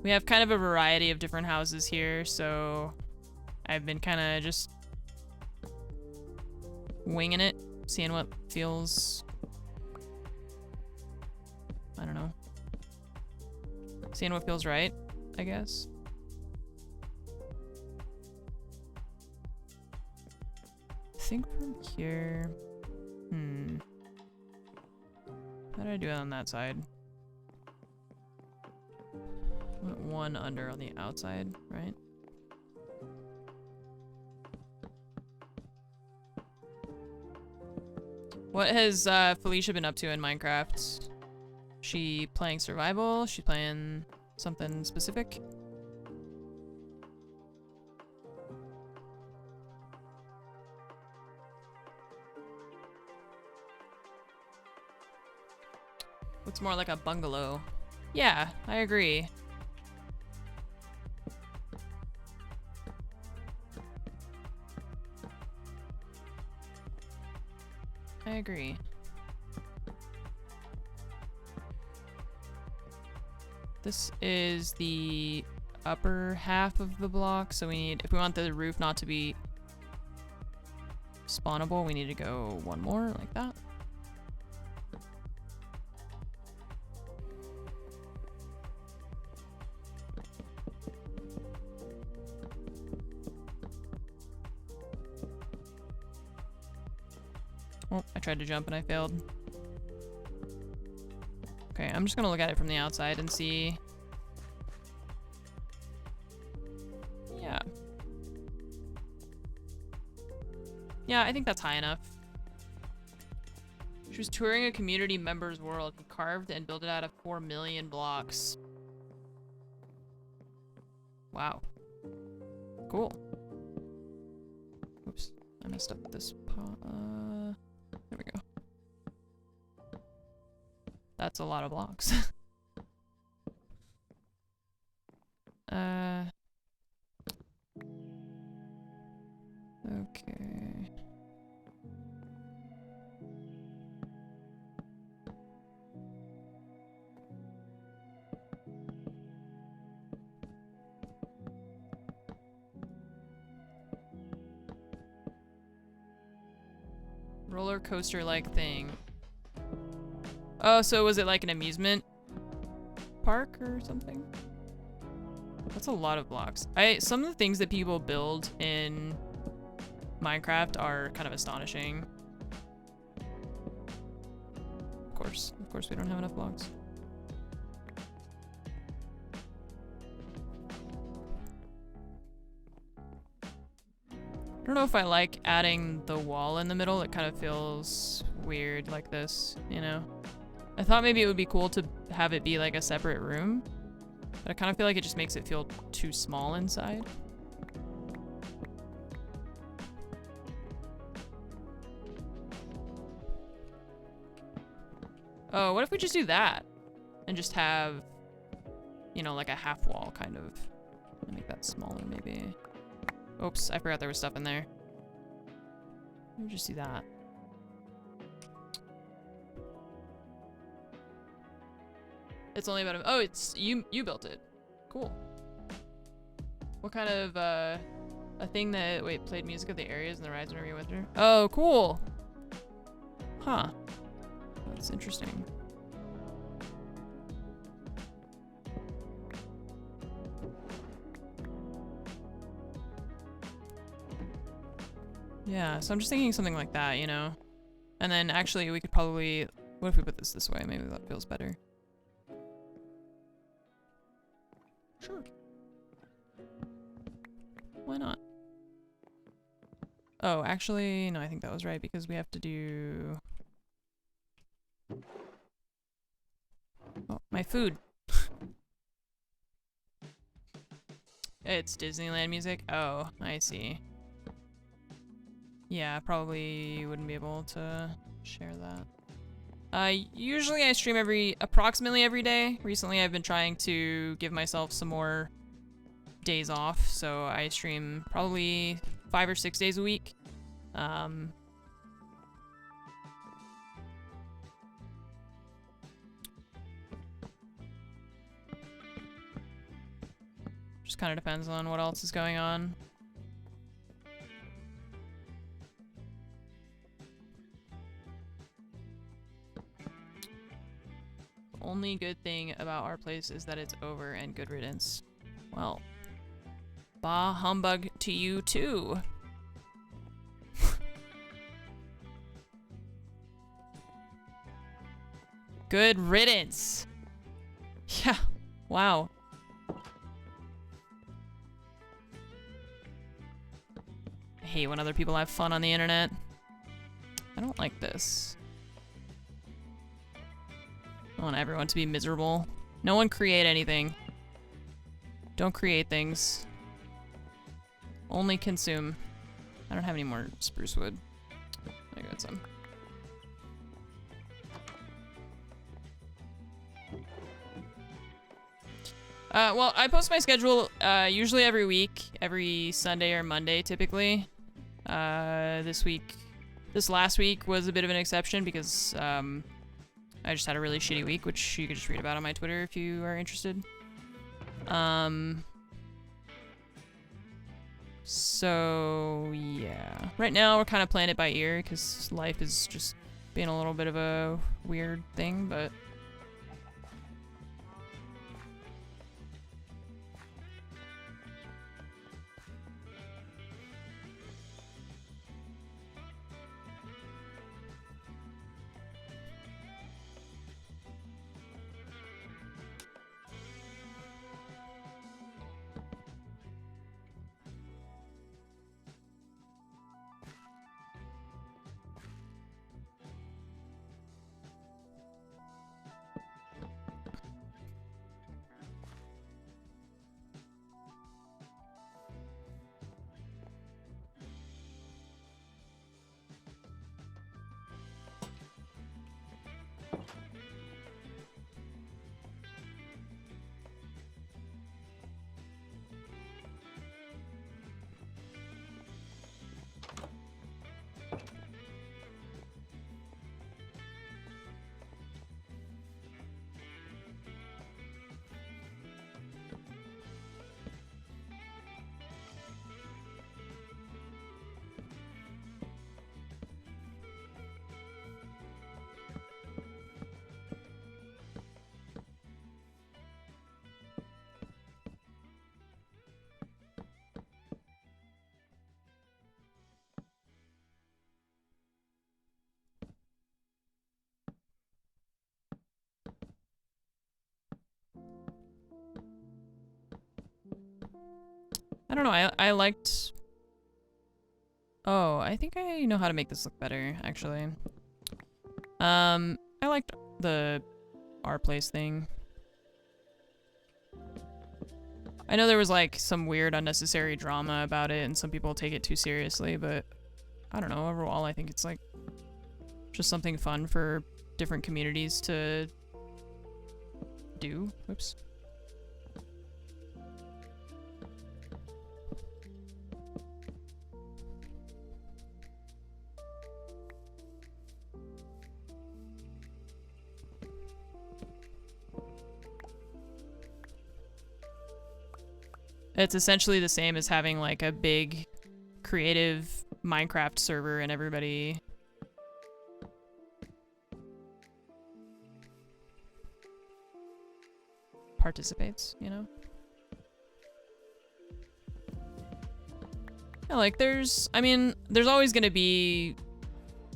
We have kind of a variety of different houses here, so I've been kind of just winging it, seeing what feels, I don't know, seeing what feels right, I guess. I think from here, how did I do it on that side? Went one under on the outside, right? What has Felicia been up to in Minecraft? She playing survival? She playing something specific? Looks more like a bungalow. Yeah, I agree. I agree. This is the upper half of the block, so we need, if we want the roof not to be spawnable, we need to go one more like that. Oh, I tried to jump and I failed. Okay, I'm just gonna look at it from the outside and see. Yeah. Yeah, I think that's high enough. She was touring a community member's world and carved and built it out of 4 million blocks. Wow. Cool. Oops, I messed up this part. There we go. That's a lot of blocks. Okay. Roller coaster-like thing. Oh, so was it like an amusement park or something? That's a lot of blocks. Some of the things that people build in Minecraft are kind of astonishing. Of course we don't have enough blocks. I don't know if I like adding the wall in the middle. It kind of feels weird like this, you know? I thought maybe it would be cool to have it be like a separate room, but I kind of feel like it just makes it feel too small inside. Oh, what if we just do that and just have, you know, like a half wall kind of. Make that smaller maybe. Oops, I forgot there was stuff in there. Let me just do that. It's only about it's you built it. Cool. What kind of A thing that, wait, played music of the areas and the rides whenever you went through? Oh, cool. Huh. That's interesting. Yeah, so I'm just thinking something like that, you know? And then actually we could probably, what if we put this way? Maybe that feels better. Sure. Why not? Oh, actually, no, I think that was right because we have to do... Oh, my food. It's Disneyland music? Oh, I see. Yeah, probably wouldn't be able to share that. Usually I stream approximately every day. Recently I've been trying to give myself some more days off, so I stream probably 5 or 6 days a week. Just kind of depends on what else is going on. Only good thing about our place is that it's over and good riddance. Well, bah humbug to you too. Good riddance. Yeah, wow. I hate when other people have fun on the internet. I don't like this. I want everyone to be miserable. No one create anything. Don't create things. Only consume. I don't have any more spruce wood. I got some. Well, I post my schedule usually every week, every Sunday or Monday typically. This last week was a bit of an exception because I just had a really shitty week, which you could just read about on my Twitter if you are interested. So yeah. Right now we're kind of playing it by ear because life is just being a little bit of a weird thing, but... I don't know, I liked... Oh, I think I know how to make this look better, actually. I liked the our place thing. I know there was like some weird unnecessary drama about it and some people take it too seriously, but I don't know, overall I think it's like just something fun for different communities to do. Oops. It's essentially the same as having like a big creative Minecraft server and everybody participates, you know? Yeah, like there's always gonna be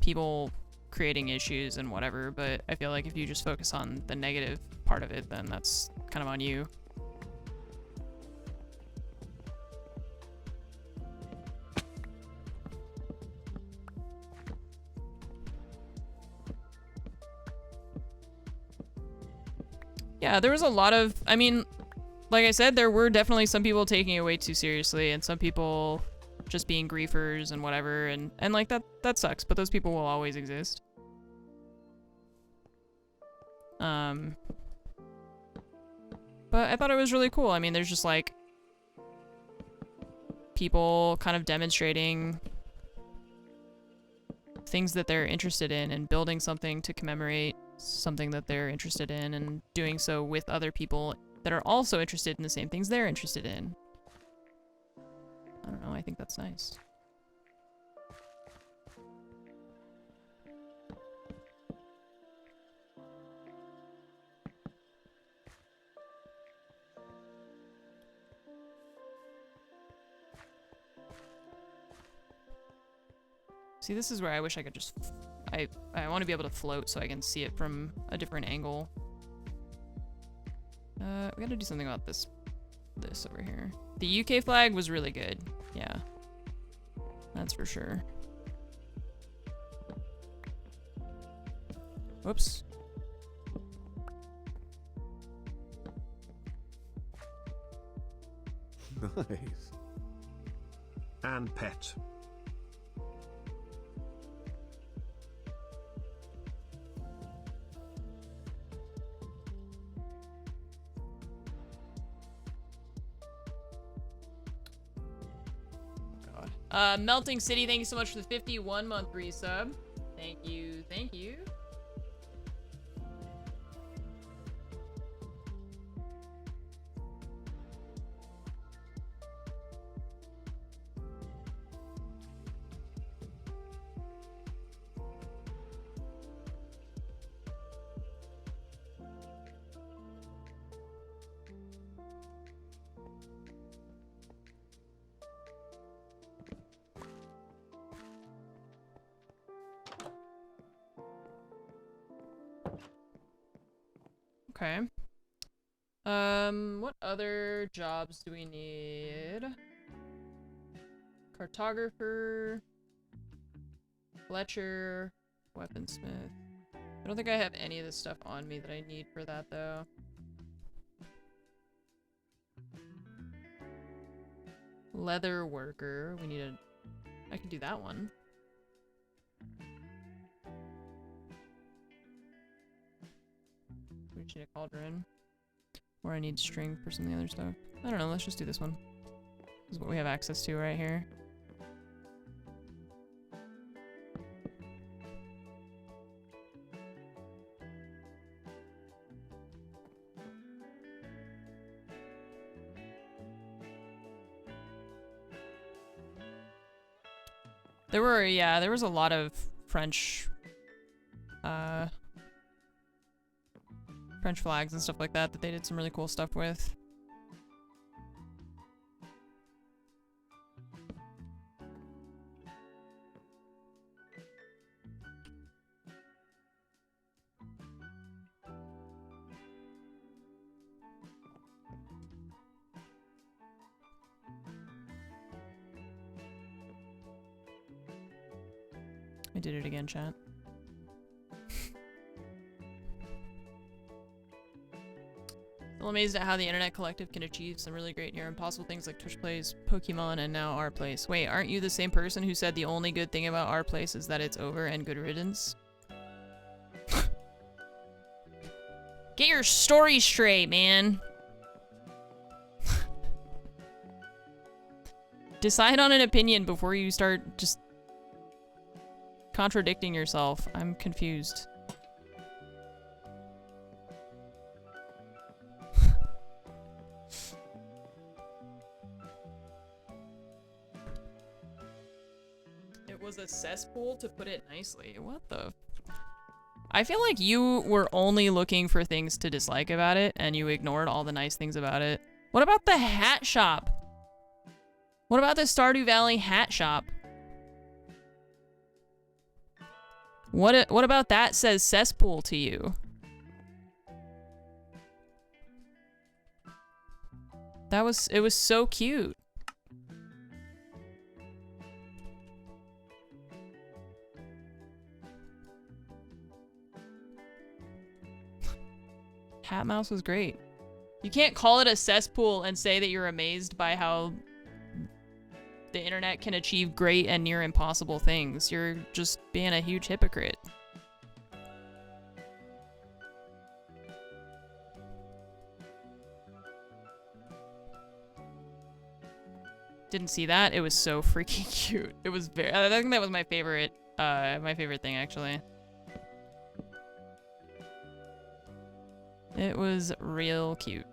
people creating issues and whatever, but I feel like if you just focus on the negative part of it, then that's kind of on you. Yeah, there was a lot of, I mean, like I said, there were definitely some people taking it way too seriously and some people just being griefers and whatever, and like that sucks, but those people will always exist. But I thought it was really cool. I mean, there's just like people kind of demonstrating things that they're interested in and building something to commemorate something that they're interested in and doing so with other people that are also interested in the same things they're interested in. I don't know, I think that's nice. See, this is where I wish I could just... I want to be able to float so I can see it from a different angle. We gotta do something about this over here. The UK flag was really good. Yeah. That's for sure. Whoops. Nice. And pet. Melting City, thank you so much for the 51-month resub. Thank you, thank you. Okay. What other jobs do we need? Cartographer, Fletcher, weaponsmith. I don't think I have any of this stuff on me that I need for that though. Leather worker, we need a... I can do that one. We just need a cauldron. Or I need string for some of the other stuff. I don't know, let's just do this one. This is what we have access to right here. There was a lot of French flags and stuff like that that they did some really cool stuff with. I did it again, chat. Still amazed at how the Internet Collective can achieve some really great near impossible things like Twitch Plays, Pokemon, and now Our Place. Wait, aren't you the same person who said the only good thing about Our Place is that it's over and good riddance? Get your story straight, man. Decide on an opinion before you start just contradicting yourself. I'm confused. cesspool, to put it nicely. What the? I feel like you were only looking for things to dislike about it, and you ignored all the nice things about it. What about the hat shop? What about the Stardew Valley hat shop? What about that says cesspool to you? It was so cute. Hat Mouse was great. You can't call it a cesspool and say that you're amazed by how the internet can achieve great and near impossible things. You're just being a huge hypocrite. Didn't see that. It was so freaking cute. It was very, I think that was my favorite thing actually. It was real cute.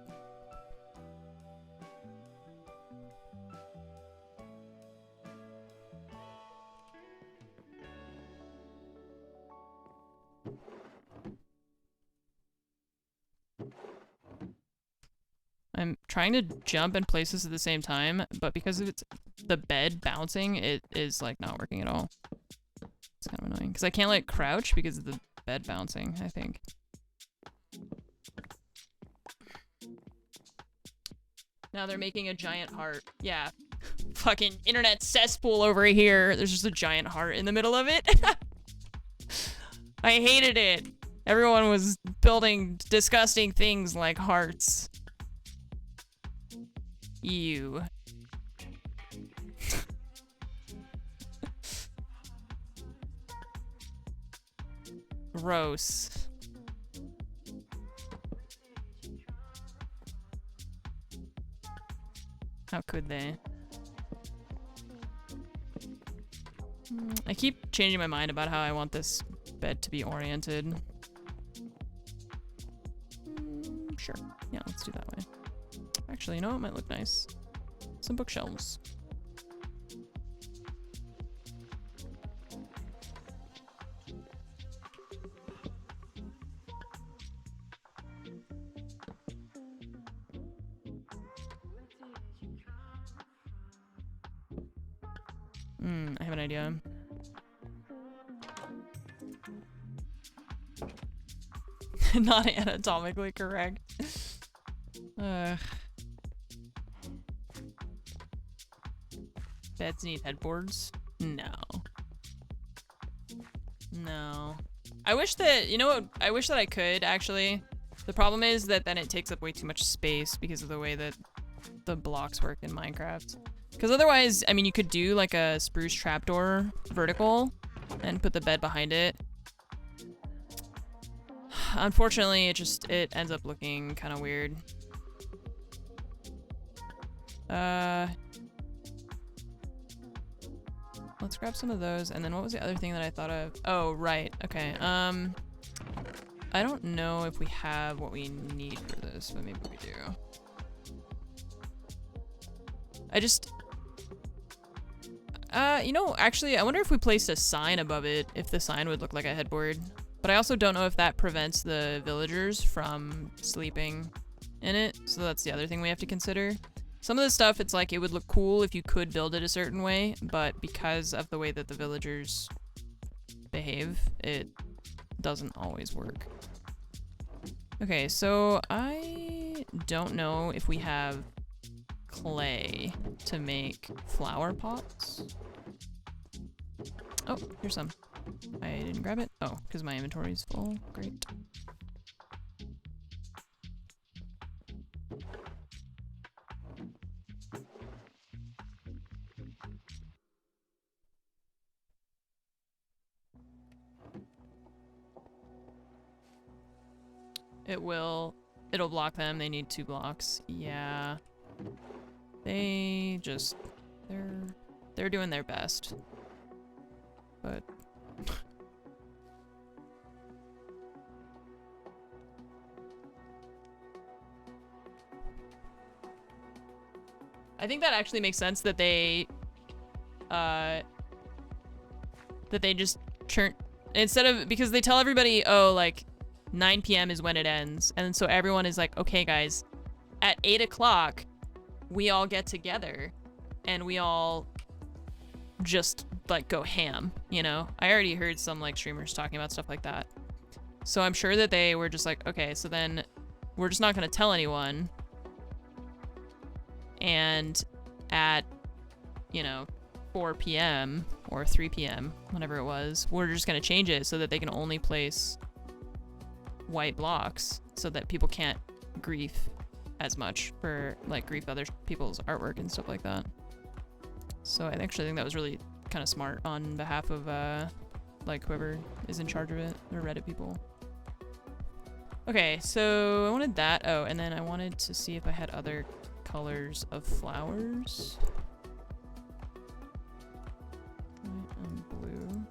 I'm trying to jump in places at the same time, but because of the bed bouncing, it is like not working at all. It's kind of annoying because I can't like crouch because of the bed bouncing, I think. Now they're making a giant heart. Yeah. Fucking internet cesspool over here. There's just a giant heart in the middle of it. I hated it. Everyone was building disgusting things like hearts. Ew. Gross. How could they? I keep changing my mind about how I want this bed to be oriented. Sure. Yeah, let's do that way. Actually, you know what might look nice? Some bookshelves. I have an idea. Not anatomically correct. Beds need headboards? No. No. I wish that, you know what, I wish that I could, actually. The problem is that then it takes up way too much space because of the way that the blocks work in Minecraft. Because otherwise, I mean, you could do like a spruce trapdoor vertical and put the bed behind it. Unfortunately, it ends up looking kind of weird. Let's grab some of those, and then what was the other thing that I thought of? Oh, right, okay. I don't know if we have what we need for this, but maybe we do. You know, actually, I wonder if we placed a sign above it, if the sign would look like a headboard. But I also don't know if that prevents the villagers from sleeping in it, so that's the other thing we have to consider. Some of the stuff, it's like, it would look cool if you could build it a certain way, but because of the way that the villagers behave, it doesn't always work. Okay, so I don't know if we have clay to make flower pots. Oh, here's some. I didn't grab it. Oh, because my inventory is full. Great. It'll block them. They need 2 blocks. Yeah. They're doing their best. But I think that actually makes sense that they that they just turn, instead of, because they tell everybody, oh, like 9 p.m. is when it ends. And so everyone is like, okay, guys, at 8 o'clock, we all get together and we all just like go ham, you know? I already heard some like streamers talking about stuff like that. So I'm sure that they were just like, okay, so then we're just not going to tell anyone. And at, you know, 4 p.m. or 3 p.m., whenever it was, we're just going to change it so that they can only place white blocks so that people can't grief as much for, like, grief other people's artwork and stuff like that. So I actually think that was really kind of smart on behalf of, like, whoever is in charge of it, the Reddit people. Okay, so I wanted that. Oh, and then I wanted to see if I had other colors of flowers. White and blue.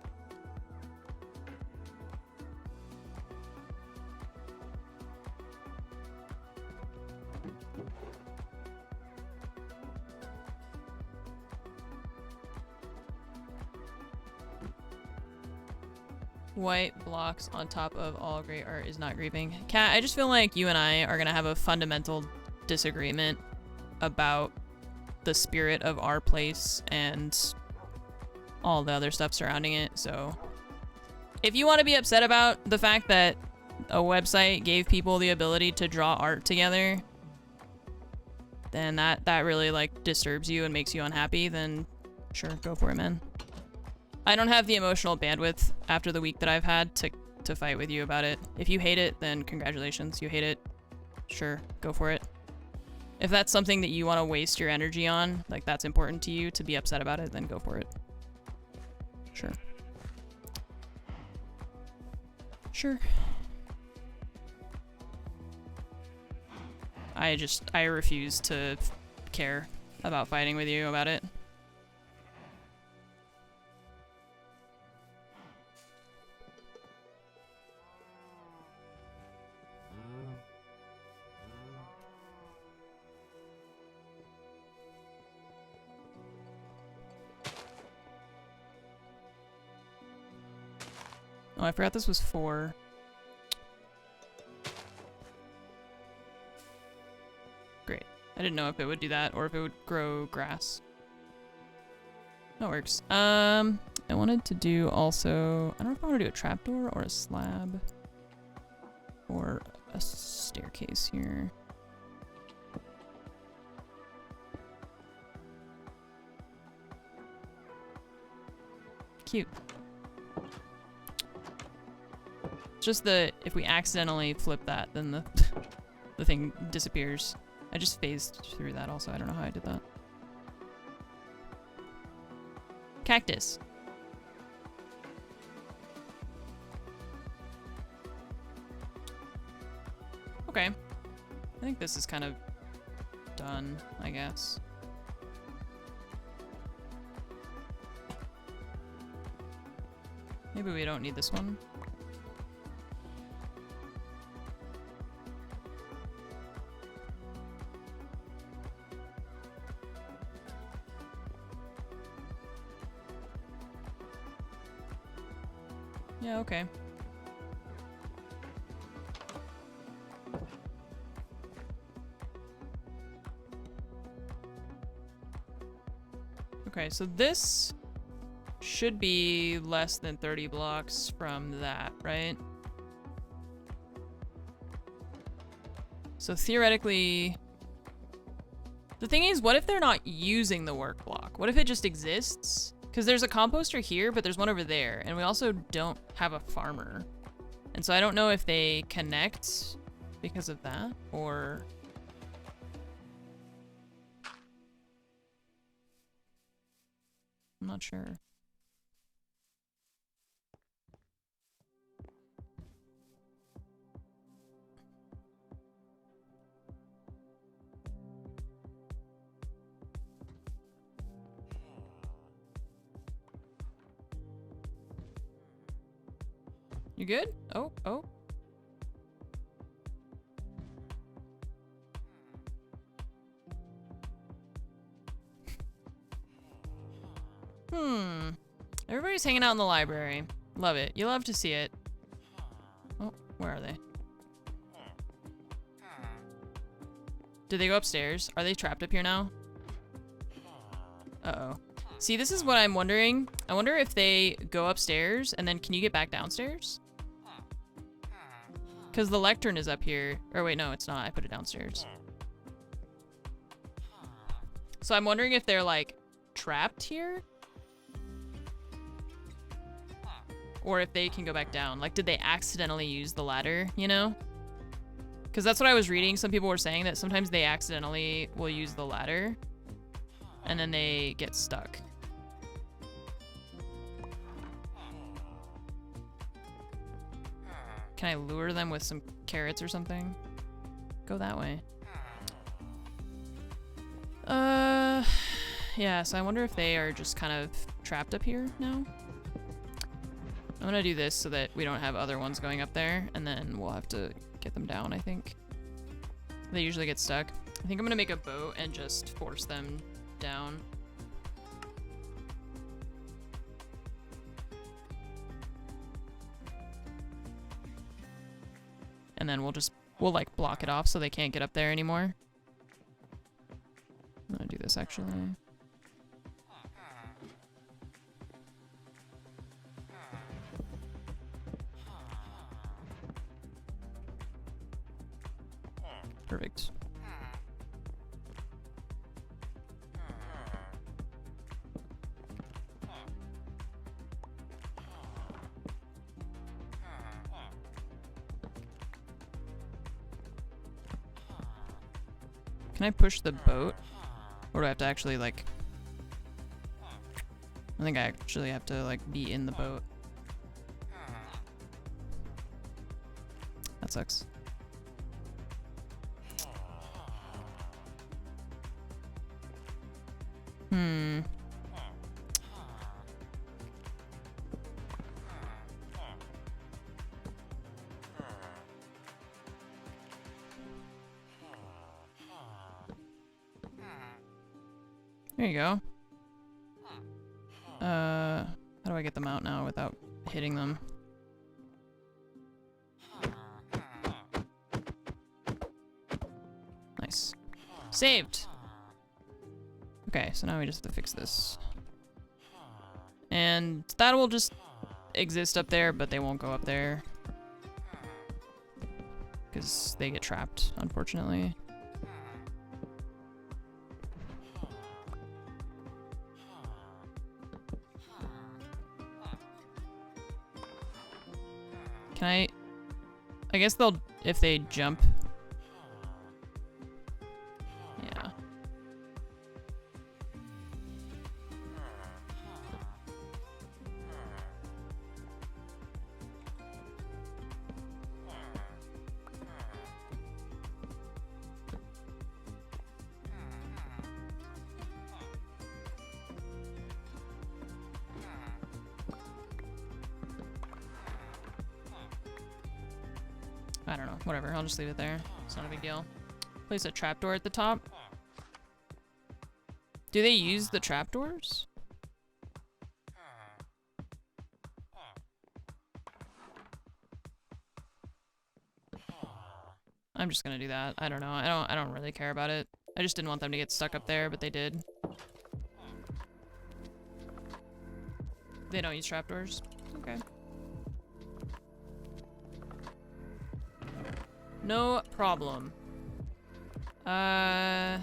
White blocks on top of all great art is not grieving. Kat, I just feel like you and I are gonna have a fundamental disagreement about the spirit of our place and all the other stuff surrounding it. So if you want to be upset about the fact that a website gave people the ability to draw art together, then that really like disturbs you and makes you unhappy, then sure, go for it, man. I don't have the emotional bandwidth after the week that I've had to fight with you about it. If you hate it, then congratulations. You hate it, sure, go for it. If that's something that you want to waste your energy on, like that's important to you to be upset about it, then go for it. Sure. Sure. I refuse to care about fighting with you about it. Oh, I forgot this was 4. Great. I didn't know if it would do that or if it would grow grass. That works. I wanted to do also, I don't know if I want to do a trapdoor or a slab or a staircase here. Cute. Just if we accidentally flip that, then the thing disappears. I just phased through that also. I don't know how I did that. Cactus. Okay. I think this is kind of done, I guess. Maybe we don't need this one. Yeah, okay. Okay, so this should be less than 30 blocks from that, right? So theoretically, the thing is, what if they're not using the work block? What if it just exists? Because there's a composter here, but there's one over there, and we also don't have a farmer. And so I don't know if they connect because of that, or... I'm not sure. You good? Oh, oh. Everybody's hanging out in the library. Love it. You love to see it. Oh, where are they? Did they go upstairs? Are they trapped up here now? Uh-oh. See, this is what I'm wondering. I wonder if they go upstairs and then can you get back downstairs? Because the lectern is up here. Or wait, no, it's not. I put it downstairs. So I'm wondering if they're like trapped here? Or if they can go back down. Like, did they accidentally use the ladder, you know? Because that's what I was reading. Some people were saying that sometimes they accidentally will use the ladder. And then they get stuck. Can I lure them with some carrots or something? Go that way. Yeah, so I wonder if they are just kind of trapped up here now. I'm gonna do this so that we don't have other ones going up there, and then we'll have to get them down, I think. They usually get stuck. I think I'm gonna make a boat and just force them down. And then we'll like block it off so they can't get up there anymore. I'm gonna do this actually. Perfect. Can I push the boat? Or do I have to actually, like... I think I actually have to, like, be in the boat. That sucks. There you go. How do I get them out now without hitting them? Nice. Saved! Okay, so now we just have to fix this. And that will just exist up there, but they won't go up there. Because they get trapped, unfortunately. Can I guess they'll, if they jump. Yeah. I don't know. Whatever. I'll just leave it there. It's not a big deal. Place a trapdoor at the top. Do they use the trapdoors? I'm just gonna do that. I don't know. I don't really care about it. I just didn't want them to get stuck up there, but they did. They don't use trapdoors? Okay. No problem. I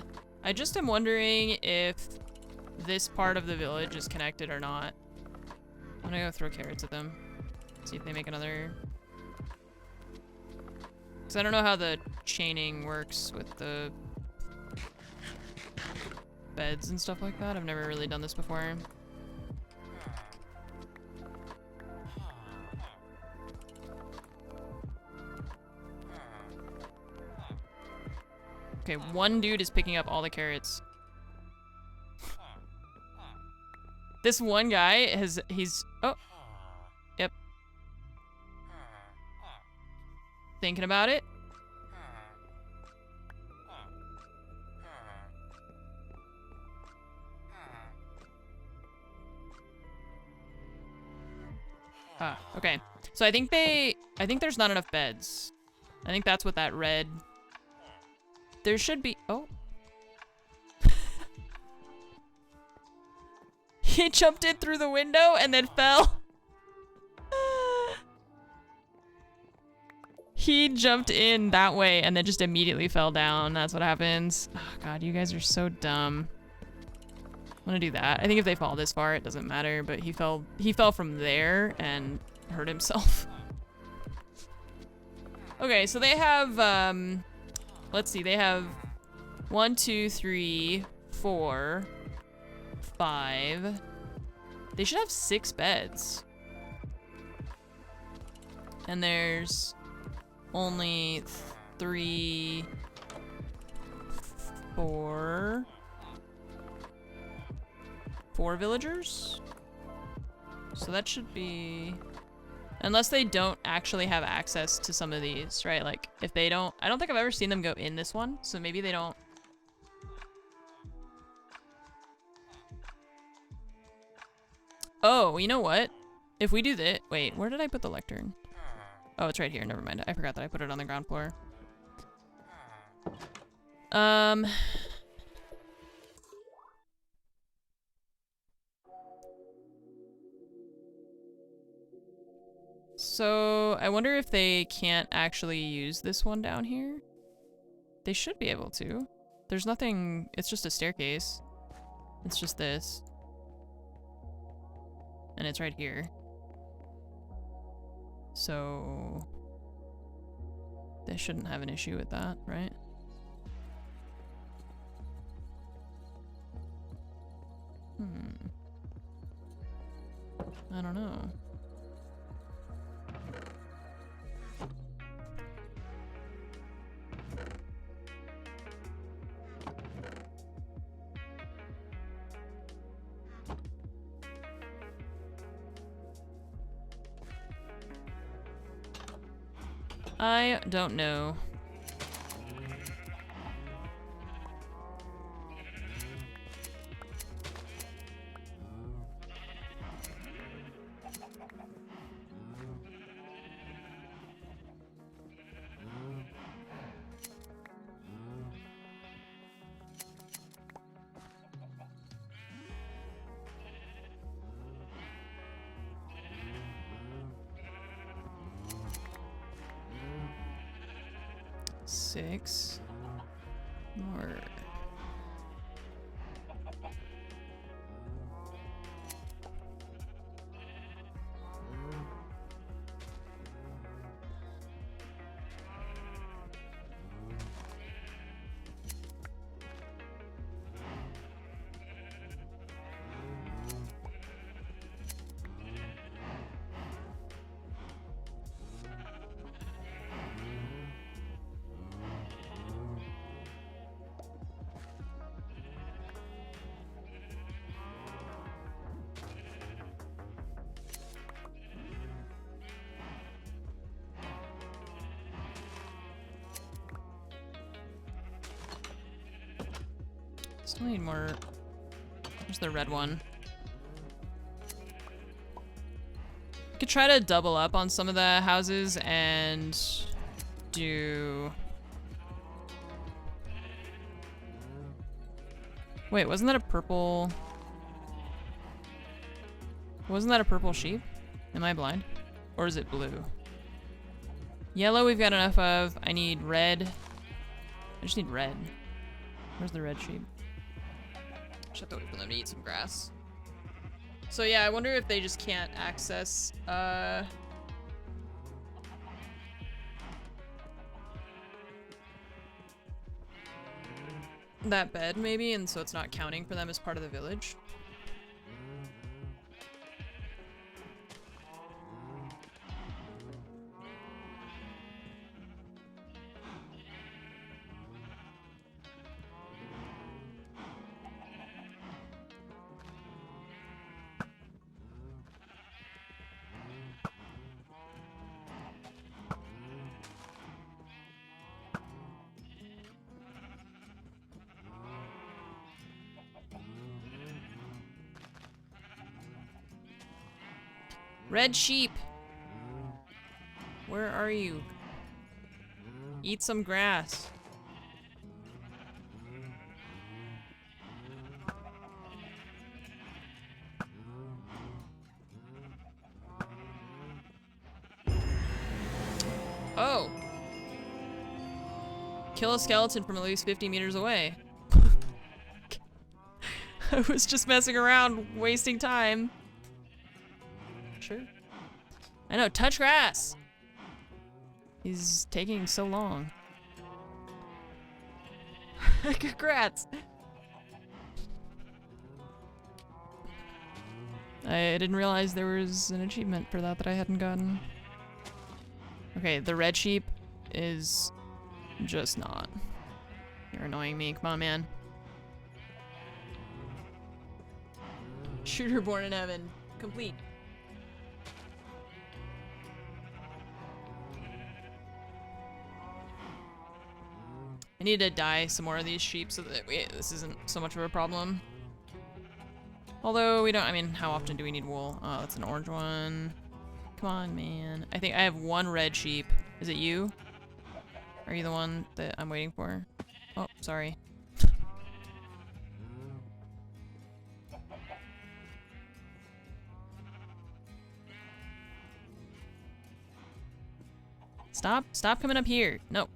just am wondering if this part of the village is connected or not. I'm gonna go throw carrots at them. See if they make another... Because I don't know how the chaining works with the beds and stuff like that. I've never really done this before. Okay, one dude is picking up all the carrots. This one guy he's, oh, yep. Thinking about it. So I think there's not enough beds. I think that's what that red... There should be... Oh. He jumped in through the window and then fell. He jumped in that way and then just immediately fell down. That's what happens. Oh god, you guys are so dumb. I'm gonna do that. I think if they fall this far, it doesn't matter, but he fell from there and hurt himself. Okay, so they have, let's see, they have 1, 2, 3, 4, 5. They should have 6 beds. And there's only 3, 4 villagers. So that should be, unless they don't actually have access to some of these, right? Like if they don't, I don't think I've ever seen them go in this one, so maybe they don't. Oh, you know what? If we do this, wait, where did I put the lectern? Oh, it's right here. Never mind. I forgot that I put it on the ground floor. So I wonder if they can't actually use this one down here. They should be able to. There's nothing, it's just a staircase. It's just this. And it's right here. So they shouldn't have an issue with that, right? I don't know. I don't know. Six more. Still need more. There's the red one. You could try to double up on some of the houses and do... Wait, wasn't that a purple... Wasn't that a purple sheep? Am I blind? Or is it blue? Yellow we've got enough of. I need red. I just need red. Where's the red sheep? Just have to wait for them to eat some grass. So yeah, I wonder if they just can't access, that bed maybe, and so it's not counting for them as part of the village. Red sheep. Where are you? Eat some grass. Oh. Kill a skeleton from at least 50 meters away. I was just messing around, wasting time. Sure. I know, touch grass. He's taking so long. Congrats. I didn't realize there was an achievement for that I hadn't gotten. Okay, the red sheep is just not. You're annoying me. Come on, man. Shooter born in heaven. Complete. I need to dye some more of these sheep so that this isn't so much of a problem. Although we don't, I mean, how often do we need wool? Oh, that's an orange one. Come on, man. I think I have one red sheep. Is it you? Are you the one that I'm waiting for? Oh, sorry. Stop coming up here. No.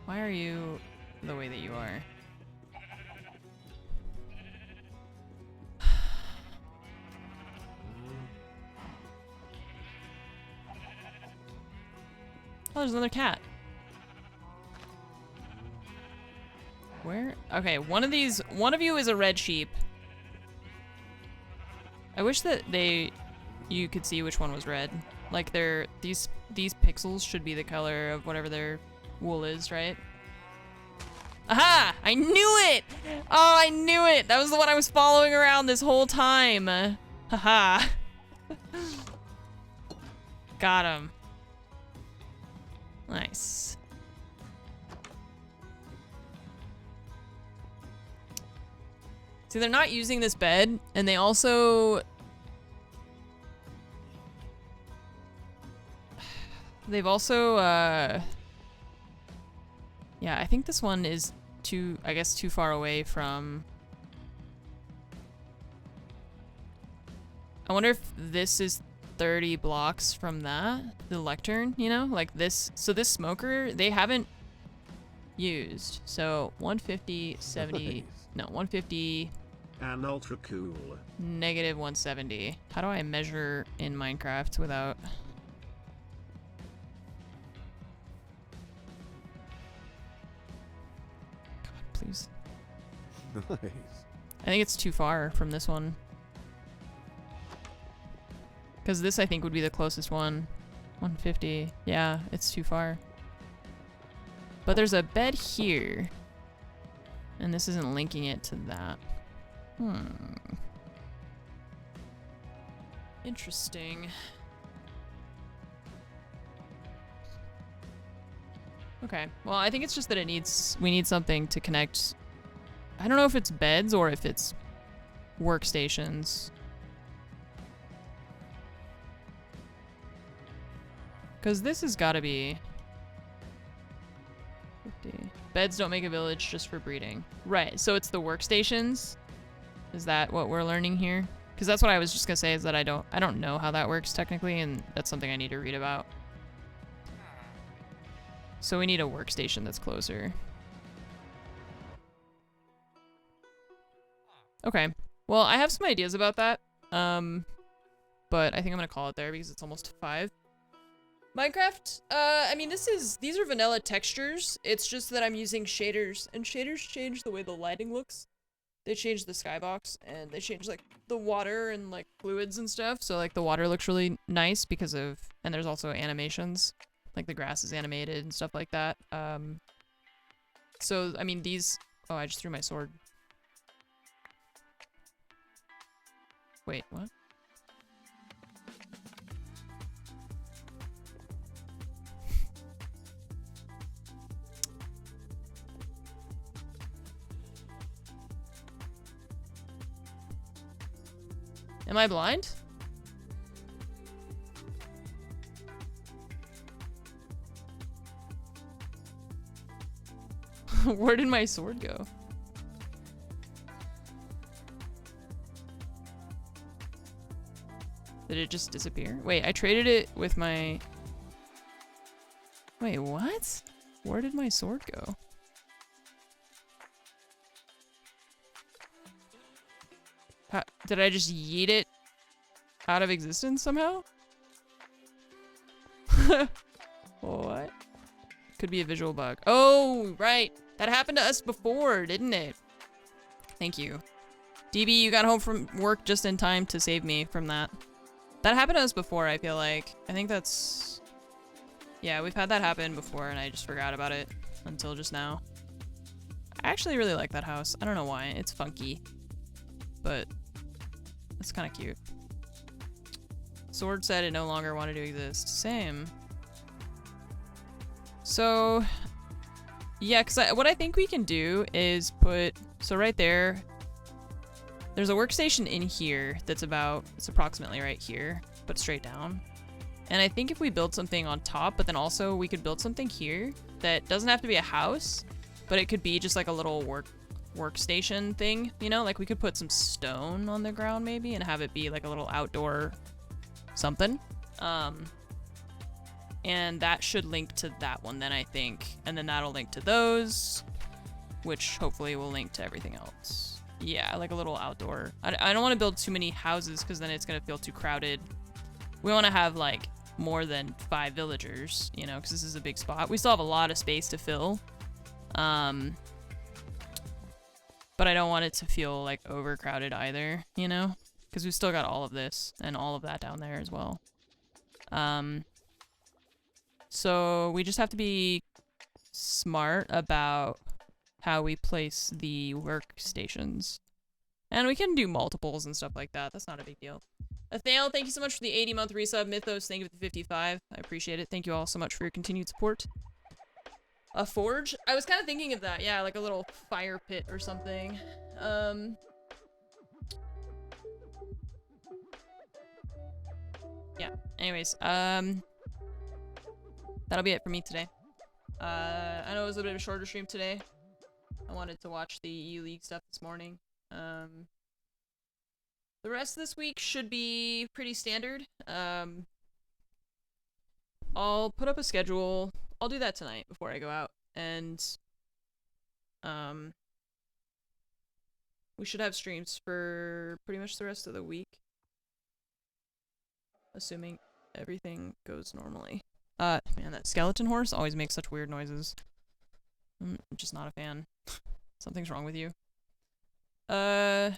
Why are you the way that you are? Oh, there's another cat. Where? Okay, one of you is a red sheep. I wish that you could see which one was red. Like these pixels should be the color of whatever their wool is, right? Aha! I knew it! Oh, I knew it! That was the one I was following around this whole time. Haha. Got him. Nice. See, they're not using this bed, and they also... They've also, yeah, I think this one is too far away from... I wonder if this is 30 blocks from that, the lectern, you know? Like this, so this smoker, they haven't used. So 150, 70, Nice. no, 150... And ultra cool. Negative 170. How do I measure in Minecraft without... God, please. Nice. I think it's too far from this one. Because this, I think, would be the closest one. 150. Yeah, it's too far. But there's a bed here. And this isn't linking it to that. Interesting. Okay. Well, I think it's just that we need something to connect. I don't know if it's beds or if it's workstations. Because this has got to be 50. Beds don't make a village just for breeding. Right, so it's the workstations? Is that what we're learning here? Because that's what I was just gonna say, is that I don't know how that works technically, and that's something I need to read about. So we need a workstation that's closer. Okay. Well, I have some ideas about that. But I think I'm gonna call it there because it's almost 5. Minecraft, I mean, these are vanilla textures. It's just that I'm using shaders, and shaders change the way the lighting looks. They change the skybox, and they change, like, the water and, like, fluids and stuff. So, like, the water looks really nice because of... And there's also animations. Like, the grass is animated and stuff like that. So, I mean, these... Oh, I just threw my sword. Wait, what? Am I blind? Where did my sword go? Did it just disappear? Wait, I traded it with my... Wait, what? Where did my sword go? Did I just yeet it out of existence somehow? What? Could be a visual bug. Oh, right. That happened to us before, didn't it? Thank you. DB, you got home from work just in time to save me from that. That happened to us before, I feel like. I think that's... Yeah, we've had that happen before and I just forgot about it until just now. I actually really like that house. I don't know why. It's funky. But it's kind of cute. Sword said it no longer wanted to exist. Same. So, yeah, because what I think we can do is put... So right there, there's a workstation in here that's about... It's approximately right here, but straight down. And I think if we build something on top, but then also we could build something here that doesn't have to be a house, but it could be just like a little workstation thing, you know? Like we could put some stone on the ground maybe and have it be like a little outdoor something. And that should link to that one then, I think. And then that'll link to those, which hopefully will link to everything else. Yeah, like a little outdoor. I don't want to build too many houses because then it's going to feel too crowded. We want to have like more than 5 villagers, you know, because this is a big spot. We still have a lot of space to fill. But I don't want it to feel like overcrowded either, you know, because we've still got all of this and all of that down there as well. So we just have to be smart about how we place the workstations. And we can do multiples and stuff like that. That's not a big deal. Athale, thank you so much for the 80-month resub. Mythos, thank you for the 55. I appreciate it. Thank you all so much for your continued support. A forge? I was kind of thinking of that. Yeah, like a little fire pit or something. Yeah, anyways, that'll be it for me today. I know it was a bit of a shorter stream today. I wanted to watch the EU League stuff this morning. The rest of this week should be pretty standard. I'll put up a schedule. I'll do that tonight before I go out. And we should have streams for pretty much the rest of the week. Assuming everything goes normally. Man, that skeleton horse always makes such weird noises. I'm just not a fan. Something's wrong with you. Okay.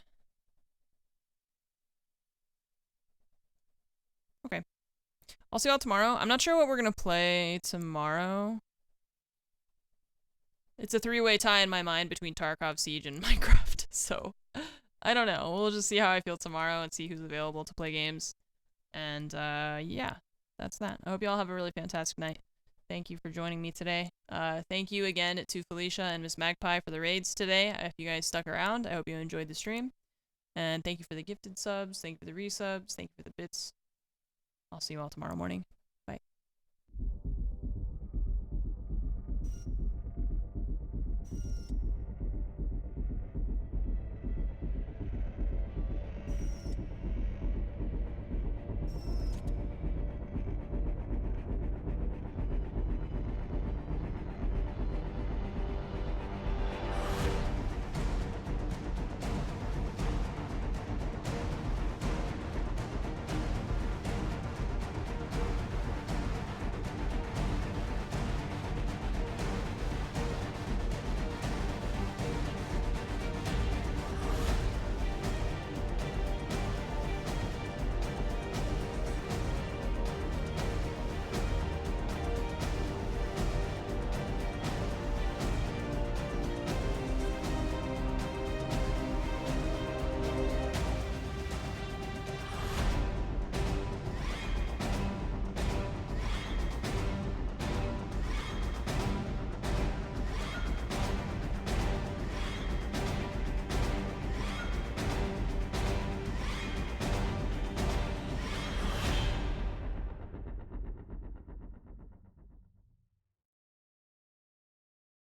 I'll see y'all tomorrow. I'm not sure what we're gonna play tomorrow. It's a 3-way tie in my mind between Tarkov, Siege, and Minecraft, so I don't know. We'll just see how I feel tomorrow and see who's available to play games. And yeah, that's that. I hope y'all have a really fantastic night. Thank you for joining me today. Thank you again to Felicia and Miss Magpie for the raids today. If you guys stuck around, I hope you enjoyed the stream. And thank you for the gifted subs. Thank you for the resubs. Thank you for the bits. I'll see you all tomorrow morning.